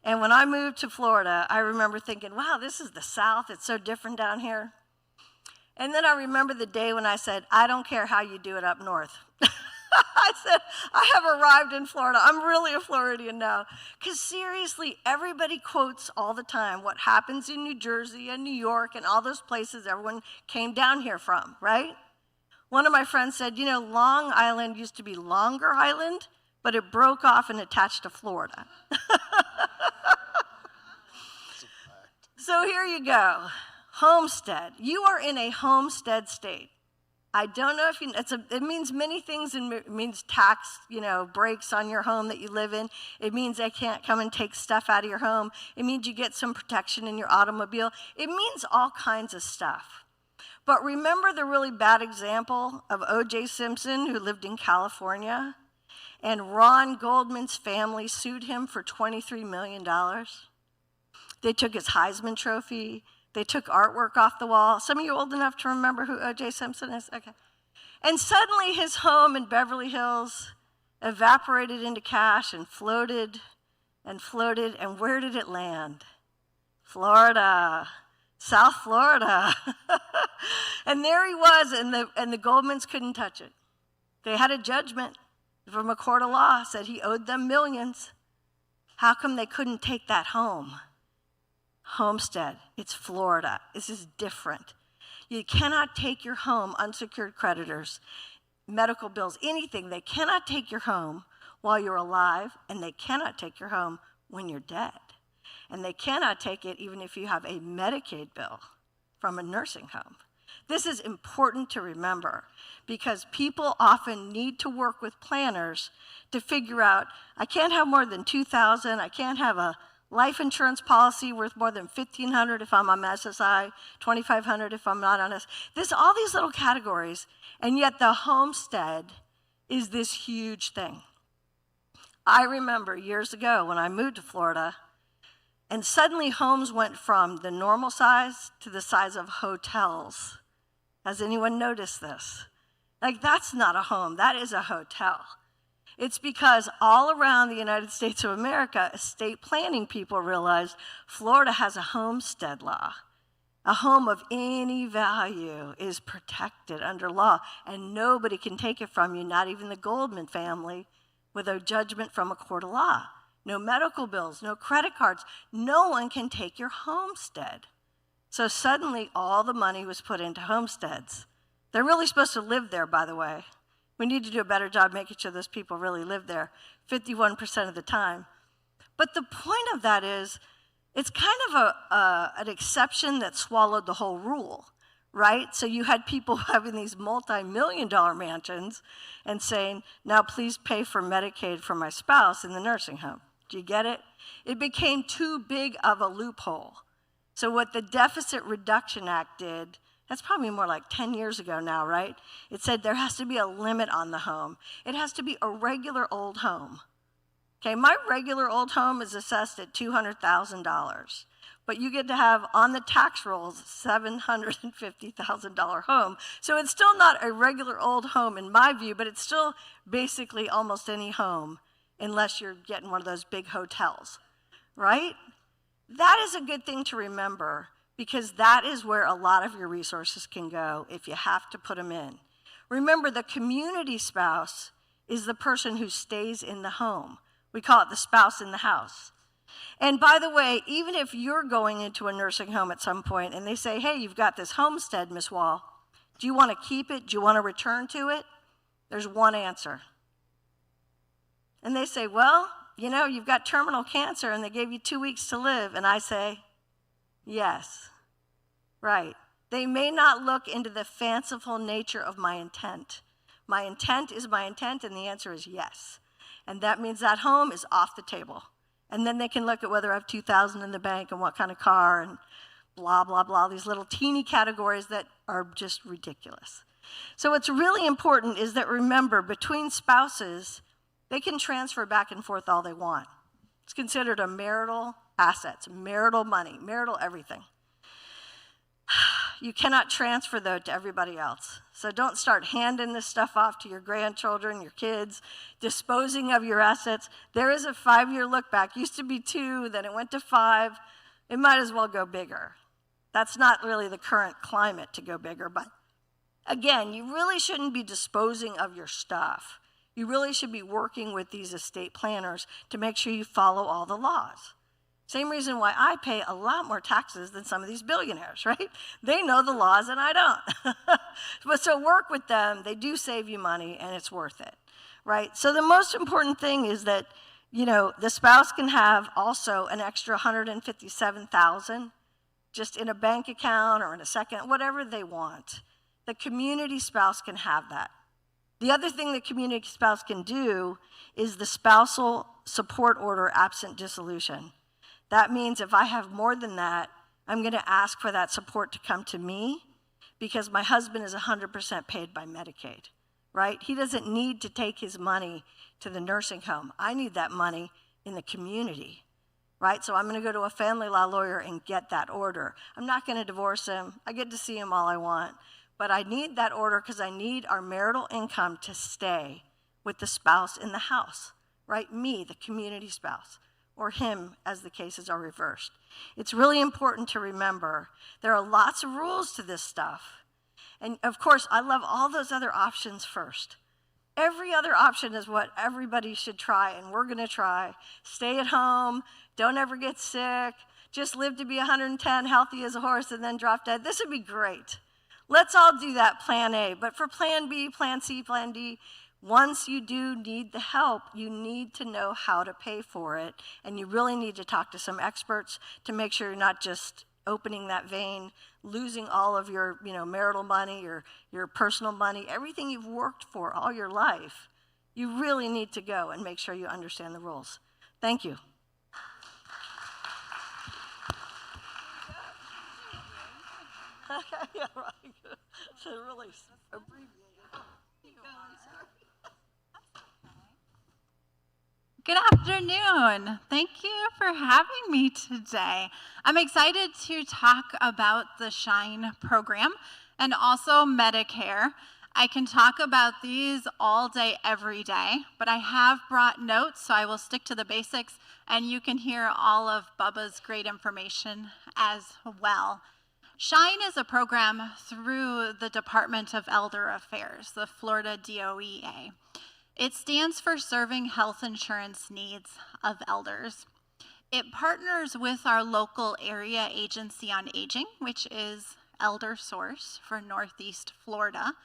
and when I moved to Florida, I remember thinking, wow, this is the South. It's so different down here. And then I remember the day when I said, I don't care how you do it up north. I said, I have arrived in Florida. I'm really a Floridian now. Because seriously, everybody quotes all the time what happens in New Jersey and New York and all those places everyone came down here from, right? One of my friends said, you know, Long Island used to be Longer Island, but it broke off and attached to Florida. So here you go. Homestead. You are in a homestead state. I don't know if you, it means many things. It means tax, breaks on your home that you live in. It means they can't come and take stuff out of your home. It means you get some protection in your automobile. It means all kinds of stuff. But remember the really bad example of O.J. Simpson, who lived in California, and Ron Goldman's family sued him for $23 million. They took his Heisman Trophy. They took artwork off the wall. Some of you are old enough to remember who O.J. Simpson is? Okay. And suddenly his home in Beverly Hills evaporated into cash and floated, and where did it land? Florida, South Florida. And there he was, and the Goldmans couldn't touch it. They had a judgment from a court of law, said he owed them millions. How come they couldn't take that home? Homestead, it's Florida. This is different. You cannot take your home, unsecured creditors, medical bills, anything. They cannot take your home while you're alive, and they cannot take your home when you're dead. And they cannot take it even if you have a Medicaid bill from a nursing home. This is important to remember because people often need to work with planners to figure out, I can't have more than $2,000, I can't have a life insurance policy worth more than $1,500 if I'm on SSI, $2,500 if I'm not on this. All these little categories, and yet the homestead is this huge thing. I remember years ago when I moved to Florida, and suddenly homes went from the normal size to the size of hotels. Has anyone noticed this? Like, that's not a home, that is a hotel. It's because all around the United States of America, estate planning people realized Florida has a homestead law. A home of any value is protected under law, and nobody can take it from you, not even the Goldman family, with a judgment from a court of law. No medical bills, no credit cards. No one can take your homestead. So suddenly all the money was put into homesteads. They're really supposed to live there, by the way. We need to do a better job making sure those people really live there 51% of the time. But the point of that is, it's kind of an exception that swallowed the whole rule, right? So you had people having these multi-million-dollar mansions and saying, now please pay for Medicaid for my spouse in the nursing home. Do you get it? It became too big of a loophole. So what the Deficit Reduction Act did, that's probably more like 10 years ago now, right? It said there has to be a limit on the home. It has to be a regular old home. Okay, my regular old home is assessed at $200,000, but you get to have on the tax rolls $750,000 home. So it's still not a regular old home in my view, but it's still basically almost any home unless you're getting one of those big hotels, right? That is a good thing to remember because that is where a lot of your resources can go if you have to put them in. Remember, the community spouse is the person who stays in the home. We call it the spouse in the house. And by the way, even if you're going into a nursing home at some point and they say, hey, you've got this homestead, Miss Wall, do you want to keep it? Do you want to return to it? There's one answer. And they say, well, you know, you've got terminal cancer and they gave you 2 weeks to live. And I say, yes, right. They may not look into the fanciful nature of my intent. My intent is my intent, and the answer is yes. And that means that home is off the table. And then they can look at whether I have $2,000 in the bank and what kind of car and blah, blah, blah, these little teeny categories that are just ridiculous. So what's really important is that, remember, between spouses, they can transfer back and forth all they want. It's considered a marital assets, marital money, marital everything. You cannot transfer, though, to everybody else. So don't start handing this stuff off to your grandchildren, your kids, disposing of your assets. There is a 5-year look back. Used to be 2, then it went to 5. It might as well go bigger. That's not really the current climate to go bigger. But again, you really shouldn't be disposing of your stuff. You really should be working with these estate planners to make sure you follow all the laws. Same reason why I pay a lot more taxes than some of these billionaires, right? They know the laws and I don't. But so work with them. They do save you money and it's worth it, right? So the most important thing is that, you know, the spouse can have also an extra $157,000 just in a bank account or in a second, whatever they want. The community spouse can have that. The other thing the community spouse can do is the spousal support order absent dissolution. That means if I have more than that, I'm going to ask for that support to come to me because my husband is 100% paid by Medicaid, right? He doesn't need to take his money to the nursing home. I need that money in the community, right? So I'm going to go to a family law lawyer and get that order. I'm not going to divorce him. I get to see him all I want. But I need that order because I need our marital income to stay with the spouse in the house, right? Me, the community spouse, or him as the cases are reversed. It's really important to remember there are lots of rules to this stuff. And of course, I love all those other options first. Every other option is what everybody should try, and we're going to try. Stay at home, don't ever get sick, just live to be 110, healthy as a horse, and then drop dead. This would be great. Let's all do that plan A. But for plan B, plan C, plan D, once you do need the help, you need to know how to pay for it. And you really need to talk to some experts to make sure you're not just opening that vein, losing all of your marital money or your personal money, everything you've worked for all your life. You really need to go and make sure you understand the rules. Thank you. Yeah, right. So really abbreviated. Good afternoon. Thank you for having me today. I'm excited to talk about the SHINE program and also Medicare. I can talk about these all day, every day, but I have brought notes, so I will stick to the basics, and you can hear all of Bubba's great information as well. SHINE is a program through the Department of Elder Affairs, the Florida DOEA. It stands for Serving Health Insurance Needs of Elders. It partners with our local area agency on aging, which is ElderSource for Northeast Florida.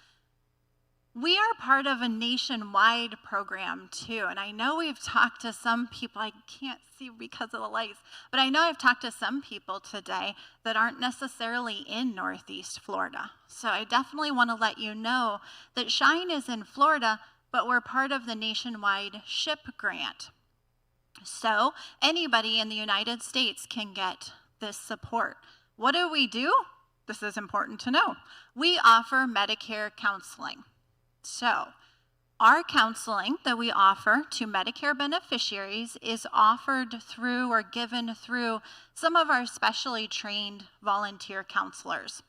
We are part of a nationwide program too, and I know we've talked to some people, I can't see because of the lights, but I know I've talked to some people today that aren't necessarily in Northeast Florida. So I definitely want to let you know that SHINE is in Florida, but we're part of the nationwide SHIP grant. So anybody in the United States can get this support. What do? This is important to know. We offer Medicare counseling. So Our counseling that we offer to Medicare beneficiaries is offered through or given through some of our specially trained volunteer counselors.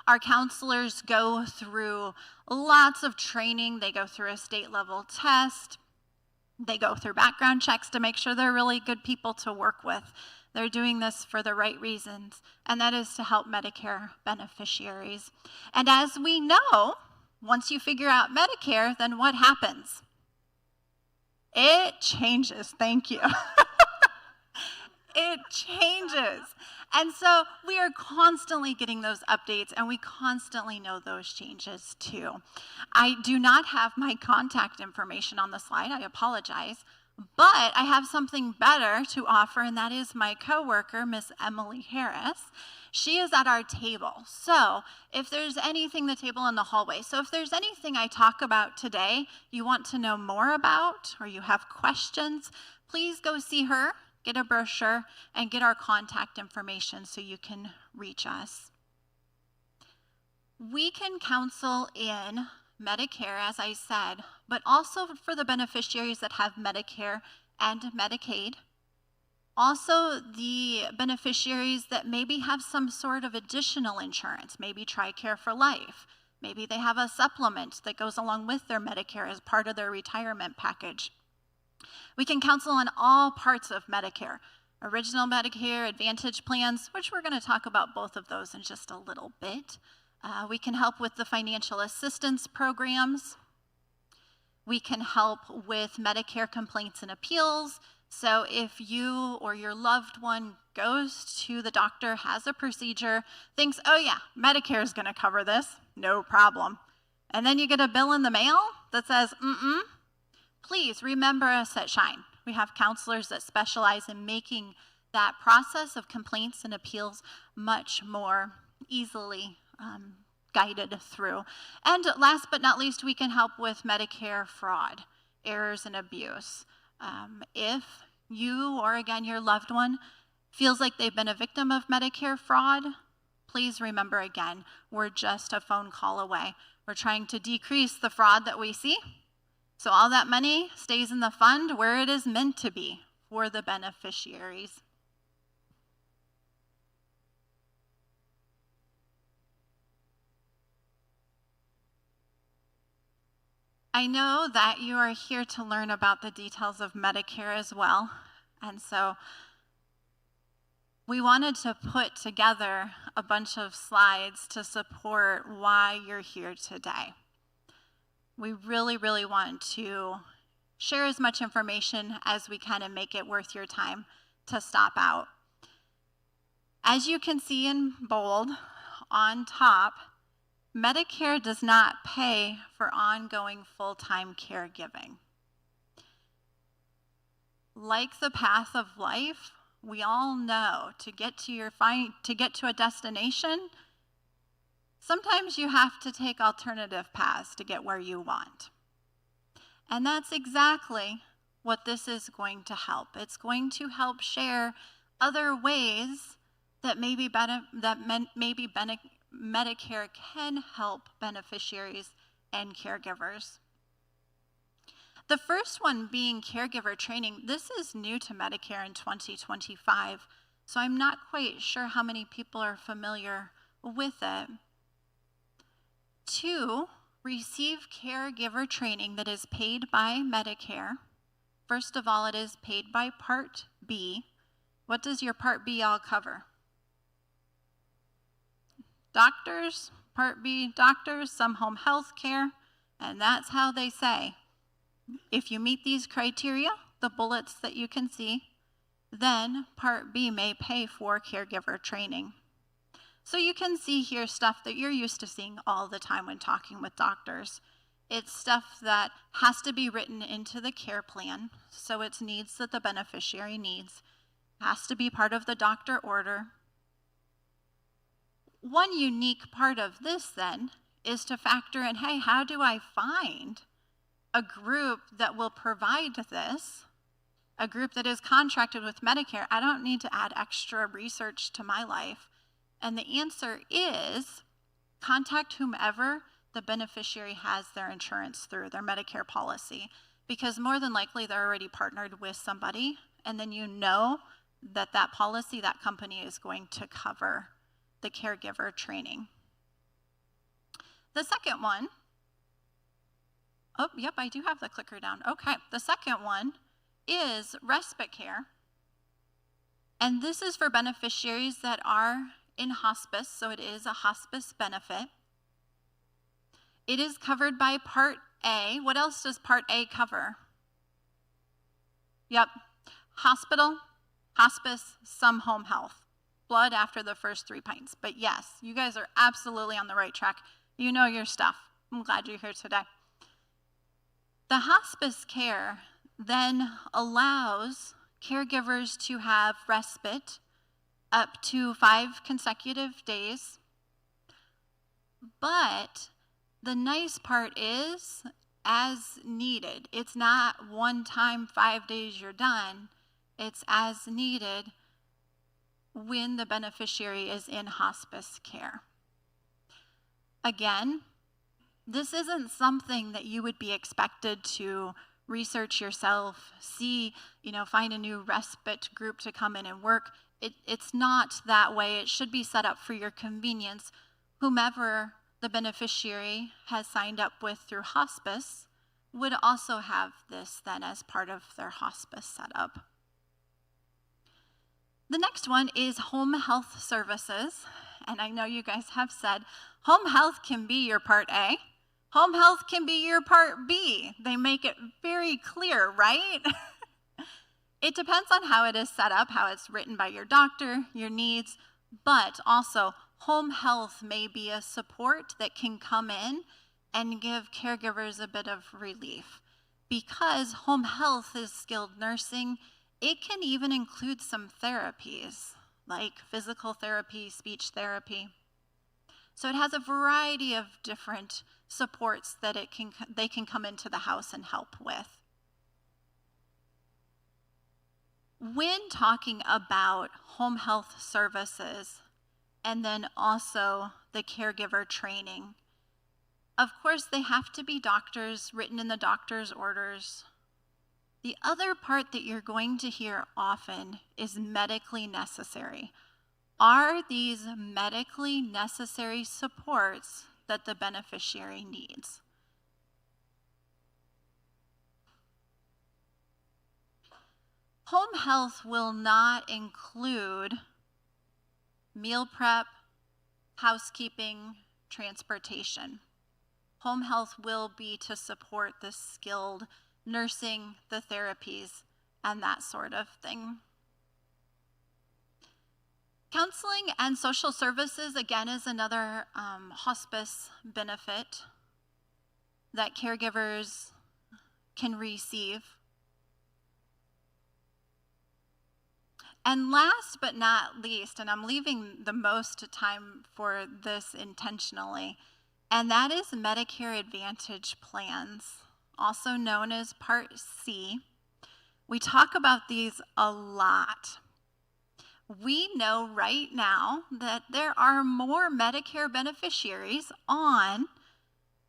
Our counselors go through lots of training. They go through a state level test. They go through background checks to make sure they're really good people to work with. They're doing this for the right reasons, and that is to help Medicare beneficiaries. And as we know, once you figure out Medicare, then what happens? It changes. Thank you. It changes. And so we are constantly getting those updates, and we constantly know those changes too. I do not have my contact information on the slide. I apologize. But I have something better to offer, and that is my coworker, Miss Emily Harris. She is at our table. So if there's anything, the table in the hallway. So if there's anything I talk about today you want to know more about, or you have questions, please go see her, get a brochure, and get our contact information so you can reach us. We can counsel in Medicare, as I said, but also for the beneficiaries that have Medicare and Medicaid. Also, the beneficiaries that maybe have some sort of additional insurance, maybe TRICARE for life. Maybe they have a supplement that goes along with their Medicare as part of their retirement package. We can counsel on all parts of Medicare, original Medicare, Advantage plans, which we're going to talk about both of those in just a little bit. We can help with the financial assistance programs. We can help with Medicare complaints and appeals. So if you or your loved one goes to the doctor, has a procedure, thinks, oh yeah, Medicare is going to cover this, no problem. And then you get a bill in the mail that says, please remember us at Shine. We have counselors that specialize in making that process of complaints and appeals much more easily guided through. And last but not least, we can help with Medicare fraud, errors, and abuse. If you or, again, your loved one feels like they've been a victim of Medicare fraud, please remember, again, we're just a phone call away. We're trying to decrease the fraud that we see, so all that money stays in the fund where it is meant to be for the beneficiaries. I know that you are here to learn about the details of Medicare as well, and so we wanted to put together a bunch of slides to support why you're here today. We really, really want to share as much information as we can and make it worth your time to stop out. As you can see in bold on top, Medicare does not pay for ongoing full-time caregiving. Like the path of life, we all know to get to a destination, sometimes you have to take alternative paths to get where you want. And that's exactly what this is going to help. It's going to help share other ways that Medicare can help beneficiaries and caregivers. The first one being caregiver training. This is new to Medicare in 2025, so I'm not quite sure how many people are familiar with it. 2, receive caregiver training that is paid by Medicare. First of all, it is paid by Part B. What does your Part B all cover? Doctors, Part B doctors, some home health care, and that's how they say, if you meet these criteria, the bullets that you can see, then Part B may pay for caregiver training. So you can see here stuff that you're used to seeing all the time when talking with doctors. It's stuff that has to be written into the care plan, so it's needs that the beneficiary needs. It has to be part of the doctor order. One unique part of this then is to factor in, hey, how do I find a group that will provide this, a group that is contracted with Medicare? I don't need to add extra research to my life. And the answer is contact whomever the beneficiary has their insurance through their Medicare policy, because more than likely they're already partnered with somebody, and then you know that that policy, that company is going to cover the caregiver training. The second one, oh, yep, I do have the clicker down. Okay, the second one is respite care. And this is for beneficiaries that are in hospice, so it is a hospice benefit. It is covered by Part A. What else does Part A cover? Yep, hospital, hospice, some home health. Blood after the first 3 pints. But yes, you guys are absolutely on the right track. You know your stuff. I'm glad you're here today. The hospice care then allows caregivers to have respite up to 5 consecutive days. But the nice part is, as needed. It's not one time, 5 days, you're done. It's as needed when the beneficiary is in hospice care. Again, this isn't something that you would be expected to research yourself, see, find a new respite group to come in and work. It's not that way. It should be set up for your convenience. Whomever the beneficiary has signed up with through hospice would also have this then as part of their hospice setup. The next one is home health services. And I know you guys have said home health can be your Part A. Home health can be your Part B. They make it very clear, right? It depends on how it is set up, how it's written by your doctor, your needs, but also home health may be a support that can come in and give caregivers a bit of relief. Because home health is skilled nursing, it can even include some therapies, like physical therapy, speech therapy. So it has a variety of different supports that they can come into the house and help with. When talking about home health services and then also the caregiver training, of course they have to be doctors, written in the doctor's orders. The other part that you're going to hear often is medically necessary. Are these medically necessary supports that the beneficiary needs? Home health will not include meal prep, housekeeping, transportation. Home health will be to support the skilled nursing, the therapies, and that sort of thing. Counseling and social services, again, is another hospice benefit that caregivers can receive. And last but not least, and I'm leaving the most time for this intentionally, and that is Medicare Advantage plans, also known as Part C. We talk about these a lot. We know right now that there are more Medicare beneficiaries on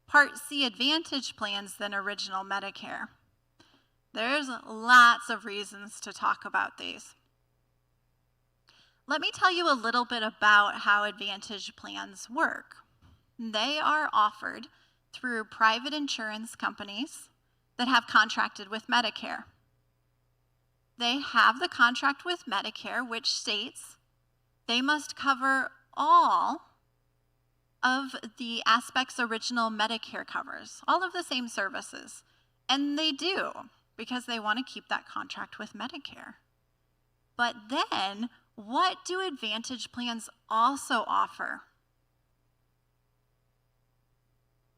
Part C Advantage plans than original Medicare. There's lots of reasons to talk about these. Let me tell you a little bit about how Advantage plans work. They are offered through private insurance companies that have contracted with Medicare. They have the contract with Medicare, which states they must cover all of the aspects original Medicare covers, all of the same services. And they do, because they want to keep that contract with Medicare. But then, what do Advantage plans also offer?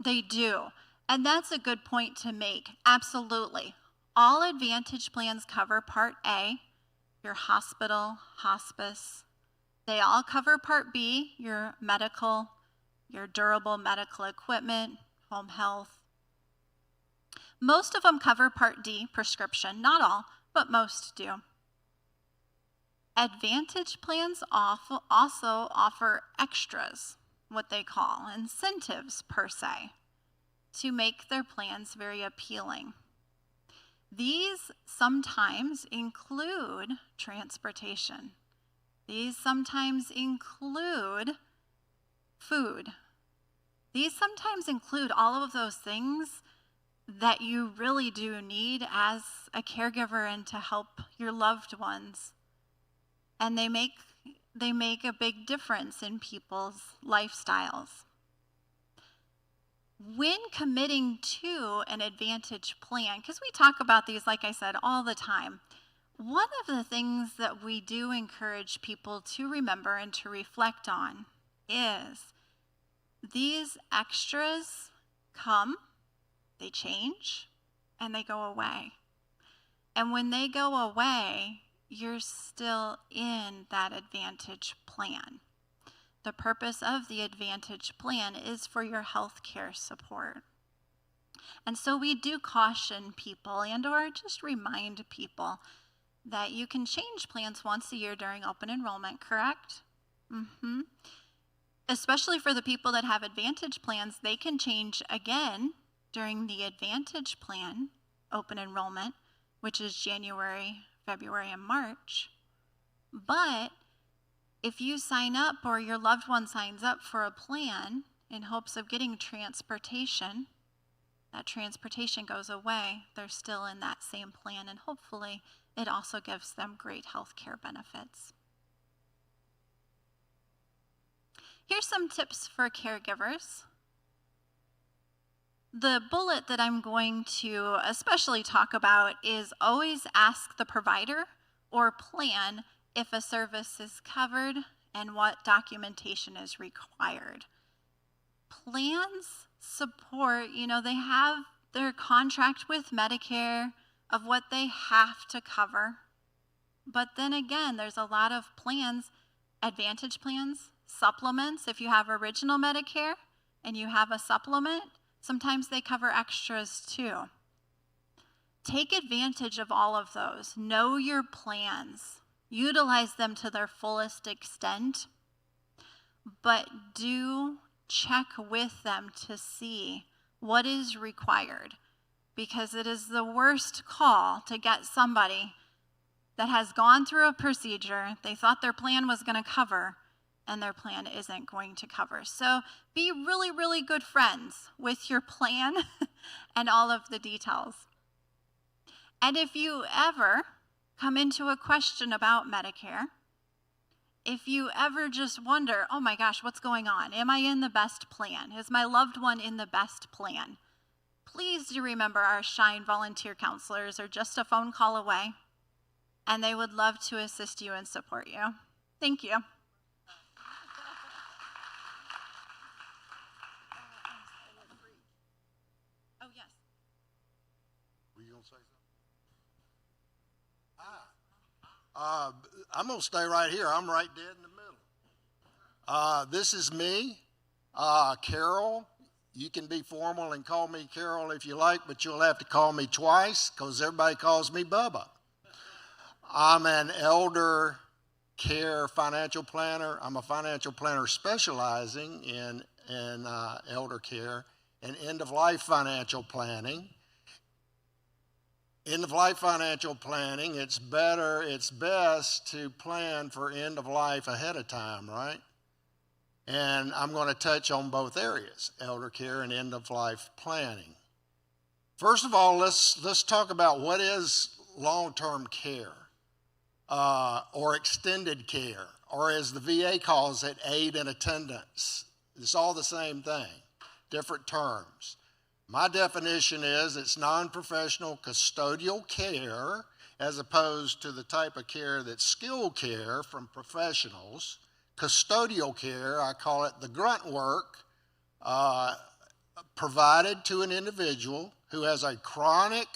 They do. And that's a good point to make. Absolutely. All Advantage plans cover Part A, your hospital, hospice. They all cover Part B, your medical, your durable medical equipment, home health. Most of them cover Part D, prescription. Not all, but most do. Advantage plans also offer extras. what they call incentives per se, to make their plans very appealing. These sometimes include transportation. These sometimes include food. These sometimes include all of those things that you really do need as a caregiver and to help your loved ones. And they make a big difference in people's lifestyles. When committing to an Advantage plan, because we talk about these, like I said, all the time, one of the things that we do encourage people to remember and to reflect on is these extras come, they change, and they go away. And when they go away, you're still in that Advantage plan. The purpose of the Advantage plan is for your health care support. And so we do caution people and or just remind people that you can change plans once a year during open enrollment, correct? Especially for the people that have Advantage plans, they can change again during the Advantage plan open enrollment, which is January, February, and March. But if you sign up or your loved one signs up for a plan in hopes of getting transportation, that transportation goes away. They're still in that same plan, and hopefully it also gives them great health care benefits. Here's some tips for caregivers. The bullet that I'm going to especially talk about is always ask the provider or plan if a service is covered and what documentation is required. Plans support, they have their contract with Medicare of what they have to cover. But then again, there's a lot of plans, Advantage plans, supplements. If you have original Medicare and you have a supplement, sometimes they cover extras too. Take advantage of all of those. Know your plans. Utilize them to their fullest extent, but do check with them to see what is required, because it is the worst call to get somebody that has gone through a procedure they thought their plan was going to cover, and their plan isn't going to cover. So be really, really good friends with your plan and all of the details. And if you ever come into a question about Medicare, if you ever just wonder, oh my gosh, what's going on? Am I in the best plan? Is my loved one in the best plan? Please do remember our Shine volunteer counselors are just a phone call away, and they would love to assist you and support you. Thank you. Oh, yes. Were you going to say something? I'm going to stay right here. I'm right dead in the middle. This is me, Carol. You can be formal and call me Carol if you like, but you'll have to call me twice because everybody calls me Bubba. I'm an elder care financial planner. I'm a financial planner specializing in elder care and end-of-life financial planning. End-of-life financial planning, it's best to plan for end-of-life ahead of time, right? And I'm going to touch on both areas, elder care and end-of-life planning. First of all, let's talk about what is long-term care or extended care, or as the VA calls it, aid and attendance. It's all the same thing, different terms. My definition is it's non-professional custodial care as opposed to the type of care that's skilled care from professionals. Custodial care, I call it the grunt work, provided to an individual who has a chronic,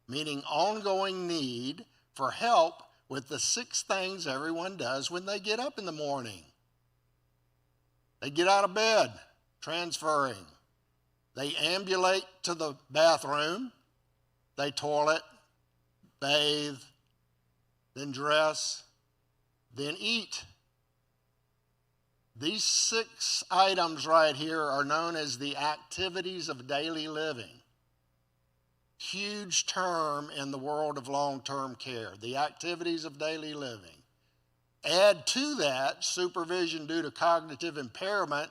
meaning ongoing need for help with the 6 things everyone does when they get up in the morning. They get out of bed, transferring. They ambulate to the bathroom, they toilet, bathe, then dress, then eat. These 6 items right here are known as the activities of daily living. Huge term in the world of long-term care, the activities of daily living. Add to that supervision due to cognitive impairment,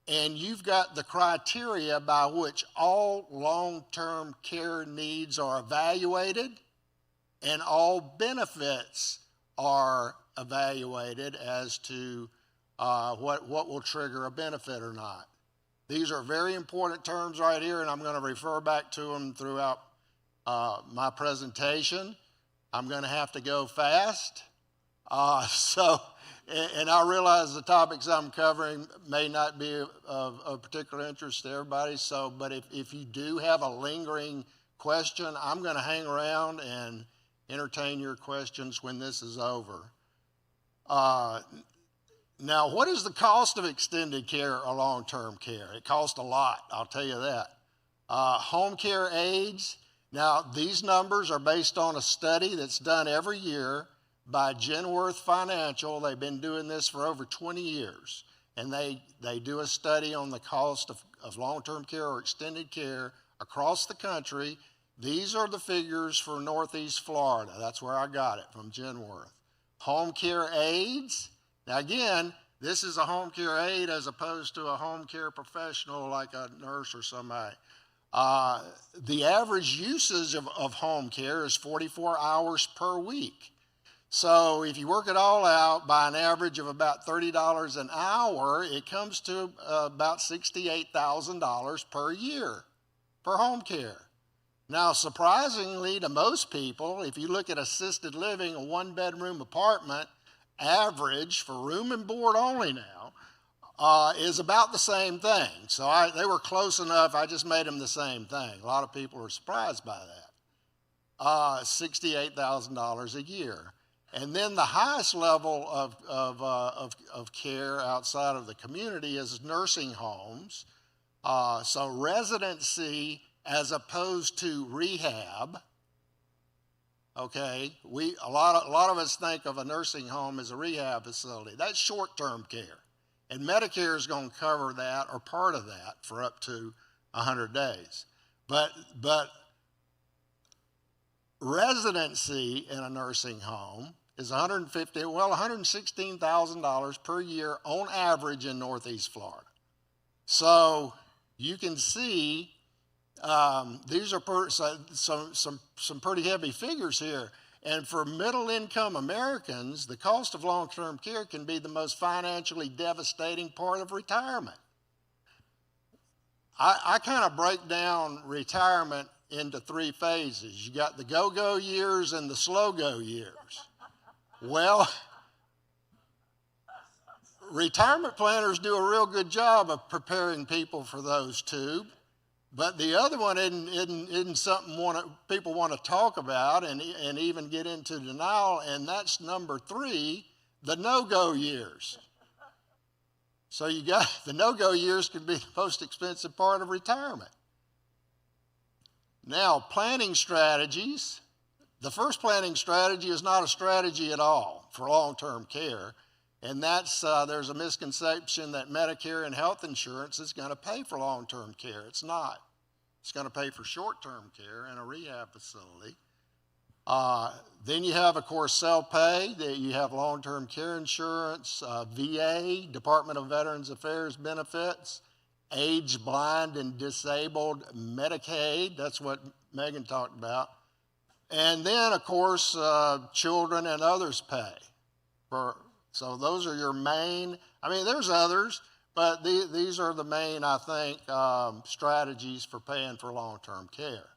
and you've got the criteria by which all long-term care needs are evaluated and all benefits are evaluated as to what will trigger a benefit or not. These are very important terms right here, and I'm going to refer back to them throughout my presentation. I'm going to have to go fast. And I realize the topics I'm covering may not be of particular interest to everybody, but if you do have a lingering question, I'm going to hang around and entertain your questions when this is over. Now, what is the cost of extended care or long-term care? It costs a lot, I'll tell you that. Home care aides, now these numbers are based on a study that's done every year by Genworth Financial. They've been doing this for over 20 years. And they do a study on the cost of long-term care or extended care across the country. These are the figures for Northeast Florida. That's where I got it, from Genworth. Home care aides. Now again, this is a home care aide as opposed to a home care professional like a nurse or somebody. The average usage of home care is 44 hours per week. So if you work it all out by an average of about $30 an hour, it comes to about $68,000 per year for home care. Now, surprisingly to most people, if you look at assisted living, a 1-bedroom apartment, average for room and board only now, is about the same thing. So they were close enough, I just made them the same thing. A lot of people are surprised by that. $68,000 a year. And then the highest level of care outside of the community is nursing homes. So residency as opposed to rehab. Okay, a lot of us think of a nursing home as a rehab facility. That's short-term care, and Medicare is going to cover that or part of that for up to 100 days. But residency in a nursing home is $116,000 per year on average in Northeast Florida. So you can see these are some pretty heavy figures here. And for middle-income Americans, the cost of long-term care can be the most financially devastating part of retirement. I kind of break down retirement into 3 phases. You got the go-go years and the slow-go years. Well, retirement planners do a real good job of preparing people for those 2. But the other one isn't something people want to talk about and even get into denial, and that's number 3, the no-go years. So you got the no-go years can be the most expensive part of retirement. Now, planning strategies. The first planning strategy is not a strategy at all for long-term care, and that's there's a misconception that Medicare and health insurance is going to pay for long-term care. It's not. It's going to pay for short-term care in a rehab facility. Then you have, of course, self-pay. You have long-term care insurance, VA, Department of Veterans Affairs benefits, age, blind, and disabled Medicaid. That's what Megan talked about. And then, of course, children and others pay. So those are your main, there's others, but these are the main, I think, strategies for paying for long-term care.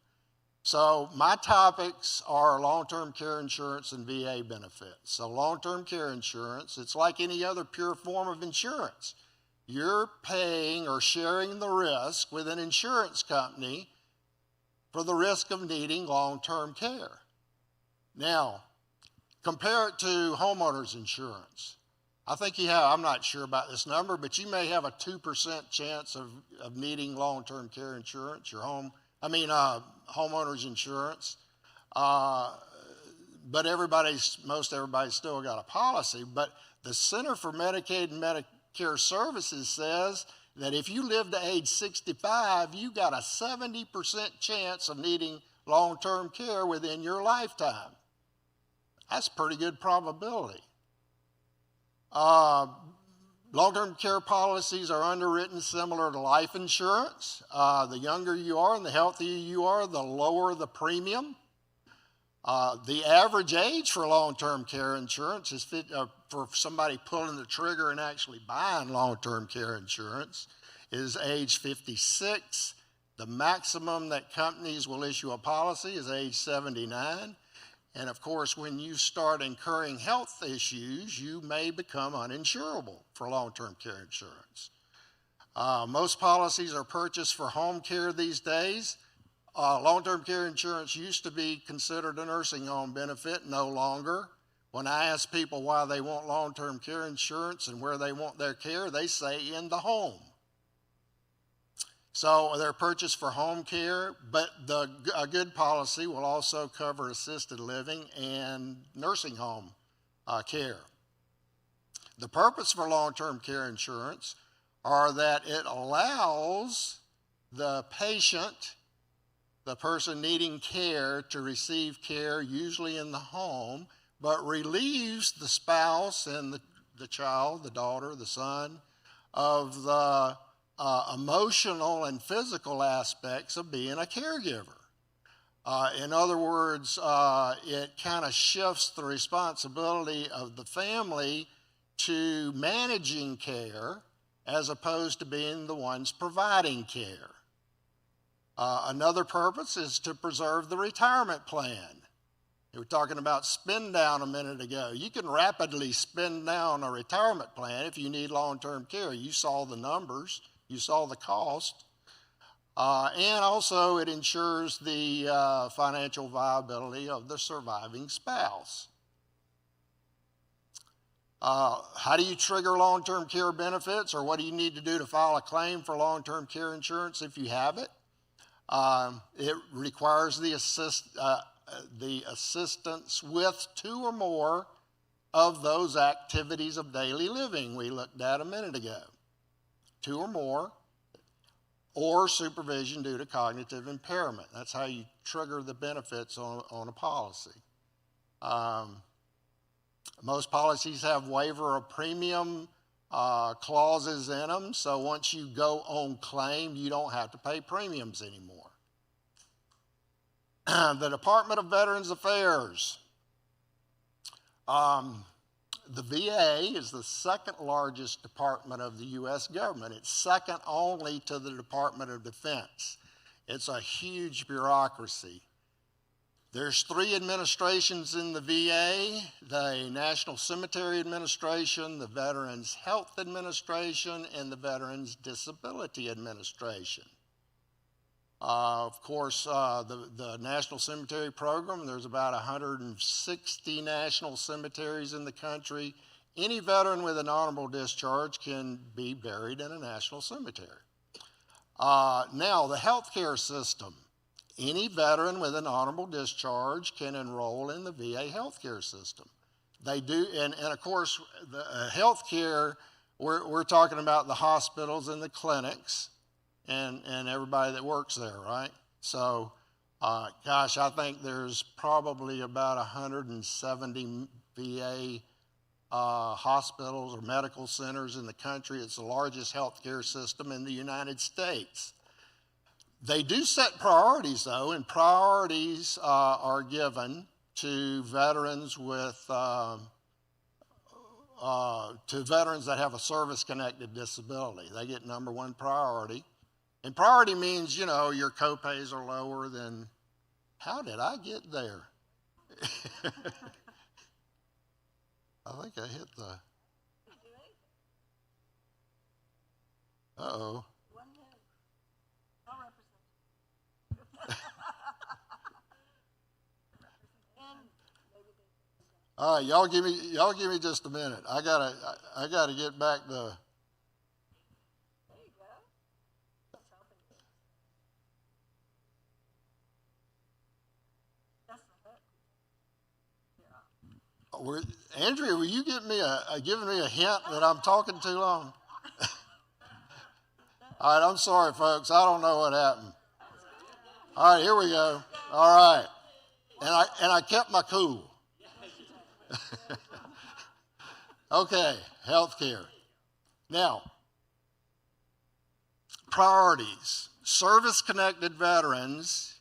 So my topics are long-term care insurance and VA benefits. So long-term care insurance, it's like any other pure form of insurance. You're paying or sharing the risk with an insurance company for the risk of needing long-term care. Now, compare it to homeowners insurance. I think I'm not sure about this number, but you may have a 2% chance of needing long-term care insurance, homeowners insurance. But most everybody's still got a policy. But the Center for Medicaid and Care Services says that if you live to age 65, you got a 70% chance of needing long-term care within your lifetime. That's pretty good probability. Long-term care policies are underwritten similar to life insurance. The younger you are and the healthier you are, the lower the premium. The average age for long-term care insurance is for somebody pulling the trigger and actually buying long-term care insurance is age 56. The maximum that companies will issue a policy is age 79. And of course, when you start incurring health issues, you may become uninsurable for long-term care insurance. Most policies are purchased for home care these days. Long-term care insurance used to be considered a nursing home benefit, no longer. When I ask people why they want long-term care insurance and where they want their care, they say in the home. So they're purchased for home care, but a good policy will also cover assisted living and nursing home care. The purpose for long-term care insurance are that it allows the patient, the person needing care, to receive care, usually in the home, but relieves the spouse and the child, the daughter, the son, of the emotional and physical aspects of being a caregiver. In other words, it kind of shifts the responsibility of the family to managing care as opposed to being the ones providing care. Another purpose is to preserve the retirement plan. We were talking about spend down a minute ago. You can rapidly spend down a retirement plan if you need long-term care. You saw the numbers. You saw the cost. And also it ensures the financial viability of the surviving spouse. How do you trigger long-term care benefits, or what do you need to do to file a claim for long-term care insurance if you have it? It requires the assistance with 2 or more of those activities of daily living we looked at a minute ago. 2 or more, or supervision due to cognitive impairment. That's how you trigger the benefits on a policy. Most policies have waiver of premium clauses in them, so once you go on claim, you don't have to pay premiums anymore. The Department of Veterans Affairs. The VA is the second largest department of the U.S. government. It's second only to the Department of Defense. It's a huge bureaucracy. There's 3 administrations in the VA: the National Cemetery Administration, the Veterans Health Administration, and the Veterans Disability Administration. Of course, the National Cemetery Program, there's about 160 national cemeteries in the country. Any veteran with an honorable discharge can be buried in a national cemetery. Now, the healthcare system. Any veteran with an honorable discharge can enroll in the VA healthcare system. They do, and of course, the healthcare, we're talking about the hospitals and the clinics and everybody that works there, right? So, gosh, I think there's probably about 170 VA hospitals or medical centers in the country. It's the largest healthcare system in the United States. They do set priorities, though, and priorities are given to veterans veterans that have a service-connected disability. They get #1 priority. And priority means, you know, your copays are lower than, how did I get there? I think I hit the, uh-oh. All right, y'all give me just a minute. I gotta get back to. Andrea, will you giving me a hint that I'm talking too long? All right, I'm sorry, folks. I don't know what happened. All right, here we go. All right. And I kept my cool. Okay, health care. Now, priorities. Service-connected veterans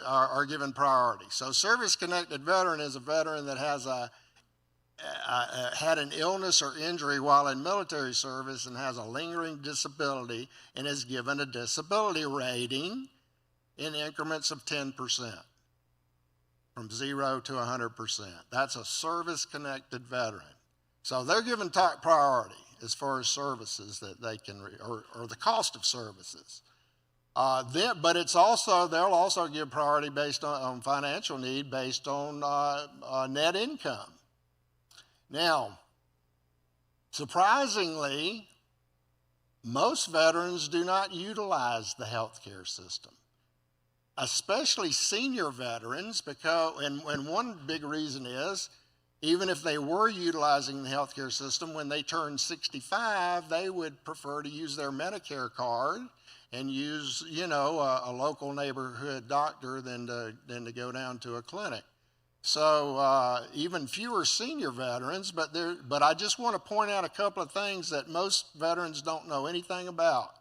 are given priority. So service-connected veteran is a veteran that has had an illness or injury while in military service and has a lingering disability and is given a disability rating in increments of 10%, from 0 to 100%. That's a service-connected veteran. So they're given top priority as far as services that they can, or the cost of services. But it's also, they'll also give priority based on financial need based on net income. Now, surprisingly, most veterans do not utilize the healthcare system, especially senior veterans, because, and one big reason is, even if they were utilizing the healthcare system, when they turn 65, they would prefer to use their Medicare card and use, a local neighborhood doctor than to go down to a clinic. So even fewer senior veterans, but I just want to point out a couple of things that most veterans don't know anything about.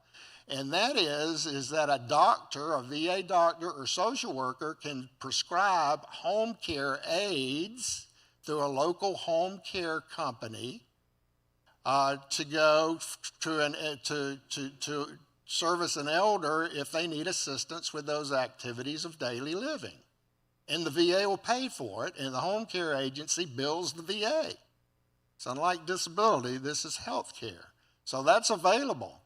And that is that a doctor, a VA doctor or social worker can prescribe home care aids through a local home care company to go to service an elder if they need assistance with those activities of daily living. And the VA will pay for it, and the home care agency bills the VA. So unlike disability, this is health care. So that's available.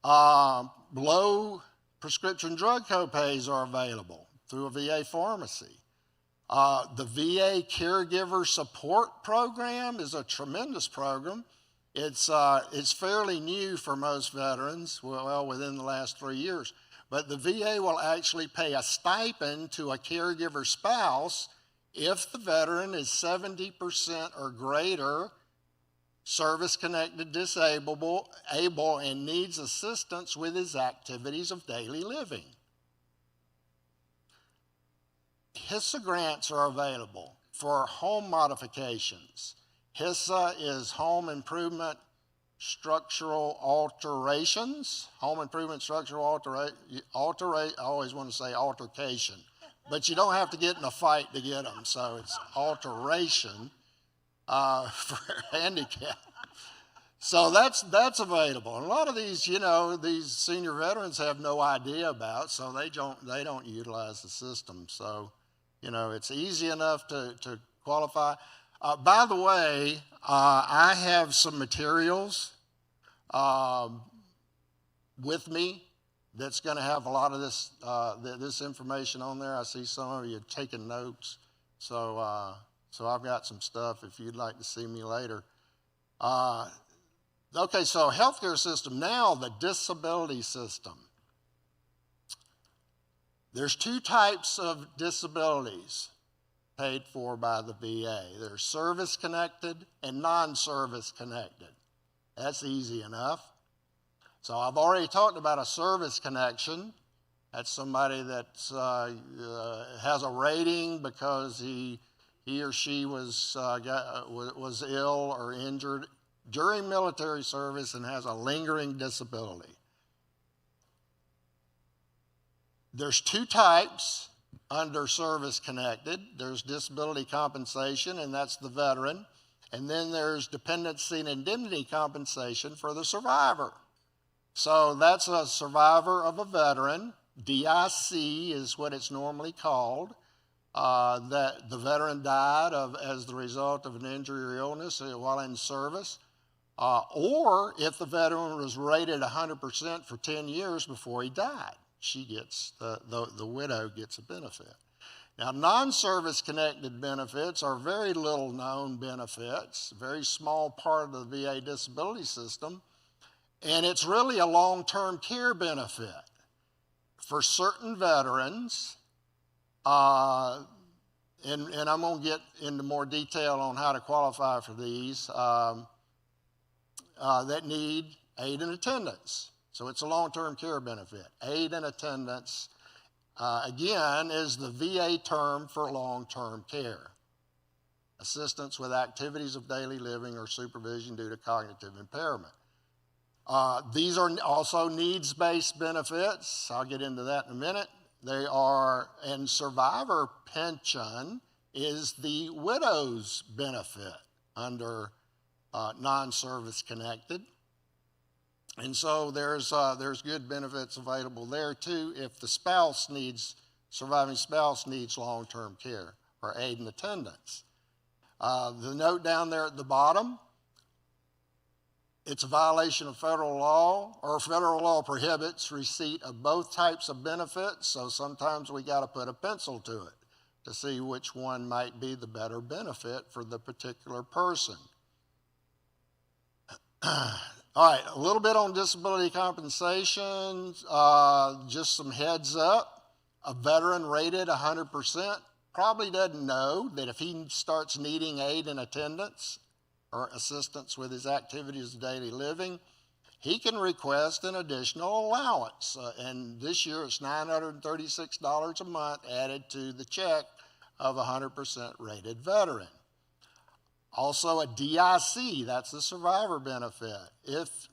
Low prescription drug copays are available through a VA pharmacy. The VA Caregiver Support Program is a tremendous program. It's fairly new for most veterans, well, within the last 3 years. But the VA will actually pay a stipend to a caregiver spouse if the veteran is 70% or greater service-connected, able, and needs assistance with his activities of daily living. HISA grants are available for home modifications. HISA is Home Improvement Structural Alterations. Home Improvement Structural I always want to say altercation, but you don't have to get in a fight to get them, so it's alteration for handicap. So that's available. And a lot of these, these senior veterans have no idea about, so they don't utilize the system. So, it's easy enough to qualify. By the way, I have some materials with me that's going to have a lot of this information on there. I see some of you taking notes, so I've got some stuff if you'd like to see me later. Okay, so healthcare system, now the disability system. There's two types of disabilities paid for by the VA. There's service-connected and non-service-connected. That's easy enough. So I've already talked about a service connection. That's somebody that has a rating because he or she was ill or injured during military service and has a lingering disability. There's two types under service-connected. There's disability compensation, and that's the veteran. And then there's dependency and indemnity compensation for the survivor. So that's a survivor of a veteran. DIC is what it's normally called. That the veteran died as the result of an injury or illness while in service. Or if the veteran was rated 100% for 10 years before he died. She gets, the widow gets a benefit. Now, non-service connected benefits are very little known benefits, very small part of the VA disability system, and it's really a long-term care benefit for certain veterans, and I'm going to get into more detail on how to qualify for these, that need aid and attendance. So it's a long-term care benefit. Aid and attendance, again, is the VA term for long-term care. Assistance with activities of daily living or supervision due to cognitive impairment. These are also needs-based benefits. I'll get into that in a minute. They are, and survivor pension is the widow's benefit under non-service connected. And so there's good benefits available there too if the surviving spouse needs long-term care or aid and attendance. The note down there at the bottom, it's a violation of federal law, or federal law prohibits receipt of both types of benefits, so sometimes we got to put a pencil to it to see which one might be the better benefit for the particular person. All right, a little bit on disability compensation, just some heads up. A veteran rated 100% probably doesn't know that if he starts needing aid and attendance or assistance with his activities of daily living, he can request an additional allowance. And this year it's $936 a month added to the check of a 100% rated veteran. Also a DIC, that's the survivor benefit. If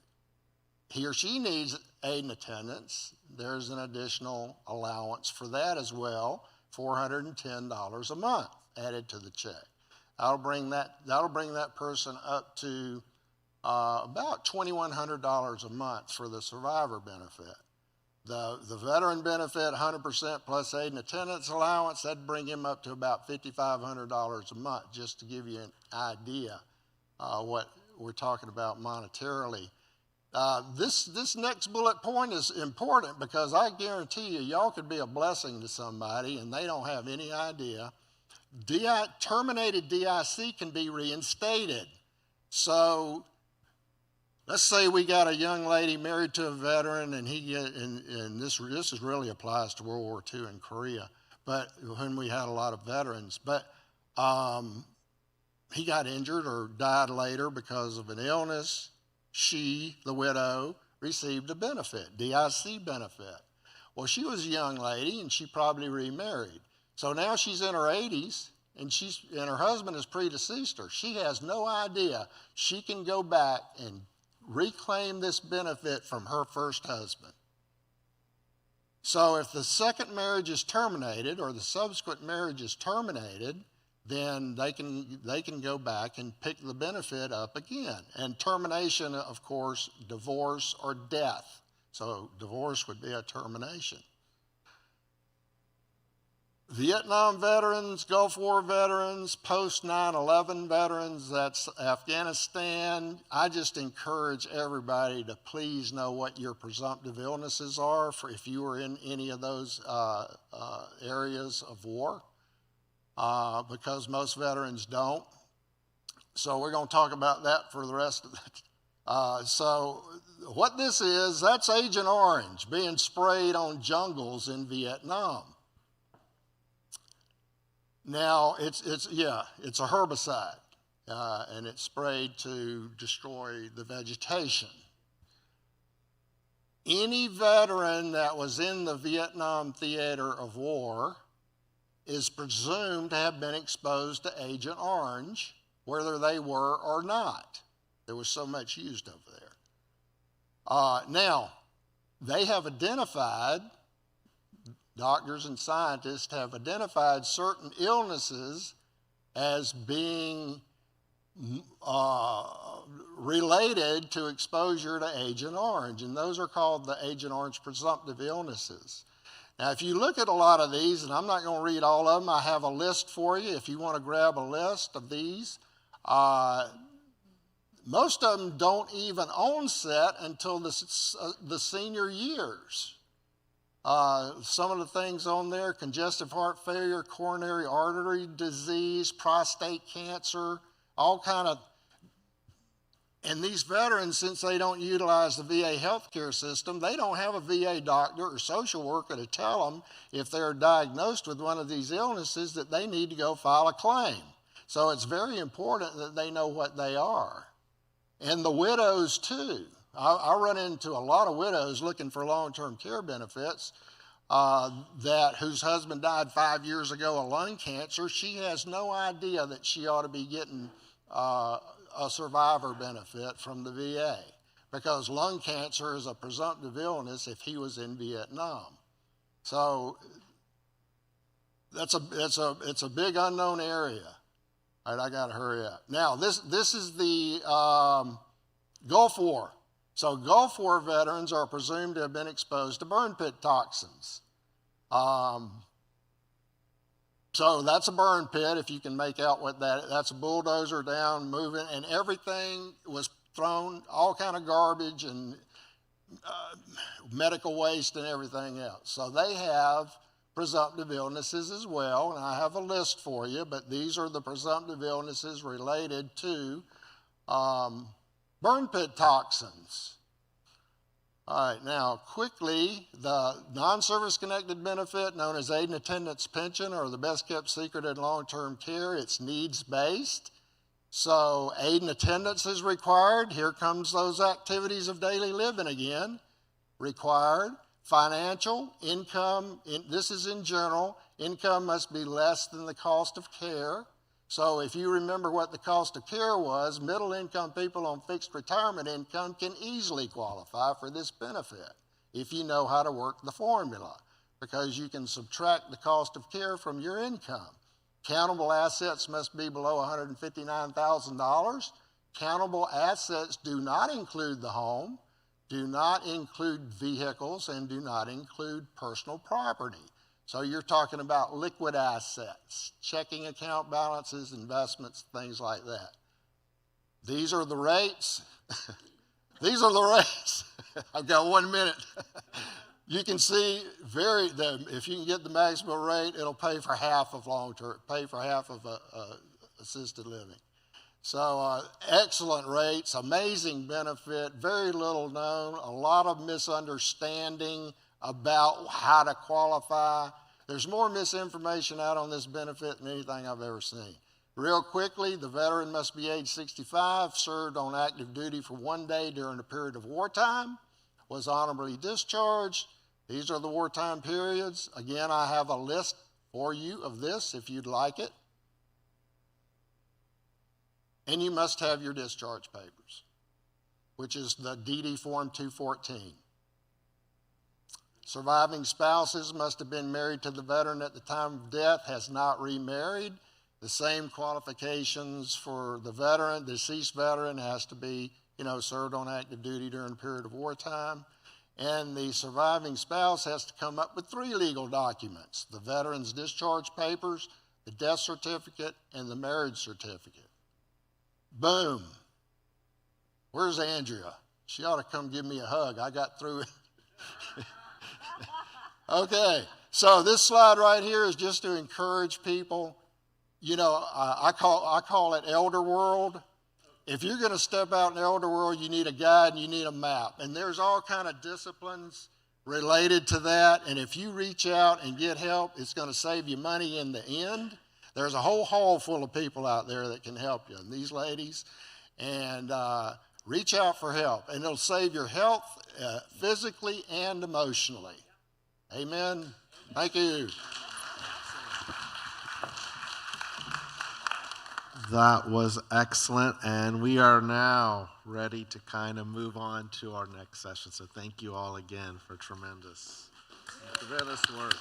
he or she needs aid and attendance, there's an additional allowance for that as well, $410 a month added to the check. That'll bring that person up to about $2,100 a month for the survivor benefit. The veteran benefit, 100% plus aid and attendance allowance, that'd bring him up to about $5,500 a month, just to give you an idea what we're talking about monetarily. This next bullet point is important because I guarantee you, y'all could be a blessing to somebody and they don't have any idea. Terminated DIC can be reinstated. So let's say we got a young lady married to a veteran, and this really applies to World War II and Korea, but when we had a lot of veterans. But he got injured or died later because of an illness. She, the widow, received a benefit, DIC benefit. Well, she was a young lady, and she probably remarried. So now she's in her 80s, and her husband has predeceased her. She has no idea she can go back and reclaim this benefit from her first husband. So if the second marriage is terminated or the subsequent marriage is terminated, then they can go back and pick the benefit up again. And termination, of course, divorce or death. So divorce would be a termination. Vietnam veterans, Gulf War veterans, post 9/11 veterans, that's Afghanistan. I just encourage everybody to please know what your presumptive illnesses are if you were in any of those areas of war, because most veterans don't. So we're going to talk about that for the rest of it. So what this is, that's Agent Orange being sprayed on jungles in Vietnam. Now, it's a herbicide, and it's sprayed to destroy the vegetation. Any veteran that was in the Vietnam theater of war is presumed to have been exposed to Agent Orange, whether they were or not. There was so much used over there. Now, they have identified, doctors and scientists have identified certain illnesses as being related to exposure to Agent Orange, and those are called the Agent Orange presumptive illnesses. Now, if you look at a lot of these, and I'm not going to read all of them, I have a list for you if you want to grab a list of these. Most of them don't even onset until the senior years. Some of the things on there: congestive heart failure, coronary artery disease, prostate cancer, all kind of. And these veterans, since they don't utilize the VA healthcare system, they don't have a VA doctor or social worker to tell them if they're diagnosed with one of these illnesses that they need to go file a claim. So it's very important that they know what they are. And the widows too. I run into a lot of widows looking for long-term care benefits whose husband died 5 years ago of lung cancer. She has no idea that she ought to be getting a survivor benefit from the VA, because lung cancer is a presumptive illness if he was in Vietnam. So it's a big unknown area. All right, I got to hurry up. Now, this is the Gulf War. So Gulf War veterans are presumed to have been exposed to burn pit toxins. So that's a burn pit, if you can make out what that's a bulldozer down, moving, and everything was thrown, all kind of garbage and medical waste and everything else. So they have presumptive illnesses as well, and I have a list for you, but these are the presumptive illnesses related to burn pit toxins. All right, now quickly, the non-service connected benefit known as aid and attendance pension, or the best kept secret in long-term care. It's needs-based. So aid and attendance is required. Here comes those activities of daily living again, required. Financial, income, this is in general, income must be less than the cost of care. So if you remember what the cost of care was, middle income people on fixed retirement income can easily qualify for this benefit if you know how to work the formula, because you can subtract the cost of care from your income. Countable assets must be below $159,000. Countable assets do not include the home, do not include vehicles, and do not include personal property. So you're talking about liquid assets, checking account balances, investments, things like that. These are the rates. These are the rates. I've got 1 minute. You can see if you can get the maximum rate, it'll pay for half of long-term, pay for half of assisted living. So excellent rates, amazing benefit, very little known, a lot of misunderstanding about how to qualify. There's more misinformation out on this benefit than anything I've ever seen. Real quickly, the veteran must be age 65, served on active duty for 1 day during a period of wartime, was honorably discharged. These are the wartime periods. Again, I have a list for you of this if you'd like it. And you must have your discharge papers, which is the DD Form 214. Surviving spouses must have been married to the veteran at the time of death, has not remarried. The same qualifications for the veteran, deceased veteran has to be, served on active duty during a period of wartime. And the surviving spouse has to come up with 3 legal documents: the veteran's discharge papers, the death certificate, and the marriage certificate. Boom. Where's Andrea? She ought to come give me a hug. I got through it. Okay, so this slide right here is just to encourage people. I call it elder world. If you're going to step out in the elder world, you need a guide and you need a map. And there's all kind of disciplines related to that. And if you reach out and get help, it's going to save you money in the end. There's a whole hall full of people out there that can help you, and these ladies. And reach out for help, and it'll save your health physically and emotionally. Amen. Thank you. That was excellent, and we are now ready to kind of move on to our next session. So thank you all again for tremendous work.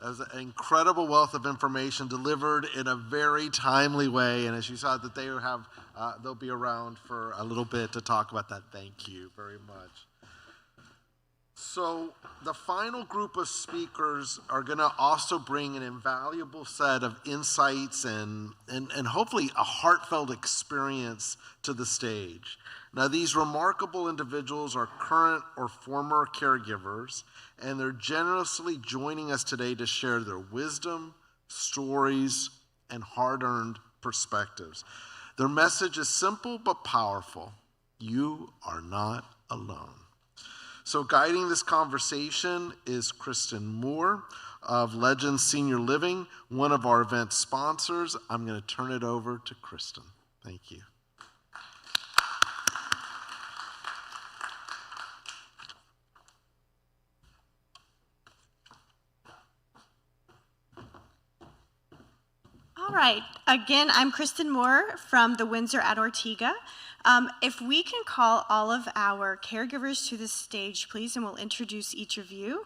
That was an incredible wealth of information delivered in a very timely way. And as you saw, that they'll be around for a little bit to talk about that. Thank you very much. So the final group of speakers are going to also bring an invaluable set of insights and hopefully a heartfelt experience to the stage. Now, these remarkable individuals are current or former caregivers, and they're generously joining us today to share their wisdom, stories, and hard-earned perspectives. Their message is simple but powerful. You are not alone. So guiding this conversation is Kristen Moore of Legends Senior Living, one of our event sponsors. I'm going to turn it over to Kristen. Thank you. All right. Again, I'm Kristen Moore from the Windsor at Ortega. If we can call all of our caregivers to the stage, please, and we'll introduce each of you.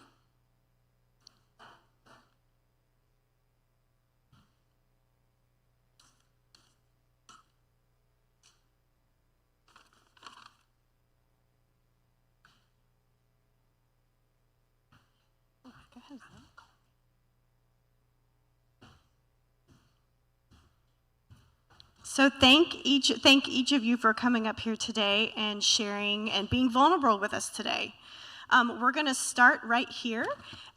So thank each of you for coming up here today and sharing and being vulnerable with us today. We're going to start right here,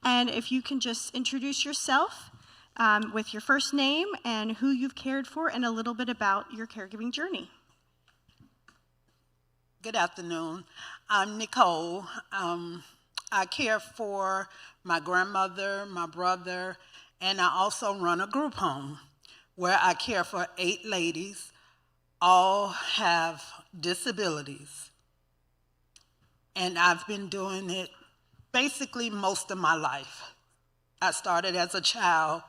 and if you can just introduce yourself with your first name and who you've cared for and a little bit about your caregiving journey. Good afternoon. I'm Nicole. I care for my grandmother, my brother, and I also run a group home where I care for 8 ladies. All have disabilities. And I've been doing it basically most of my life. I started as a child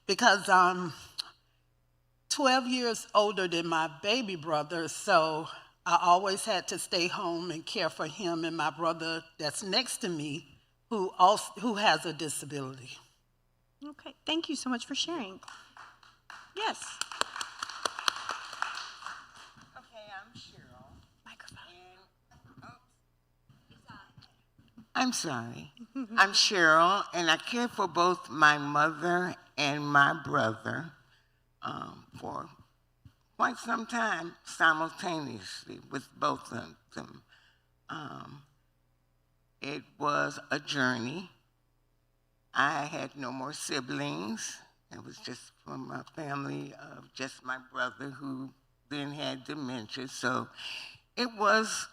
because I'm 12 years older than my baby brother, so I always had to stay home and care for him and my brother that's next to me who has a disability. Okay, thank you so much for sharing. Yes. Okay, I'm Cheryl. Microphone. I'm sorry. I'm Cheryl, and I care for both my mother and my brother for quite some time simultaneously with both of them. It was a journey. I had no more siblings. It was just from a family of just my brother who then had dementia. So it was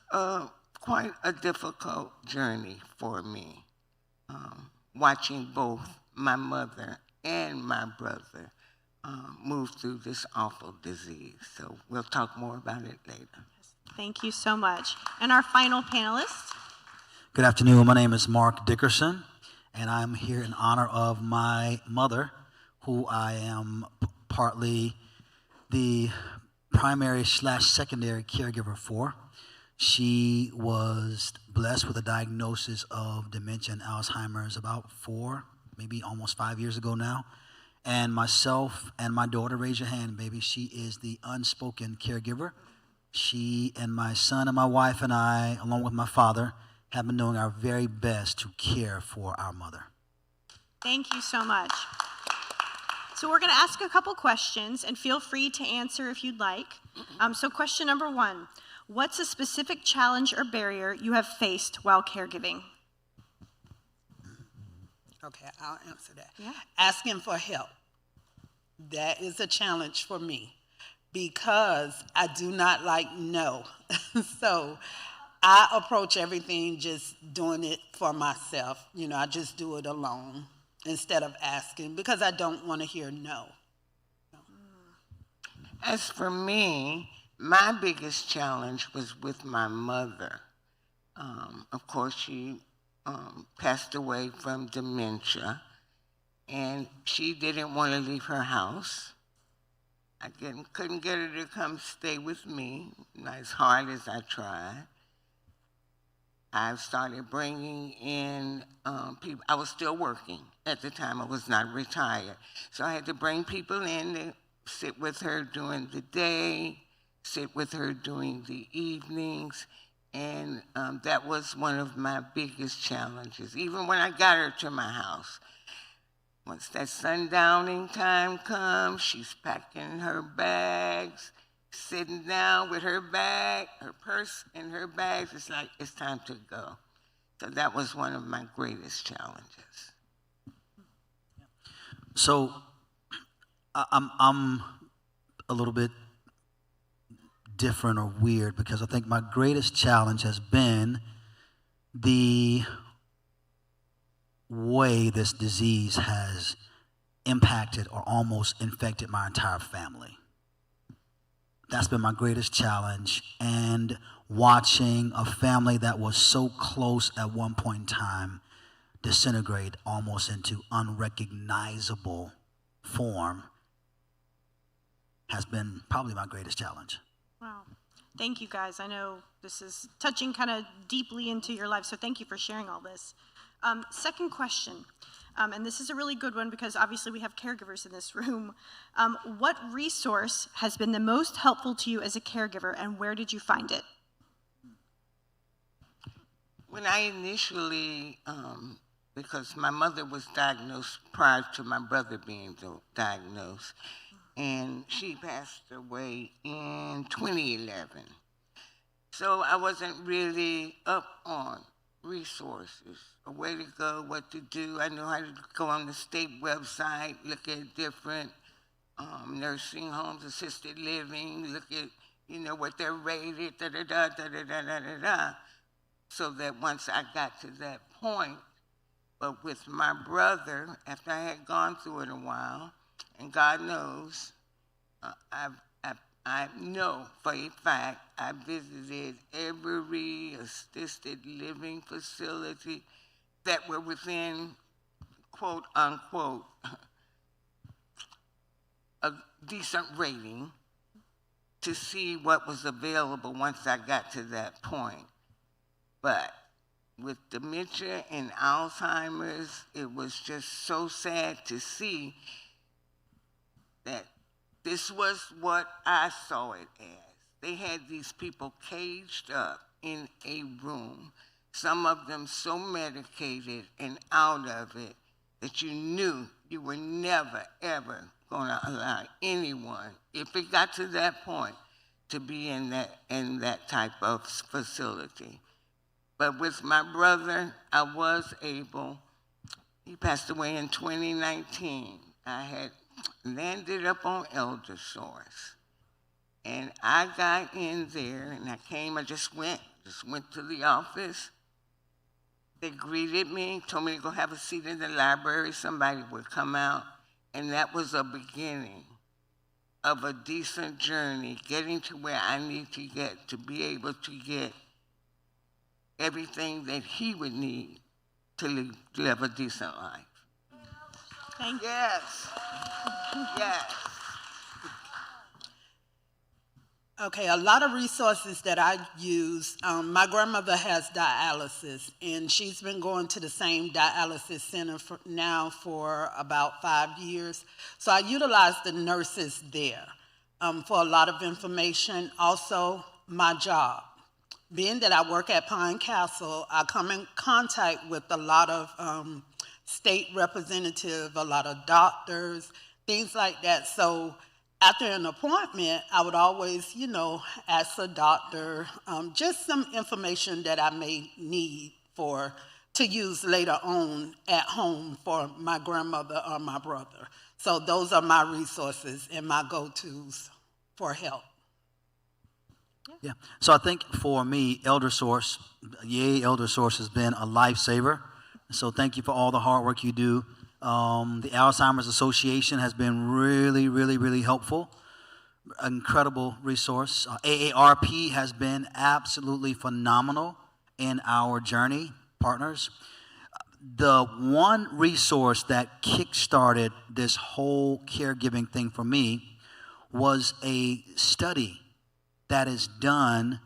quite a difficult journey for me, watching both my mother and my brother move through this awful disease. So we'll talk more about it later. Thank you so much. And our final panelist. Good afternoon. My name is Mark Dickerson, and I'm here in honor of my mother, who I am partly the primary/secondary caregiver for. She was blessed with a diagnosis of dementia and Alzheimer's about 4, maybe almost 5 years ago now. And myself and my daughter, raise your hand, baby, she is the unspoken caregiver. She and my son and my wife and I, along with my father, have been doing our very best to care for our mother. Thank you so much. So we're going to ask a couple questions, and feel free to answer if you'd like. So question number 1, what's a specific challenge or barrier you have faced while caregiving? Okay, I'll answer that. Yeah. Asking for help. That is a challenge for me because I do not like no. So I approach everything just doing it for myself. You know, I just do it alone instead of asking because I don't want to hear no. As for me, my biggest challenge was with my mother. Of course, she passed away from dementia, and she didn't want to leave her house. I couldn't get her to come stay with me, as hard as I tried. I started bringing in people. I was still working at the time. I was not retired. So I had to bring people in to sit with her during the day, sit with her during the evenings, and that was one of my biggest challenges. Even when I got her to my house, once that sundowning time comes, she's packing her bags, sitting down with her bag, her purse and her bags. It's like, it's time to go. So that was one of my greatest challenges. So I'm a little bit different or weird because I think my greatest challenge has been the way this disease has impacted or almost infected my entire family. That's been my greatest challenge. And watching a family that was so close at one point in time disintegrate almost into unrecognizable form has been probably my greatest challenge. Wow. Thank you, guys. I know this is touching kind of deeply into your life, so thank you for sharing all this. Second question, and this is a really good one because obviously we have caregivers in this room. What resource has been the most helpful to you as a caregiver, and where did you find it? When I initially, because my mother was diagnosed prior to my brother being diagnosed, and she passed away in 2011. So I wasn't really up on resources, a way to go, what to do. I know how to go on the state website, look at different nursing homes, assisted living, look at, what they're rated, da-da-da. So that once I got to that point, but with my brother, after I had gone through it a while, and God knows, I know for a fact I visited every assisted living facility that were within, quote unquote, a decent rating to see what was available once I got to that point. But with dementia and Alzheimer's, it was just so sad to see that this was what I saw it as. They had these people caged up in a room, some of them so medicated and out of it that you knew you were never, ever going to allow anyone, if it got to that point, to be in that type of facility. But with my brother, I was able, he passed away in 2019. I had landed up on ElderSource. And I got in there and I just went to the office. They greeted me, told me to go have a seat in the library. Somebody would come out. And that was a beginning of a decent journey, getting to where I need to get to be able to get everything that he would need to live a decent life. Thank you. Yes. Yes. Okay, a lot of resources that I use. My grandmother has dialysis, and she's been going to the same dialysis center for about 5 years. So I utilize the nurses there for a lot of information. Also, my job. Being that I work at Pine Castle, I come in contact with a lot of state representatives, a lot of doctors, things like that. So after an appointment, I would always, ask the doctor just some information that I may need to use later on at home for my grandmother or my brother. So those are my resources and my go-tos for help. Yeah. So I think for me, ElderSource has been a lifesaver. So thank you for all the hard work you do. The Alzheimer's Association has been really, really, really helpful. Incredible resource. AARP has been absolutely phenomenal in our journey, partners. The one resource that kickstarted this whole caregiving thing for me was a study that is done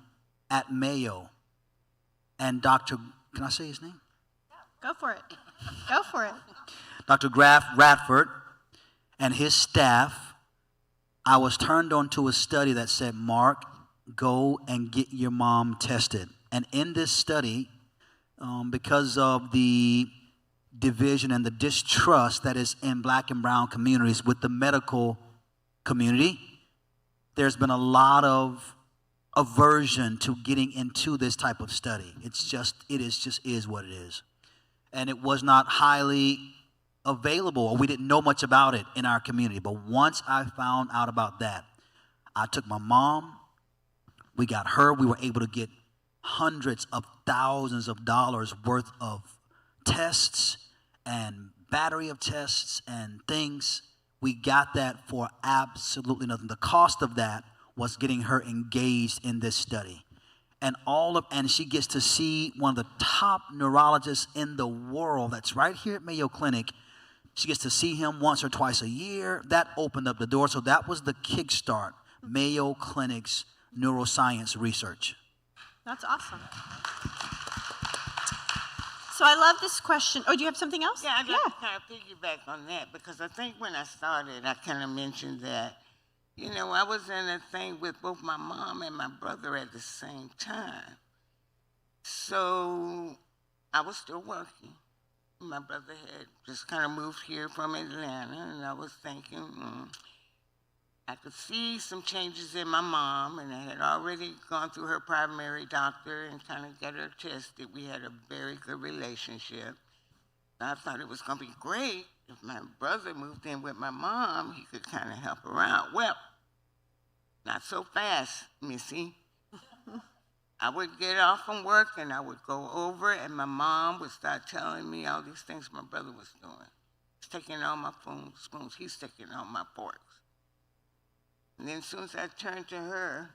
at Mayo. And Dr. Can I say his name? Go for it. Go for it. Dr. Graf Radford and his staff, I was turned on to a study that said, Mark, go and get your mom tested. And in this study, because of the division and the distrust that is in Black and brown communities with the medical community, there's been a lot of aversion to getting into this type of study. It is what it is. And it was not highly available, or we didn't know much about it in our community. But once I found out about that, I took my mom, we got her, we were able to get hundreds of thousands of dollars worth of tests and battery of tests and things. We got that for absolutely nothing. The cost of that was getting her engaged in this study. And she gets to see one of the top neurologists in the world that's right here at Mayo Clinic. She gets to see him once or twice a year. That opened up the door. So that was the kickstart, Mayo Clinic's neuroscience research. That's awesome. So I love this question. Oh, do you have something else? Yeah, I'd like to kind of piggyback on that, because I think when I started, I kind of mentioned that, you know, I was in a thing with both my mom and my brother at the same time. So I was still working. My brother had just kind of moved here from Atlanta, and I was thinking, I could see some changes in my mom, and I had already gone through her primary doctor and kind of got her tested. We had a very good relationship. I thought it was going to be great if my brother moved in with my mom. He could kind of help her out. Well, not so fast, Missy. I would get off from work, and I would go over, and my mom would start telling me all these things my brother was doing. He's taking all my spoons. He's taking all my forks. And then as soon as I turned to her,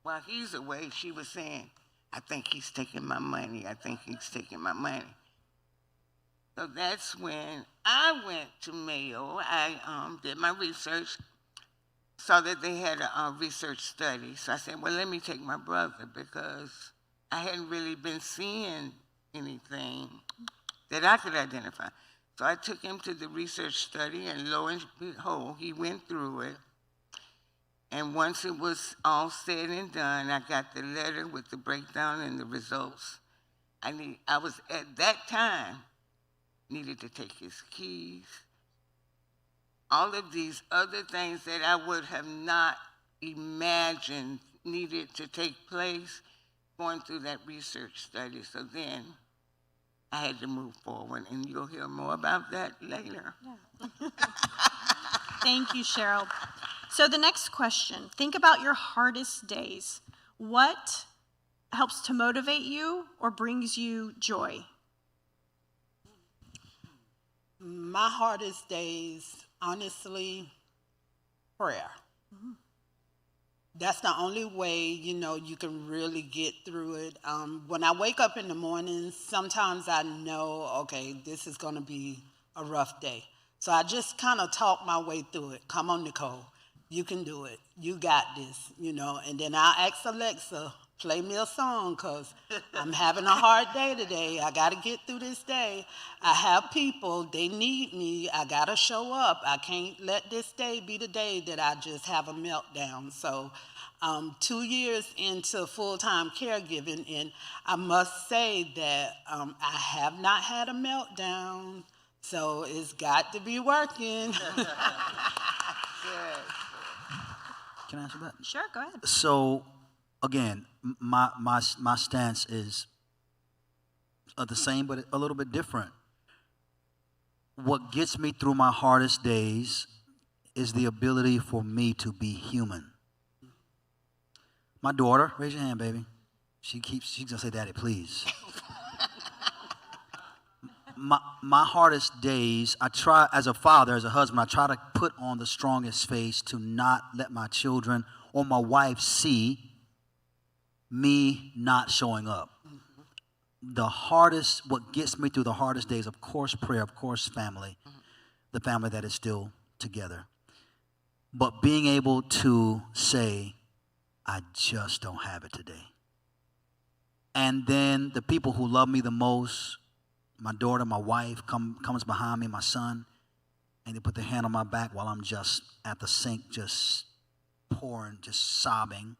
while he's away, she was saying, I think he's taking my money. I think he's taking my money. So that's when I went to Mayo. I did my research, saw that they had a research study. So I said, well, let me take my brother, because I hadn't really been seeing anything that I could identify. So I took him to the research study, and lo and behold, he went through it. And once it was all said and done, I got the letter with the breakdown and the results. I was, at that time, needed to take his keys. All of these other things that I would have not imagined needed to take place going through that research study. So then I had to move forward, and you'll hear more about that later. Yeah. Thank you, Cheryl. So the next question, think about your hardest days. What helps to motivate you or brings you joy? My hardest days, honestly, prayer. Mm-hmm. That's the only way, you know, you can really get through it. When I wake up in the morning, sometimes I know, okay, this is going to be a rough day. So I just kind of talk my way through it. Come on, Nicole. You can do it. You got this, you know. And then I ask Alexa, play me a song, because I'm having a hard day today. I got to get through this day. I have people, they need me. I got to show up. I can't let this day be the day that I just have a meltdown. So 2 years into full-time caregiving, and I must say that I have not had a meltdown. So it's got to be working. Can I answer that? Sure, go ahead. So, again, my stance is the same, but a little bit different. What gets me through my hardest days is the ability for me to be human. My daughter, raise your hand, baby. She's gonna say, Daddy, please. My hardest days, I try, as a father, as a husband, I try to put on the strongest face to not let my children or my wife see me not showing up. The hardest, what gets me through the hardest days, of course, prayer, of course, family, the family that is still together. But being able to say, I just don't have it today. And then the people who love me the most, my daughter, my wife, comes behind me, my son, and they put their hand on my back while I'm just at the sink, just pouring, just sobbing.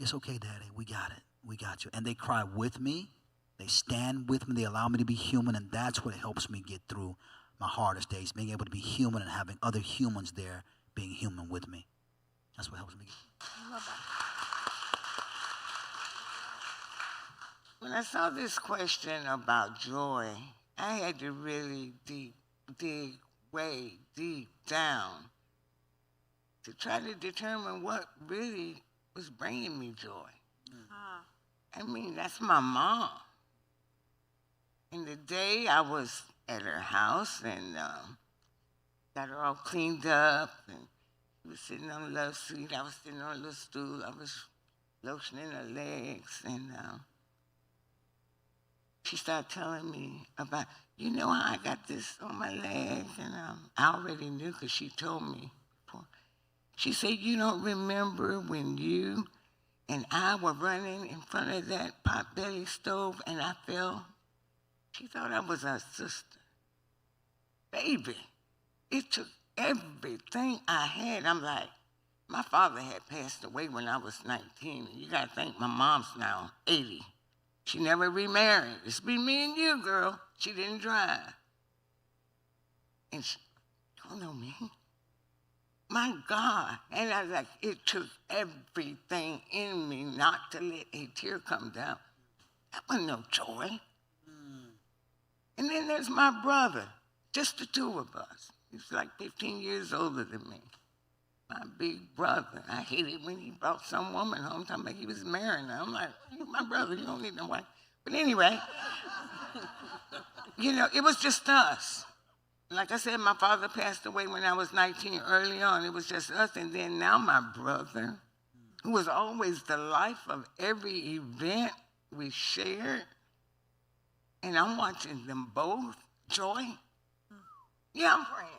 It's okay, Daddy, we got it, we got you. And they cry with me, they stand with me, they allow me to be human, and that's what helps me get through my hardest days, being able to be human and having other humans there being human with me. That's what helps me. I love that. When I saw this question about joy, I had to really dig way deep down to try to determine what really was bringing me joy. I mean, that's my mom. And the day I was at her house and got her all cleaned up, and she was sitting on the love seat, I was sitting on a little stool, I was lotioning her legs, and she started telling me about, you know how I got this on my leg? And I already knew because she told me before. She said, you don't remember when you and I were running in front of that potbelly stove and I fell? She thought I was her sister. Baby, it took everything I had. I'm like, my father had passed away when I was 19. You got to think my mom's now 80. She never remarried. It's been me and you, girl. She didn't drive. And she don't know me. My God. And I was like, it took everything in me not to let a tear come down. That wasn't no joy. And then there's my brother, just the two of us. He's like 15 years older than me. My big brother. I hated when he brought some woman home talking about he was marrying her. I'm like, my brother, you don't need no wife. But anyway, you know, it was just us. Like I said, my father passed away when I was 19 early on. It was just us. And then now my brother, who was always the life of every event we shared. And I'm watching them both. Joy. Yeah, I'm praying.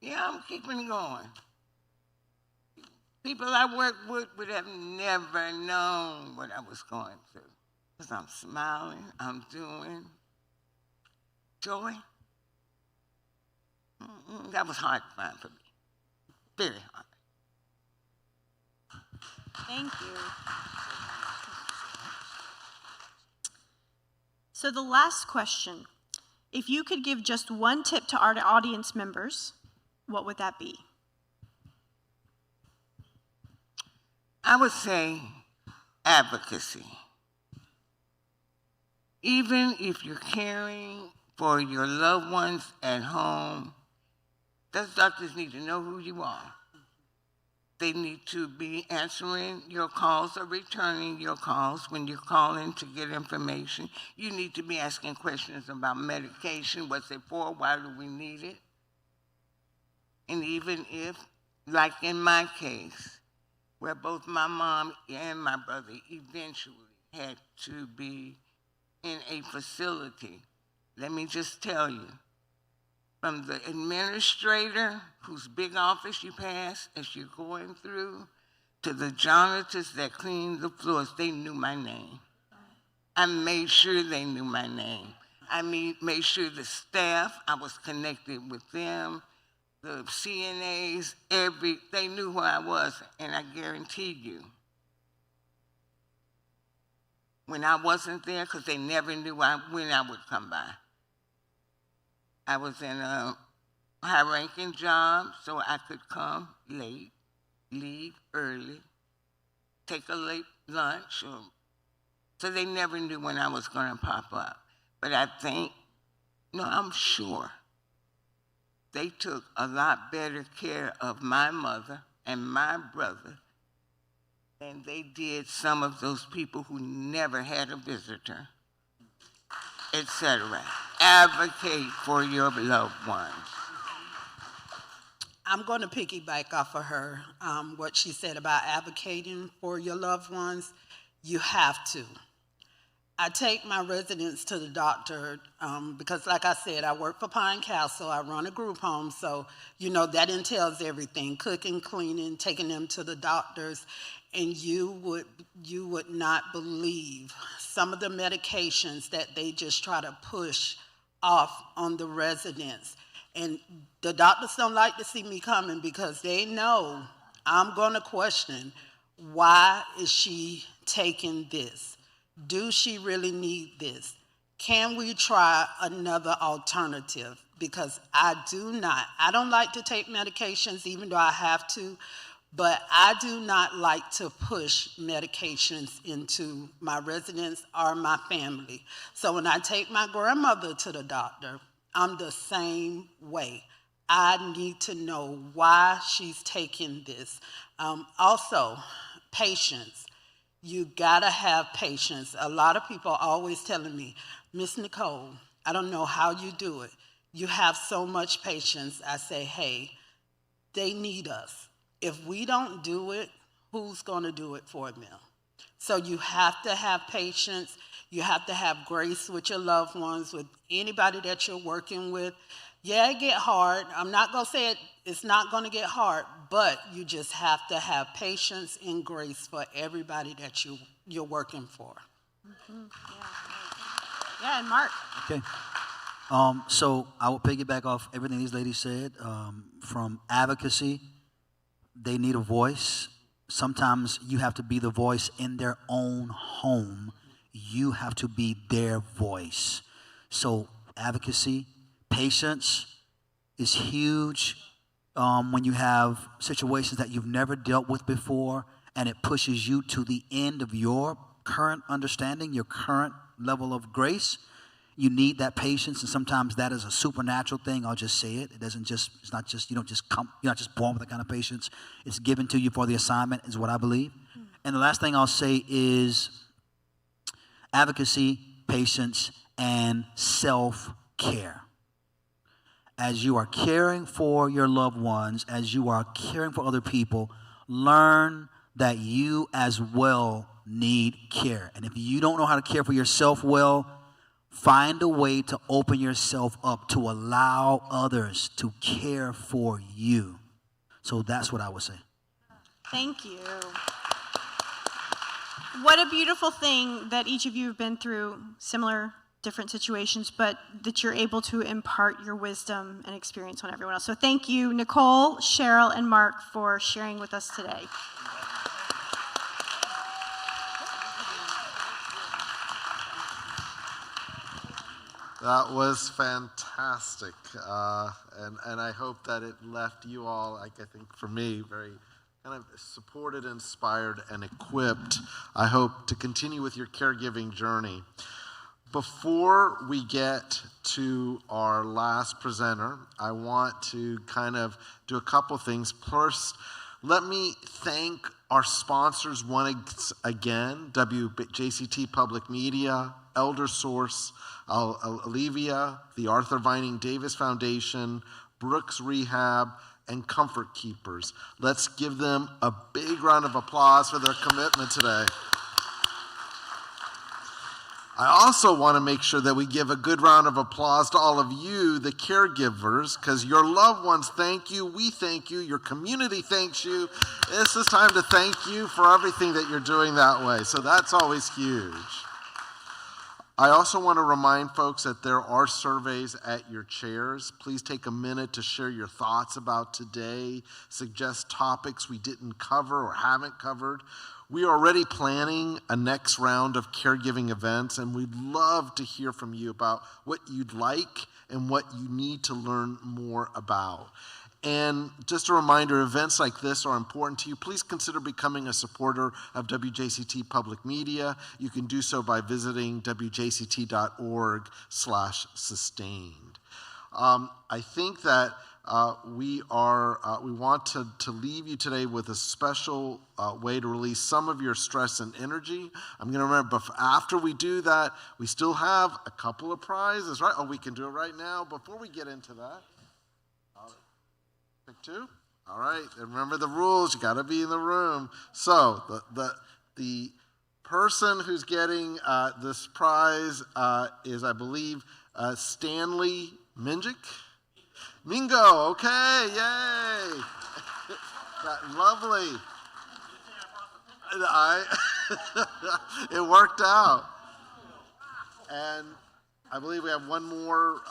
Yeah, I'm keeping it going. People I worked with would have never known what I was going through. Because I'm smiling, I'm doing. Joy. That was hard to find for me. Very hard. Thank you. So the last question, if you could give just one tip to our audience members, what would that be? I would say advocacy. Even if you're caring for your loved ones at home, those doctors need to know who you are. They need to be answering your calls or returning your calls when you're calling to get information. You need to be asking questions about medication. What's it for? Why do we need it? And even if, like in my case, where both my mom and my brother eventually had to be in a facility, let me just tell you, from the administrator whose big office you pass as you're going through, to the janitors that clean the floors, they knew my name. I made sure they knew my name. I made sure the staff, I was connected with them, the CNAs, they knew who I was, and I guarantee you, when I wasn't there, because they never knew when I would come by. I was in a high-ranking job, so I could come late, leave early, take a late lunch, so they never knew when I was going to pop up. But I'm sure they took a lot better care of my mother and my brother than they did some of those people who never had a visitor, etc. Advocate for your loved ones. I'm going to piggyback off of her, what she said about advocating for your loved ones. You have to. I take my residents to the doctor because, like I said, I work for Pine Castle. I run a group home, so, you know, that entails everything, cooking, cleaning, taking them to the doctors. And you would not believe some of the medications that they just try to push off on the residents. And the doctors don't like to see me coming because they know I'm going to question, why is she taking this? Do she really need this? Can we try another alternative? Because I don't like to take medications even though I have to, but I do not like to push medications into my residents or my family. So when I take my grandmother to the doctor, I'm the same way. I need to know why she's taking this. Also, patience. You gotta have patience. A lot of people are always telling me, Miss Nicole, I don't know how you do it. You have so much patience. I say, hey, they need us. If we don't do it, who's gonna do it for them? So you have to have patience. You have to have grace with your loved ones, with anybody that you're working with. Yeah, it get hard. I'm not gonna say it's not gonna get hard, but you just have to have patience and grace for everybody that you're working for. Mm-hmm. Yeah, and Mark. Okay. So I will piggyback off everything these ladies said. From advocacy, they need a voice. Sometimes you have to be the voice in their own home. You have to be their voice. So advocacy, patience is huge when you have situations that you've never dealt with before, and it pushes you to the end of your current understanding, your current level of grace. You need that patience, and sometimes that is a supernatural thing. I'll just say it. It's not just, you don't just come, you're not just born with that kind of patience. It's given to you for the assignment, is what I believe. And the last thing I'll say is advocacy, patience, and self-care. As you are caring for your loved ones, as you are caring for other people, learn that you as well need care. And if you don't know how to care for yourself well, find a way to open yourself up to allow others to care for you. So that's what I would say. Thank you. What a beautiful thing that each of you have been through similar, different situations, but that you're able to impart your wisdom and experience on everyone else. So thank you, Nicole, Cheryl, and Mark, for sharing with us today. That was fantastic, and I hope that it left you all, like I think for me, very kind of supported, inspired, and equipped, I hope, to continue with your caregiving journey. Before we get to our last presenter, I want to kind of do a couple things. First, let me thank our sponsors once again, WJCT Public Media, ElderSource, Alivia, the Arthur Vining Davis Foundation, Brooks Rehab, and Comfort Keepers. Let's give them a big round of applause for their commitment today. I also want to make sure that we give a good round of applause to all of you, the caregivers, because your loved ones thank you, we thank you, your community thanks you. This is time to thank you for everything that you're doing that way, so that's always huge. I also want to remind folks that there are surveys at your chairs. Please take a minute to share your thoughts about today, suggest topics we didn't cover or haven't covered. We are already planning a next round of caregiving events, and we'd love to hear from you about what you'd like and what you need to learn more about. And just a reminder, events like this are important to you. Please consider becoming a supporter of WJCT Public Media. You can do so by visiting wjct.org/sustained. I think that we want to leave you today with a special way to release some of your stress and energy. I'm going to remember, after we do that, we still have a couple of prizes, right? Oh, we can do it right now. Before we get into that, pick two. All right, and remember the rules. You got to be in the room. So the person who's getting this prize is, I believe, Stanley Minjic. Mingo, okay, yay. Lovely. It worked out. And I believe we have one more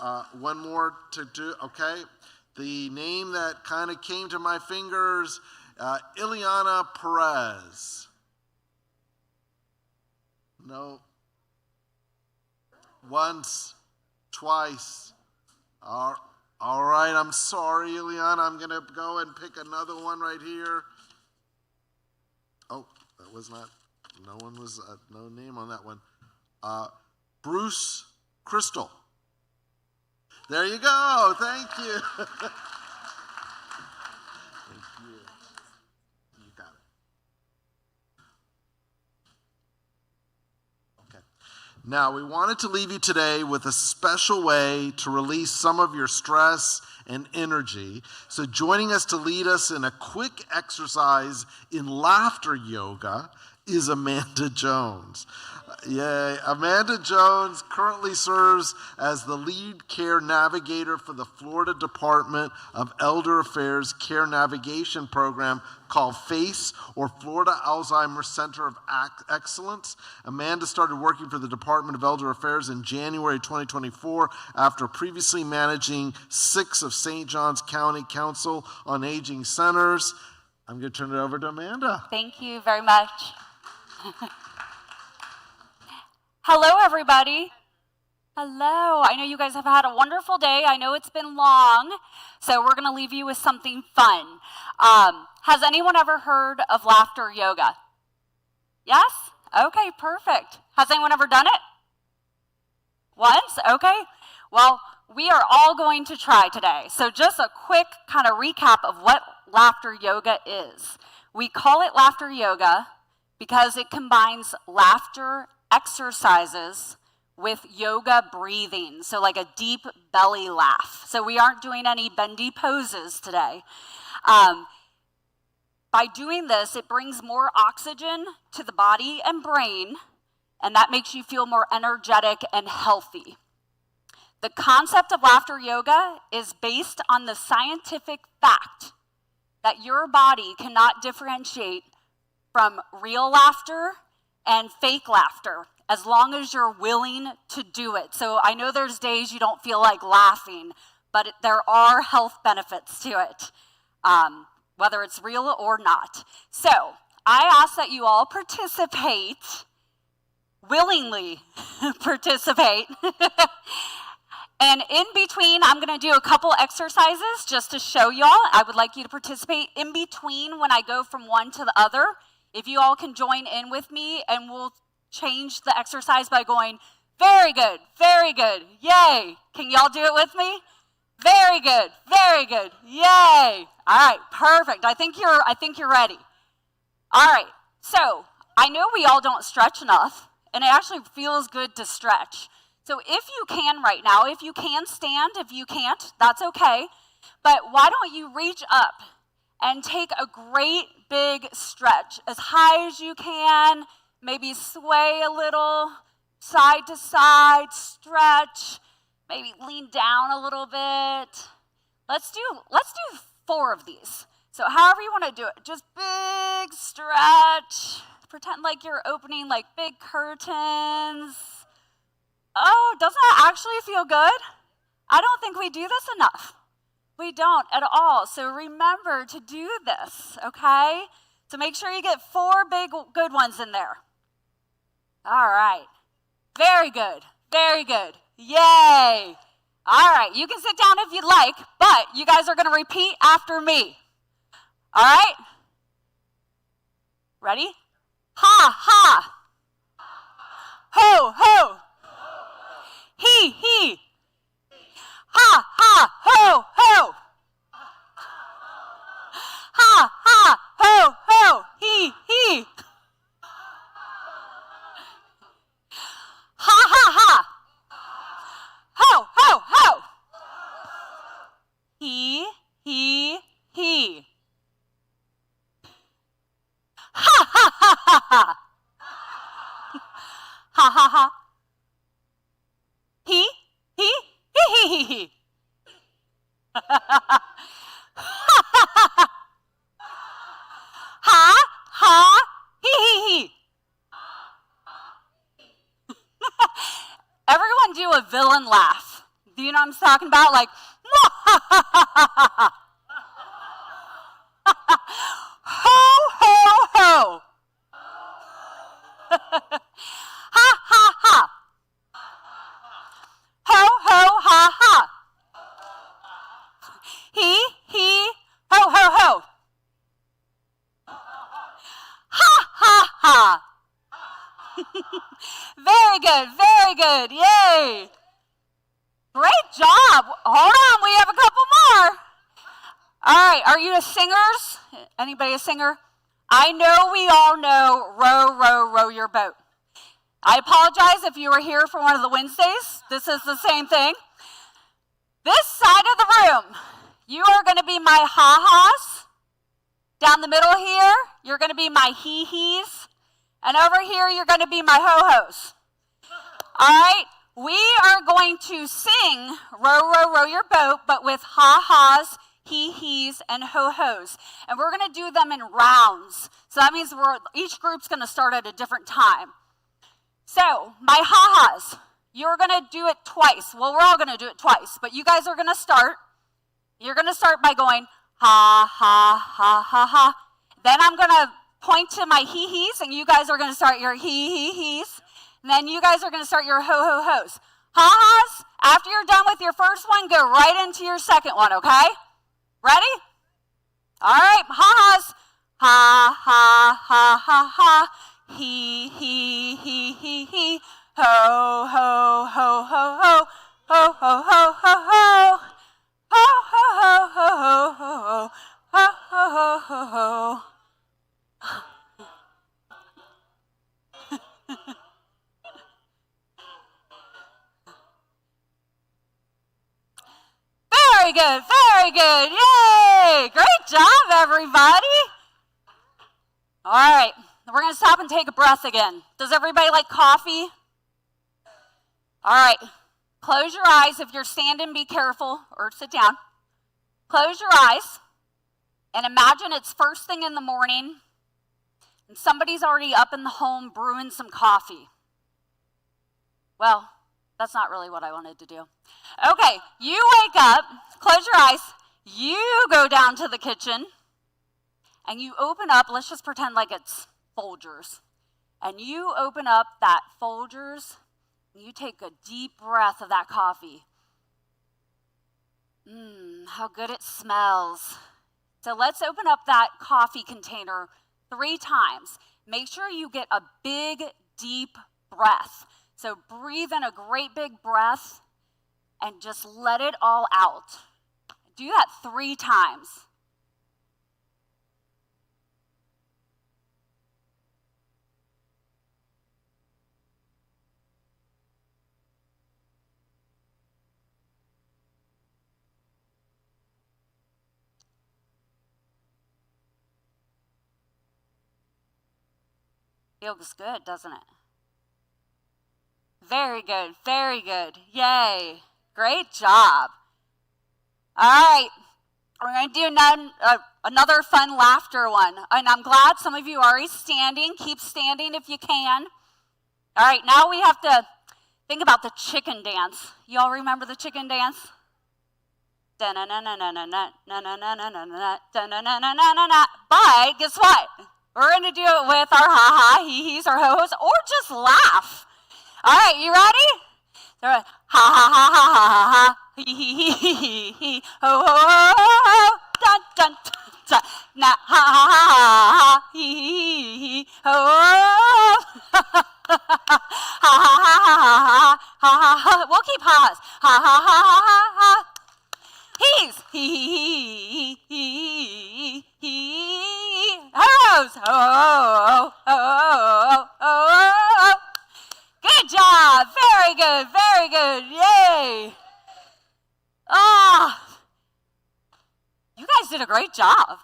to do, okay. The name that kind of came to my fingers, Ileana Perez. No. Once, twice. All right, I'm sorry, Ileana. I'm going to go and pick another one right here. Oh, that was not, no name on that one. Bruce Crystal. There you go. Thank you. Thank you. You got Now, we wanted to leave you today with a special way to release some of your stress and energy. So joining us to lead us in a quick exercise in laughter yoga is Amanda Jones. Yay. Amanda Jones currently serves as the lead care navigator for the Florida Department of Elder Affairs Care Navigation Program called FACE, or Florida Alzheimer's Center of Excellence. Amanda started working for the Department of Elder Affairs in January 2024 after previously managing 6 of St. Johns County Council on Aging centers. I'm going to turn it over to Amanda. Thank you very much. Hello, everybody. Hello. I know you guys have had a wonderful day. I know it's been long, so we're going to leave you with something fun. Has anyone ever heard of laughter yoga? Yes? Okay, perfect. Has anyone ever done it? Once? Okay. Well, we are all going to try today. So just a quick kind of recap of what laughter yoga is. We call it laughter yoga because it combines laughter exercises with yoga breathing, so like a deep belly laugh. So we aren't doing any bendy poses today. By doing this, it brings more oxygen to the body and brain, and that makes you feel more energetic and healthy. The concept of laughter yoga is based on the scientific fact that your body cannot differentiate from real laughter and fake laughter, as long as you're willing to do it. So I know there's days you don't feel like laughing, but there are health benefits to it, whether it's real or not. So I ask that you all participate, willingly participate. And in between, I'm going to do a couple exercises just to show y'all. I would like you to participate in between when I go from one to the other. If you all can join in with me, and we'll change the exercise by going, very good, yay. Can y'all do it with me? Very good, yay. All right, perfect. I think you're ready. All right, so I know we all don't stretch enough, and it actually feels good to stretch. So if you can right now, if you can stand, if you can't, that's okay. But why don't you reach up and take a great big stretch as high as you can, maybe sway a little, side to side, stretch, maybe lean down a little bit. Let's do 4 of these. So however you want to do it, just big stretch. Pretend like you're opening like big curtains. Oh, doesn't that actually feel good? I don't think we do this enough. We don't at all. So remember to do this, okay? So make sure you get 4 big good ones in there. All right. Very good. Yay. All right. You can sit down if you'd like, but you guys are going to repeat after me. All right? Ready? Ha, ha. Ho, ho. He. Ha, ha, ho, ho. Ha, ha, ho, ho. He. Ha, ha, ha. Ho, ho, ho. He. Ha, ha, ha, ha, ha. Ha, ha, ha. He. Ha, ha, he. Everyone do a villain laugh. Do you know what I'm talking about? Like, ho, ho, ho. Ha, ha, ha. Ho, ho, ha, ha. He, ho, ho, ho. Ha, ha, ha. Very good, yay. Great job. Hold on, we have a couple more. All right, are you singers? Anybody a singer? I know we all know row, row, row your boat. I apologize if you were here for one of the Wednesdays. This is the same thing. This side of the room, you are going to be my ha-has. Down the middle here, you're going to be my hee-hees. And over here, you're going to be my ho-hos. All right? We are going to sing Row, Row, Row Your Boat, but with ha-has, hee-hees, and ho-hos. And we're going to do them in rounds. So that means each group's going to start at a different time. So, my ha-has, you're going to do it twice. Well, we're all going to do it twice, but you guys are going to start. You're going to start by going ha, ha, ha, ha, ha. Then I'm going to point to my hee-hees, and you guys are going to start your hee-hee-hees. And then you guys are going to start your ho-ho-hos. Ha-has, after you're done with your first one, go right into your second one, okay? Ready? All right, ha-has. Ha, ha, ha, ha, ha. He, he, he, he, he. Ho, ho, ho, ho, ho. Ho, ho, ho, ho, ho. Ho, ho, ho, ho, ho, ho. Ho, ho, ho, ho, ho. Very good, very good. Yay! Great job, everybody. All right, we're going to stop and take a breath again. Does everybody like coffee? All right, close your eyes. If you're standing, be careful, or sit down. Close your eyes and imagine it's first thing in the morning and somebody's already up in the home brewing some coffee. Well, that's not really what I wanted to do. Okay, you wake up, close your eyes, you go down to the kitchen, and you open up, let's just pretend like it's Folgers. And you open up that Folgers, and you take a deep breath of that coffee. How good it smells. So let's open up that coffee container 3 times. Make sure you get a big, deep breath. So breathe in a great big breath and just let it all out. Do that 3 times. Feels good, doesn't it? Very good, very good. Yay. Great job. All right, we're going to do another fun laughter one. And I'm glad some of you are already standing. Keep standing if you can. All right, now we have to think about the chicken dance. You all remember the chicken dance? But guess what? We're going to do it with our ha-ha, hee-hees, or ho-hos, or just laugh. All right, you ready? So, ha ha ha ha ha ha ha, hee hee hee hee hee, ho ho ho ho, dun dun dun. Now ha ha ha ha, hee hee hee, ho ho ha ha ha ha ha ha. We'll keep ha's. Ha ha ha ha ha. He's hee hee hee hee. Ho's ho ho ho ho. Good job. Very good. Very good. Yay. Oh, you guys did a great job.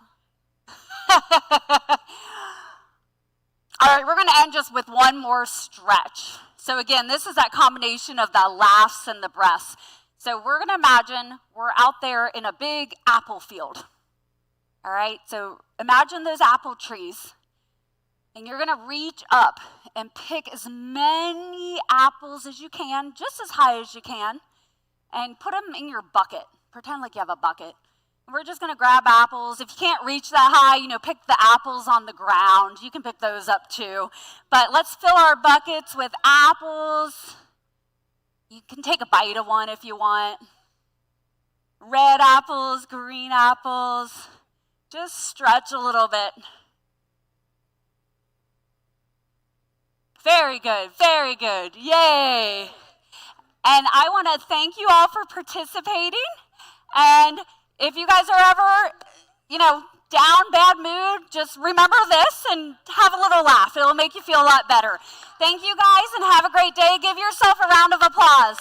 All right, we're going to end just with one more stretch. So again, this is that combination of the laughs and the breaths. So we're going to imagine we're out there in a big apple field. All right, so imagine those apple trees. And you're going to reach up and pick as many apples as you can, just as high as you can, and put them in your bucket. Pretend like you have a bucket. And we're just going to grab apples. If you can't reach that high, pick the apples on the ground. You can pick those up too. But let's fill our buckets with apples. You can take a bite of one if you want. Red apples, green apples. Just stretch a little bit. Very good, very good. Yay. And I want to thank you all for participating. And if you guys are ever, down, bad mood, just remember this and have a little laugh. It'll make you feel a lot better. Thank you guys and have a great day. Give yourself a round of applause.